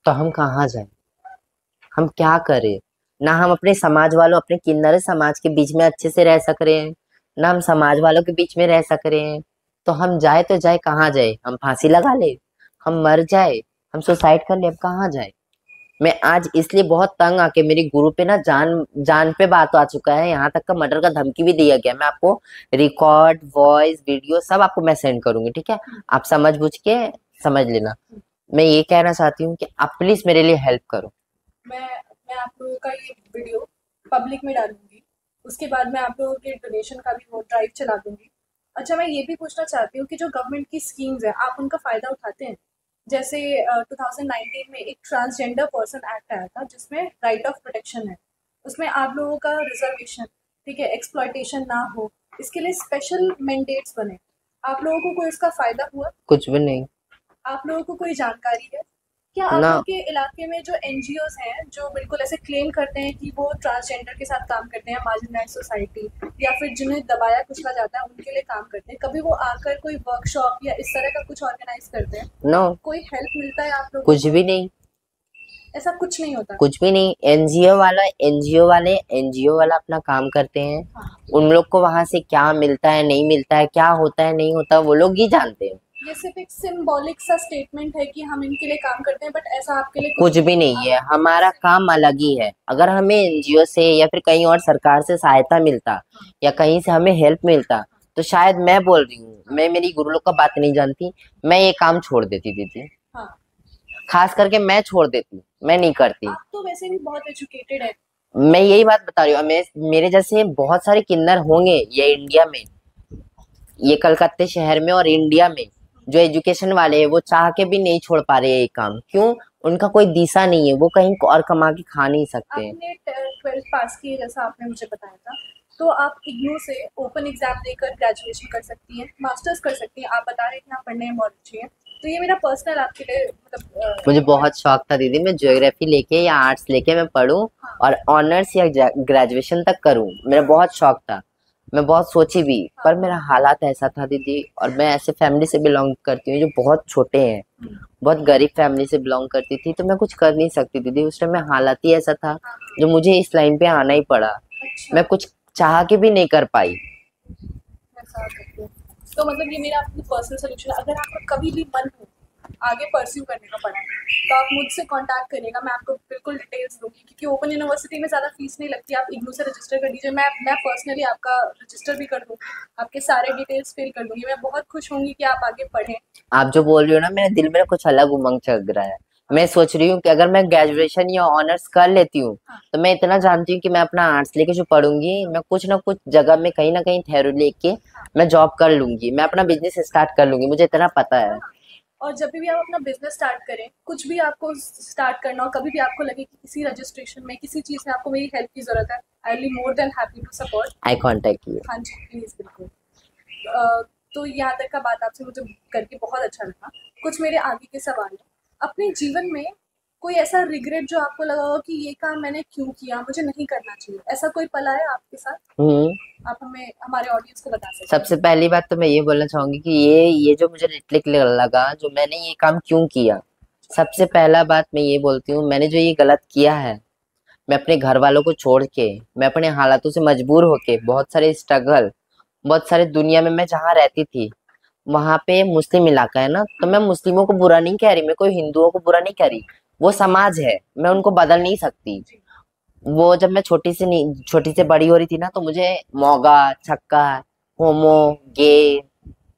तो हम कहाँ जाए, हम क्या करें? ना हम अपने समाज वालों, अपने किन्नर समाज के बीच में अच्छे से रह सक रहे हैं, ना हम समाज वालों के बीच में रह सक रहे हैं। तो हम जाए तो जाए कहाँ जाए? हम फांसी लगा ले, हम मर जाए, हम सुसाइड कर ले, अब कहाँ जाए? मैं आज इसलिए बहुत तंग आके, मेरी गुरु पे ना जान जान पे बात आ चुका है, यहाँ तक का मर्डर का धमकी भी दिया गया। मैं आपको रिकॉर्ड, वॉइस, वीडियो सब आपको मैं सेंड करूंगी, ठीक है? आप समझ बुझ के समझ लेना। मैं ये कहना चाहती हूँ कि आप प्लीज मेरे लिए हेल्प करो। मैं आप लोगों का ये वीडियो पब्लिक में डालूंगी, उसके बाद मैं आप लोगों के डोनेशन का भी वो ड्राइव चला दूंगी। अच्छा, मैं ये भी पूछना चाहती हूँ कि जो गवर्नमेंट की स्कीम्स है, आप उनका फ़ायदा उठाते हैं? जैसे 2019 में एक ट्रांसजेंडर पर्सन एक्ट आया था जिसमें राइट ऑफ प्रोटेक्शन है, उसमें आप लोगों का रिजर्वेशन, ठीक है, एक्सप्लॉयटेशन ना हो, इसके लिए स्पेशल मैंडेट्स बने। आप लोगों को कोई इसका फ़ायदा हुआ? कुछ भी नहीं आप लोगों को कोई जानकारी है? क्या आप ना। लोग के इलाके में जो एनजीओज हैं जो बिल्कुल ऐसे क्लेम करते हैं कि वो ट्रांसजेंडर के साथ काम करते हैं, मार्जिनलाइज्ड सोसाइटी या फिर जिन्हें दबाया कुचला जाता है उनके लिए काम करते हैं, कभी वो आकर कोई वर्कशॉप या इस तरह का कुछ ऑर्गेनाइज करते हैं? नो, कोई हेल्प मिलता है आप लोगों कुछ को? भी नहीं, ऐसा कुछ नहीं होता? कुछ भी नहीं। एनजीओ वाला अपना काम करते हैं। हाँ, उन लोग को वहां से क्या मिलता है, नहीं मिलता है, क्या होता है, नहीं होता, वो लोग ही जानते हैं। ये सिर्फ एक सिंबॉलिक सा स्टेटमेंट है कि हम इनके लिए काम करते हैं, बट ऐसा आपके लिए कुछ भी नहीं है, हमारा काम अलग ही है। अगर हमें एनजीओ से या फिर कहीं और सरकार से सहायता मिलता या कहीं से हमें हेल्प मिलता तो शायद, मैं बोल रही हूँ, मैं मेरी गुरु लोग का बात नहीं जानती, मैं ये काम छोड़ देती दीदी। हाँ, खास करके मैं छोड़ देती, मैं नहीं करती। आप तो वैसे भी बहुत एजुकेटेड है। मैं यही बात बता रही हूँ, मेरे जैसे बहुत सारे किन्नर होंगे ये इंडिया में, ये कलकत्ते शहर में और इंडिया में, जो एजुकेशन वाले हैं वो चाह के भी नहीं छोड़ पा रहे ये काम। क्यों? उनका कोई दिशा नहीं है, वो कहीं और कमा के खा नहीं सकते हैं। आपने 12th पास की है जैसा आपने मुझे बताया था, तो आप इग्नू से ओपन एग्जाम देकर ग्रेजुएशन कर सकती हैं, मास्टर्स कर सकती हैं। आप बता रहे हैं कि आप पढ़ने में बहुत अच्छी हैं, तो ये मेरा पर्सनल आपके लिए मतलब मुझे बहुत शौक था दीदी, मैं ज्योग्राफी लेके या आर्ट्स लेके मैं पढूं हाँ और ऑनर्स या ग्रेजुएशन तक करूं, मेरा बहुत शौक था। मैं बहुत सोची भी, पर मेरा हालात ऐसा था दीदी, और मैं ऐसे फैमिली से बिलोंग करती हूँ जो बहुत छोटे हैं, बहुत गरीब फैमिली से बिलोंग करती थी, तो मैं कुछ कर नहीं सकती दीदी। उस टाइम में हालात ही ऐसा था जो मुझे इस लाइन पे आना ही पड़ा। अच्छा, मैं कुछ चाह के भी नहीं कर पाई। मैं समझ सकती हूँ। तो मतलब ये मेरा आपकी पर्सनल सॉल्यूशन है, अगर आपका कभी भी मन हो आगे परस्यू करने का पढ़ाई, तो आप मुझसे कांटेक्ट करिएगा, मैं आपको बिल्कुल डिटेल्स दूंगी, क्योंकि ओपन यूनिवर्सिटी में ज़्यादा फीस नहीं लगती। आप इग्नू से रजिस्टर कर दीजिए, मैं पर्सनली आपका रजिस्टर भी कर दूँगी, आपके सारे डिटेल्स फिल कर दूँगी। मैं बहुत खुश होंगी कि आप आगे पढ़ें। आप जो बोल रही हो ना, मेरे दिल में कुछ अलग उमंग चल रहा है। मैं सोच रही हूँ कि अगर मैं ग्रेजुएशन या ऑनर्स कर लेती हूँ, हाँ, तो मैं इतना जानती हूँ कि मैं अपना आर्ट्स लेके जो पढ़ूंगी, मैं कुछ ना कुछ जगह में कहीं ना कहीं थ्योरी लेके मैं जॉब कर लूंगी, मैं अपना बिजनेस स्टार्ट कर लूंगी, मुझे इतना पता है। हाँ। और जब भी आप अपना बिजनेस स्टार्ट करें, कुछ भी आपको स्टार्ट करना हो, कभी भी आपको लगे कि किसी रजिस्ट्रेशन में, किसी चीज़ में आपको मेरी हेल्प की ज़रूरत है, I will be more than happy to support. I contact you. हाँ जी, प्लीज़, बिल्कुल। तो यहाँ तक का बात आपसे मुझे करके बहुत अच्छा लगा। कुछ मेरे आगे के सवाल हैं। अपने जीवन में कोई ऐसा रिग्रेट जो आपको लगा हो कि ये काम मैंने क्यों किया, मुझे नहीं करना चाहिए, ऐसा कोई पल आया आपके साथ? हम्म। आप हमें हमारे ऑडियंस को बता सकते हैं। सबसे पहली बात तो मैं ये बोलना चाहूंगी कि ये जो मुझे रिफ्लेक्ट लगा, जो मैंने ये काम क्यों किया। सबसे पहला बात मैं ये बोलती हूँ, मैंने जो ये गलत किया है, मैं अपने घर वालों को छोड़ के, मैं अपने हालातों से मजबूर होके, बहुत सारे स्ट्रगल, बहुत सारे दुनिया में मैं जहाँ रहती थी, वहां पे मुस्लिम इलाका है ना, तो मैं मुस्लिमों को बुरा नहीं कह रही, मैं कोई हिंदुओं को बुरा नहीं कह रही, वो समाज है, मैं उनको बदल नहीं सकती। जी। वो जब मैं छोटी से बड़ी हो रही थी ना, तो मुझे मौगा, छक्का, होमो, गे,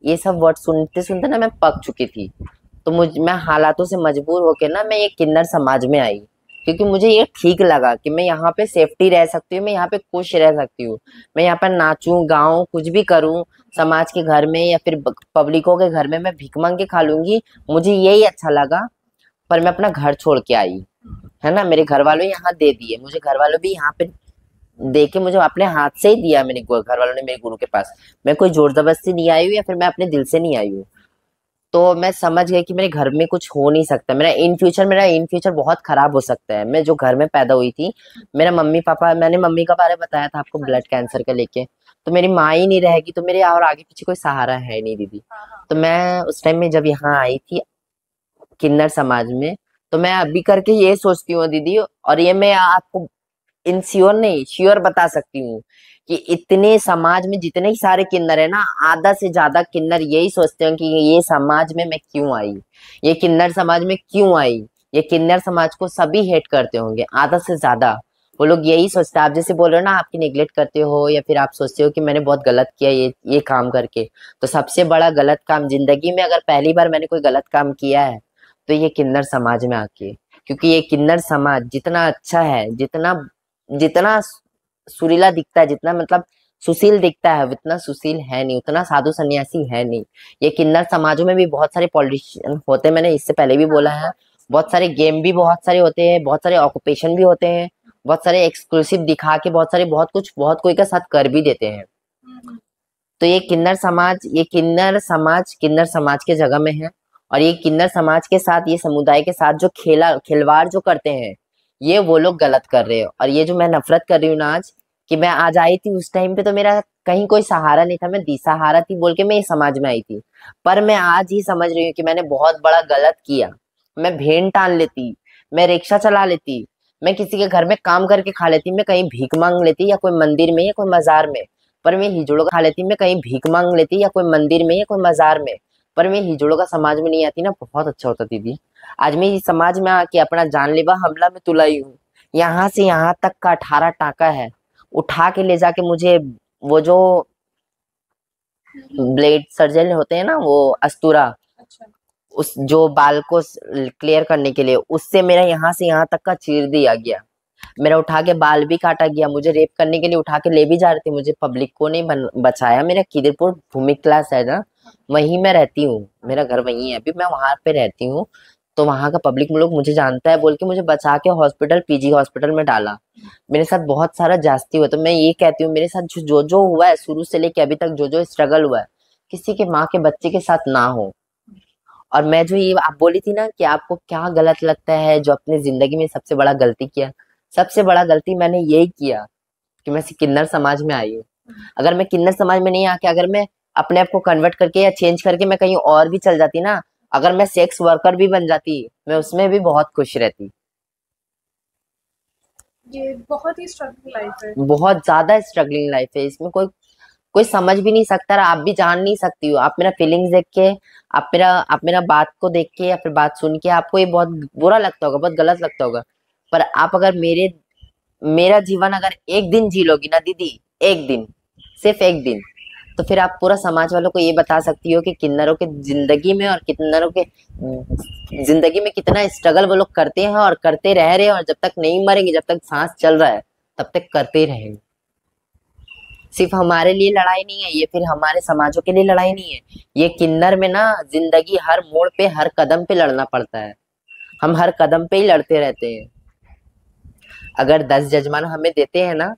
ये सब वर्ड सुनते सुनते ना मैं पक चुकी थी। तो मैं हालातों से मजबूर होके ना मैं ये किन्नर समाज में आई, क्योंकि मुझे ये ठीक लगा कि मैं यहाँ पे सेफ्टी रह सकती हूँ, मैं यहाँ पे खुश रह सकती हूँ, मैं यहाँ पर नाचूं गाऊं कुछ भी करूं, समाज के घर में या फिर पब्लिकों के घर में मैं भीख मांग के खा लूंगी, मुझे यही अच्छा लगा। पर मैं अपना घर छोड़ के आई, है ना, मेरे घर वालों यहाँ दे दिए, मुझे घर वालों भी यहाँ पे दे के मुझे अपने हाथ से ही दिया, मेरे घर वालों ने मेरे गुरु के पास। मैं कोई जोर जबरदस्ती नहीं आई हूँ या फिर मैं अपने दिल से नहीं आई हूँ। तो मैं समझ गई कि मेरे घर में कुछ हो नहीं सकता, मेरा इन फ्यूचर बहुत खराब हो सकता है। मैं जो घर में पैदा हुई थी, मेरा मम्मी पापा, मैंने मम्मी का बारे में बताया था आपको, हाँ ब्लड जी, कैंसर का लेके, तो मेरी माँ ही नहीं रहेगी तो मेरे और आगे पीछे कोई सहारा है नहीं दीदी। हाँ, हाँ। तो मैं उस टाइम में जब यहाँ आई थी किन्नर समाज में, तो मैं अभी करके ये सोचती हूँ दीदी, और ये मैं आपको इंश्योर नहीं श्योर बता सकती हूँ कि इतने समाज में जितने ही सारे किन्नर है ना, आधा से ज्यादा किन्नर यही सोचते हैं कि ये समाज में मैं क्यों आई, ये किन्नर समाज में क्यों आई। ये किन्नर समाज को सभी हेट करते होंगे, आधा से ज्यादा वो लोग यही सोचते हैं। आप जैसे बोल रहे हो ना, आपकी नेग्लेक्ट करते हो या फिर आप सोचते हो कि मैंने बहुत गलत किया ये काम करके, तो सबसे बड़ा गलत काम जिंदगी में अगर पहली बार मैंने कोई गलत काम किया है, तो ये किन्नर समाज में आके। क्योंकि ये किन्नर समाज जितना अच्छा है, जितना जितना सुरीला दिखता है, जितना मतलब सुशील दिखता है, उतना सुशील है नहीं, उतना साधु सन्यासी है नहीं। ये किन्नर समाजों में भी बहुत सारे पॉलिटिशियन होते हैं, मैंने इससे पहले भी बोला है, बहुत सारे गेम भी बहुत सारे होते हैं, बहुत सारे ऑक्यूपेशन भी होते हैं, बहुत सारे एक्सक्लूसिव दिखा के बहुत सारे बहुत कुछ बहुत कोई का साथ कर भी देते हैं। हम्म, तो ये किन्नर समाज के जगह में है, और ये किन्नर समाज के साथ, ये समुदाय के साथ जो खिलवाड़ जो करते हैं, ये वो लोग गलत कर रहे हो। और ये जो मैं नफरत कर रही हूँ ना आज, कि मैं आज आई थी उस टाइम पे तो मेरा कहीं कोई सहारा नहीं था, मैं दिसहारा थी बोल के मैं इस समाज में आई थी। पर मैं आज ही समझ रही हूँ कि मैंने बहुत बड़ा गलत किया। मैं भेन टान लेती, मैं रिक्शा चला लेती, मैं किसी के घर में काम करके खा लेती, मैं कहीं भीख मांग लेती या कोई मंदिर में या कोई मजार में, पर मैं हिजड़ों का खा लेती, मैं कहीं भीख मांग लेती या कोई मंदिर में या कोई मजार में, पर मैं हिजड़ों का समाज में नहीं आती ना, बहुत अच्छा होता दीदी। आज मैं इस समाज में आके अपना जानलेवा हमला में तुलाई हूँ। यहाँ से यहाँ तक का 18 टाका है, उठा के ले जाके मुझे वो जो ब्लेड सर्जन होते हैं ना, वो अस्तूरा, अच्छा। उस जो बाल को क्लियर करने के लिए, उससे मेरा यहाँ से यहाँ तक का चीर दिया गया, मेरा उठा के बाल भी काटा गया, मुझे रेप करने के लिए उठा के ले भी जा रहे थे, मुझे पब्लिक को नहीं बचाया। मेरा खिदरपुर भूमि क्लास है ना, वहीं मैं रहती हूँ, मेरा घर वहीं है, अभी मैं वहां पे रहती हूँ। तो वहाँ का पब्लिक लोग मुझे जानता है बोल के मुझे बचा के हॉस्पिटल, पीजी हॉस्पिटल में डाला। मेरे साथ बहुत सारा जास्ती हुआ। तो मैं ये कहती हूँ, मेरे साथ जो जो हुआ है शुरू से लेके अभी तक, जो जो स्ट्रगल हुआ है, किसी के माँ के बच्चे के साथ ना हो। और मैं जो ये आप बोली थी ना कि आपको क्या गलत लगता है जो अपनी जिंदगी में सबसे बड़ा गलती किया, सबसे बड़ा गलती मैंने यही किया कि मैं किन्नर समाज में आई हूँ। अगर मैं किन्नर समाज में नहीं आके, अगर मैं अपने आप को कन्वर्ट करके या चेंज करके मैं कहीं और भी चल जाती ना, अगर मैं सेक्स वर्कर भी बन जाती, मैं उसमें भी बहुत खुश रहती। ये बहुत ही स्ट्रगलिंग लाइफ है। बहुत ज्यादा स्ट्रगलिंग लाइफ है, इसमें कोई कोई समझ भी नहीं सकता। और आप भी जान नहीं सकती हो। आप मेरा फीलिंग्स देख के, आप मेरा बात को देख के या फिर बात सुन के आपको ये बहुत बुरा लगता होगा, बहुत गलत लगता होगा। पर आप अगर मेरा जीवन अगर एक दिन जी लोगी ना दीदी, एक दिन, सिर्फ एक दिन, तो फिर आप पूरा समाज वालों को ये बता सकती हो कि किन्नरों के जिंदगी में और किन्नरों के जिंदगी में कितना स्ट्रगल वो लोग करते हैं और करते रह रहे हैं। और जब तक नहीं मरेंगे, जब तक सांस चल रहा है, तब तक करते ही रहेंगे। सिर्फ हमारे लिए लड़ाई नहीं है ये, फिर हमारे समाजों के लिए लड़ाई नहीं है ये। किन्नर में ना जिंदगी हर मोड़ पे, हर कदम पे लड़ना पड़ता है। हम हर कदम पे ही लड़ते रहते हैं। अगर 10 जजमान हमें देते हैं ना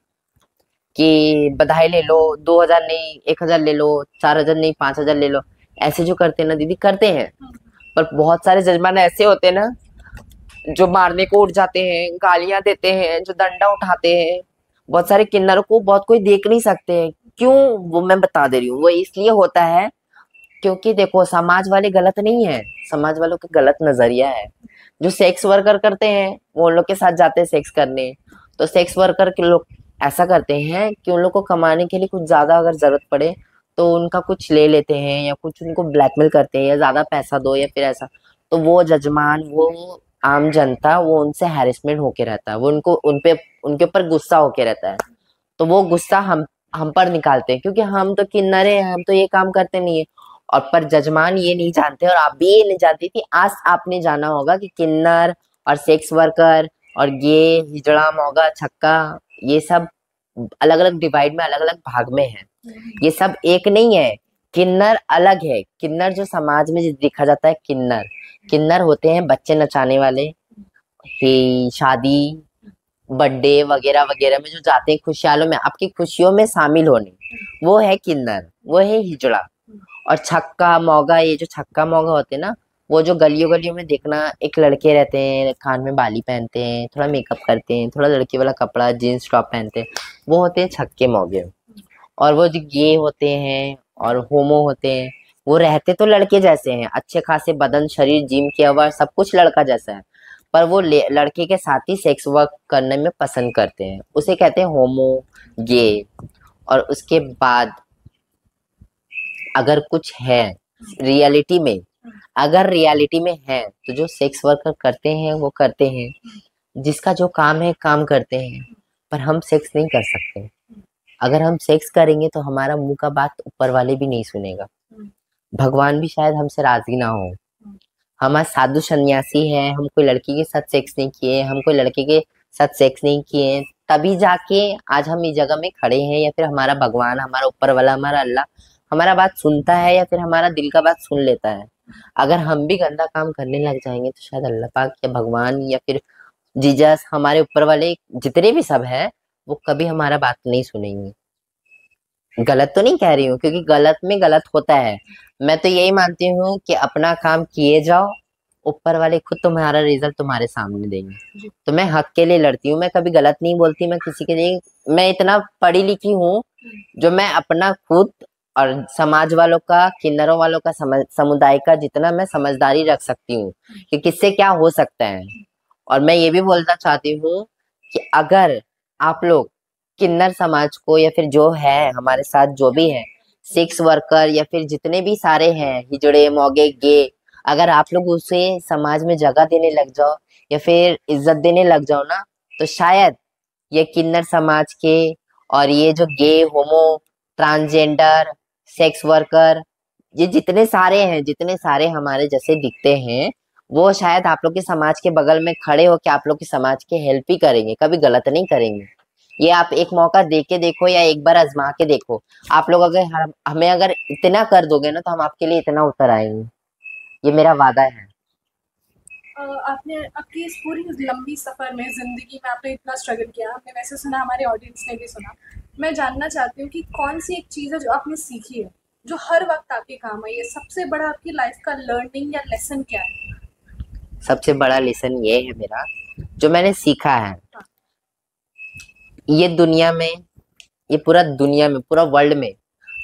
कि बधाई ले लो, 2,000 नहीं 1,000 ले लो, 4,000 नहीं 5,000 ले लो, ऐसे जो करते हैं ना दीदी, करते हैं। पर बहुत सारे जजमान ऐसे होते हैं ना जो मारने को उठ जाते हैं, गालियां देते हैं, जो डंडा उठाते हैं। बहुत सारे किन्नरों को बहुत कोई देख नहीं सकते हैं। क्यों? वो मैं बता दे रही हूँ। वो इसलिए होता है क्योंकि देखो, समाज वाले गलत नहीं है, समाज वालों का गलत नजरिया है। जो सेक्स वर्कर करते हैं वो उन लोग के साथ जाते हैं सेक्स करने। तो सेक्स वर्कर के लोग ऐसा करते हैं कि उन लोग को कमाने के लिए कुछ ज्यादा अगर जरूरत पड़े तो उनका कुछ ले लेते हैं या कुछ उनको ब्लैकमेल करते हैं या ज्यादा पैसा दो या फिर ऐसा। तो वो जजमान, वो आम जनता, वो उनसे हैरेसमेंट होके रहता है। वो उनके ऊपर गुस्सा होके रहता है। तो वो गुस्सा हम पर निकालते हैं क्योंकि हम तो किन्नरे हैं, हम तो ये काम करते नहीं है। और पर जजमान ये नहीं जानते, और आप भी ये नहीं जानती थी। आज आपने जाना होगा कि किन्नर और सेक्स वर्कर और ये हिजड़ा, मोगा, छक्का, ये सब अलग अलग डिवाइड में, अलग अलग भाग में है। ये सब एक नहीं है। किन्नर अलग है। किन्नर जो समाज में देखा जाता है, किन्नर किन्नर होते हैं बच्चे नचाने वाले, ही शादी, बर्थडे वगैरह वगैरह में जो जाते हैं, खुशहालों में, आपकी खुशियों में शामिल होने, वो है किन्नर, वो है हिजड़ा। और छक्का मौगा, ये जो छक्का मौगा होते हैं ना, वो जो गलियों गलियों में देखना, एक लड़के रहते हैं, कान में बाली पहनते हैं, थोड़ा मेकअप करते हैं, थोड़ा लड़की वाला कपड़ा जीन्स टॉप पहनते हैं, वो होते हैं छक्के मौगे। और वो जो गे होते हैं और होमो होते हैं, वो रहते तो लड़के जैसे हैं, अच्छे खासे बदन, शरीर, जिम किया हुआ, सब कुछ लड़का जैसा है। पर वो लड़के के साथ ही सेक्स वर्क करने में पसंद करते हैं, उसे कहते हैं होमो, गे। और उसके बाद अगर कुछ है रियलिटी में, अगर रियलिटी में है, तो जो सेक्स वर्कर करते हैं वो करते हैं, जिसका जो काम है काम करते हैं। पर हम सेक्स नहीं कर सकते। अगर हम सेक्स करेंगे तो हमारा मुंह का बात ऊपर वाले भी नहीं सुनेगा, भगवान भी शायद हमसे राजी ना हो। हम आज साधु सन्यासी हैं, हम कोई लड़की के साथ सेक्स नहीं किए, हम कोई लड़के के साथ सेक्स नहीं किए, तभी जाके आज हम इस जगह में खड़े हैं, या फिर हमारा भगवान, हमारा ऊपर वाला, हमारा अल्लाह हमारा बात सुनता है, या फिर हमारा दिल का बात सुन लेता है। अगर हम भी गंदा काम करने लग जाएंगे तो शायद अल्लाह पाक या भगवान या फिर जीसस, हमारे ऊपर वाले जितने भी सब है, वो कभी हमारा बात नहीं सुनेंगे। गलत तो नहीं कह रही हूँ, क्योंकि गलत में गलत होता है। मैं तो यही मानती हूँ कि अपना काम किए जाओ, ऊपर वाले खुद तुम्हारा रिजल्ट तुम्हारे सामने देंगे। तो मैं हक के लिए लड़ती हूँ, मैं कभी गलत नहीं बोलती, मैं किसी के लिए, मैं इतना पढ़ी लिखी हूँ जो मैं अपना खुद और समाज वालों का, किन्नरों वालों का, समुदाय का जितना मैं समझदारी रख सकती हूँ कि किससे क्या हो सकता है। और मैं ये भी बोलना चाहती हूँ कि अगर आप लोग किन्नर समाज को, या फिर जो है हमारे साथ जो भी है सेक्स वर्कर, या फिर जितने भी सारे हैं हिजड़े, मोगे, गे, अगर आप लोग उसे समाज में जगह देने लग जाओ या फिर इज्जत देने लग जाओ ना, तो शायद ये किन्नर समाज के और ये जो गे, होमो, ट्रांसजेंडर, सेक्स वर्कर, ये जितने सारे हैं, जितने सारे हमारे जैसे दिखते हैं, वो शायद आप लोग के समाज के बगल में खड़े होकर आप लोग के समाज के हेल्प ही करेंगे, कभी गलत नहीं करेंगे। ये आप एक मौका दे के देखो या एक बार आजमा के देखो। आप लोग अगर हमें अगर इतना कर दोगे ना, तो हम आपके लिए इतना उतर आएंगे, ये मेरा वादा है। आपने आपकी इस पूरी लंबी सफ़र में, ज़िंदगी में आपने इतना स्ट्रगल किया, हमने वैसे सुना, हमारे ऑडियंस ने भी सुना। मैं जानना चाहती हूँ कि कौन-सी एक चीज़ है जो आपने सीखी है, जो हर वक़्त आपके काम आई है? सबसे बड़ा आपकी लाइफ़ का लर्निंग या लेसन क्या है? सबसे बड़ा लेसन ये है मेरा, जो मैंने सीखा है, हाँ। ये दुनिया में, ये पूरा दुनिया में, पूरा वर्ल्ड में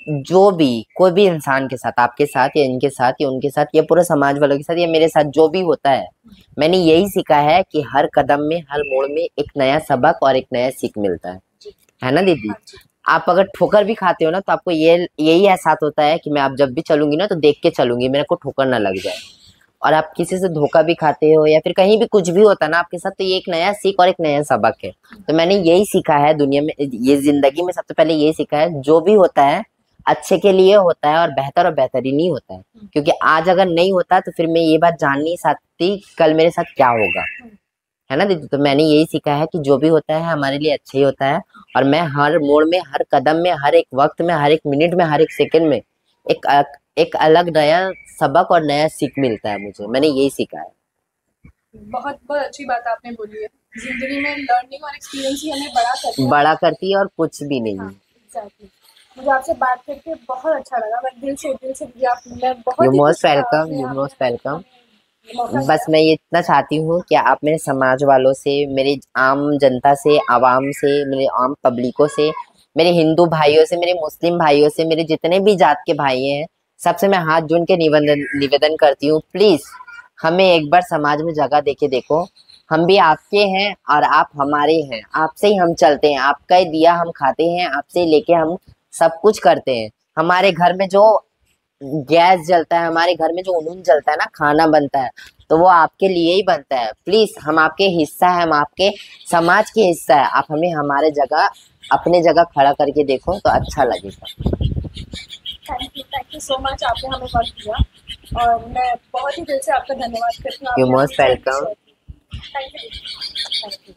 जो भी कोई भी इंसान के साथ, आपके साथ या इनके साथ या उनके साथ या पूरे समाज वालों के साथ या मेरे साथ जो भी होता है, मैंने यही सीखा है कि हर कदम में, हर मोड़ में एक नया सबक और एक नया सीख मिलता है ना दीदी? हाँ जी। आप अगर ठोकर भी खाते हो ना, तो आपको ये यही एहसास होता है कि मैं अब जब भी चलूंगी ना, तो देख के चलूंगी, मेरे को ठोकर ना लग जाए। और आप किसी से धोखा भी खाते हो या फिर कहीं भी कुछ भी होता है ना आपके साथ, तो ये एक नया सीख और एक नया सबक है। तो मैंने यही सीखा है दुनिया में, ये जिंदगी में सबसे पहले यही सीखा है, जो भी होता है अच्छे के लिए होता है और बेहतरीन ही होता है। क्योंकि आज अगर नहीं होता तो फिर मैं ये बात जान नहीं सकती कल मेरे साथ क्या होगा, है ना दीदी? तो मैंने यही सीखा है कि जो भी होता है हमारे लिए अच्छा ही होता है। और मैं हर मोड़ में, हर कदम में, हर एक वक्त में, हर एक मिनट में, हर एक सेकंड में एक अलग नया सबक और नया सीख मिलता है मुझे। मैंने यही सीखा है। बहुत बहुत अच्छी बात आपने बोली है। ज़िंदगी में लर्निंग और एक्सपीरियंस ही हमें बड़ा करती है और कुछ भी नहीं। हाँ, एग्ज़ैक्टली। मुझे आपसे बात करके बहुत अच्छा लगा। मैं दिल से मुझे आप मैं यू बहुत ही मोस्ट खुश वेलकम, आपने यू आपने मोस्ट वेलकम। मौका बस दिया। मैं ये इतना चाहती हूँ कि आप मेरे समाज वालों से, मेरे आम जनता से, आवाम से, मेरे आम पब्लिकों से, मेरे हिंदू भाइयों से, मेरे मुस्लिम भाइयों से, मेरे जितने भी जात के भाई हैं, सबसे मैं हाथ जोड़ के निवेदन करती हूँ, प्लीज हमें एक बार समाज में जगह देके देखो। हम भी आपके हैं और आप हमारे हैं, आपसे ही हम चलते हैं, आपका ही दिया हम खाते हैं, आपसे ही लेके हम सब कुछ करते हैं। हमारे घर में जो गैस जलता है, हमारे घर में जो उनुन जलता है ना, खाना बनता है, तो वो आपके लिए ही बनता है। प्लीज हम आपके हिस्सा है, हम आपके समाज के हिस्सा है। आप हमें हमारे जगह, अपने जगह खड़ा करके देखो तो अच्छा लगेगा। थैंक यू सो मच, आपने हमें वक़्त दिया और मैं बहुत ही दिल से आपका धन्यवाद करती हूँ। यू आपने मोस्ट अपनी जर्नी वेलकम। शेयर की। Thank you.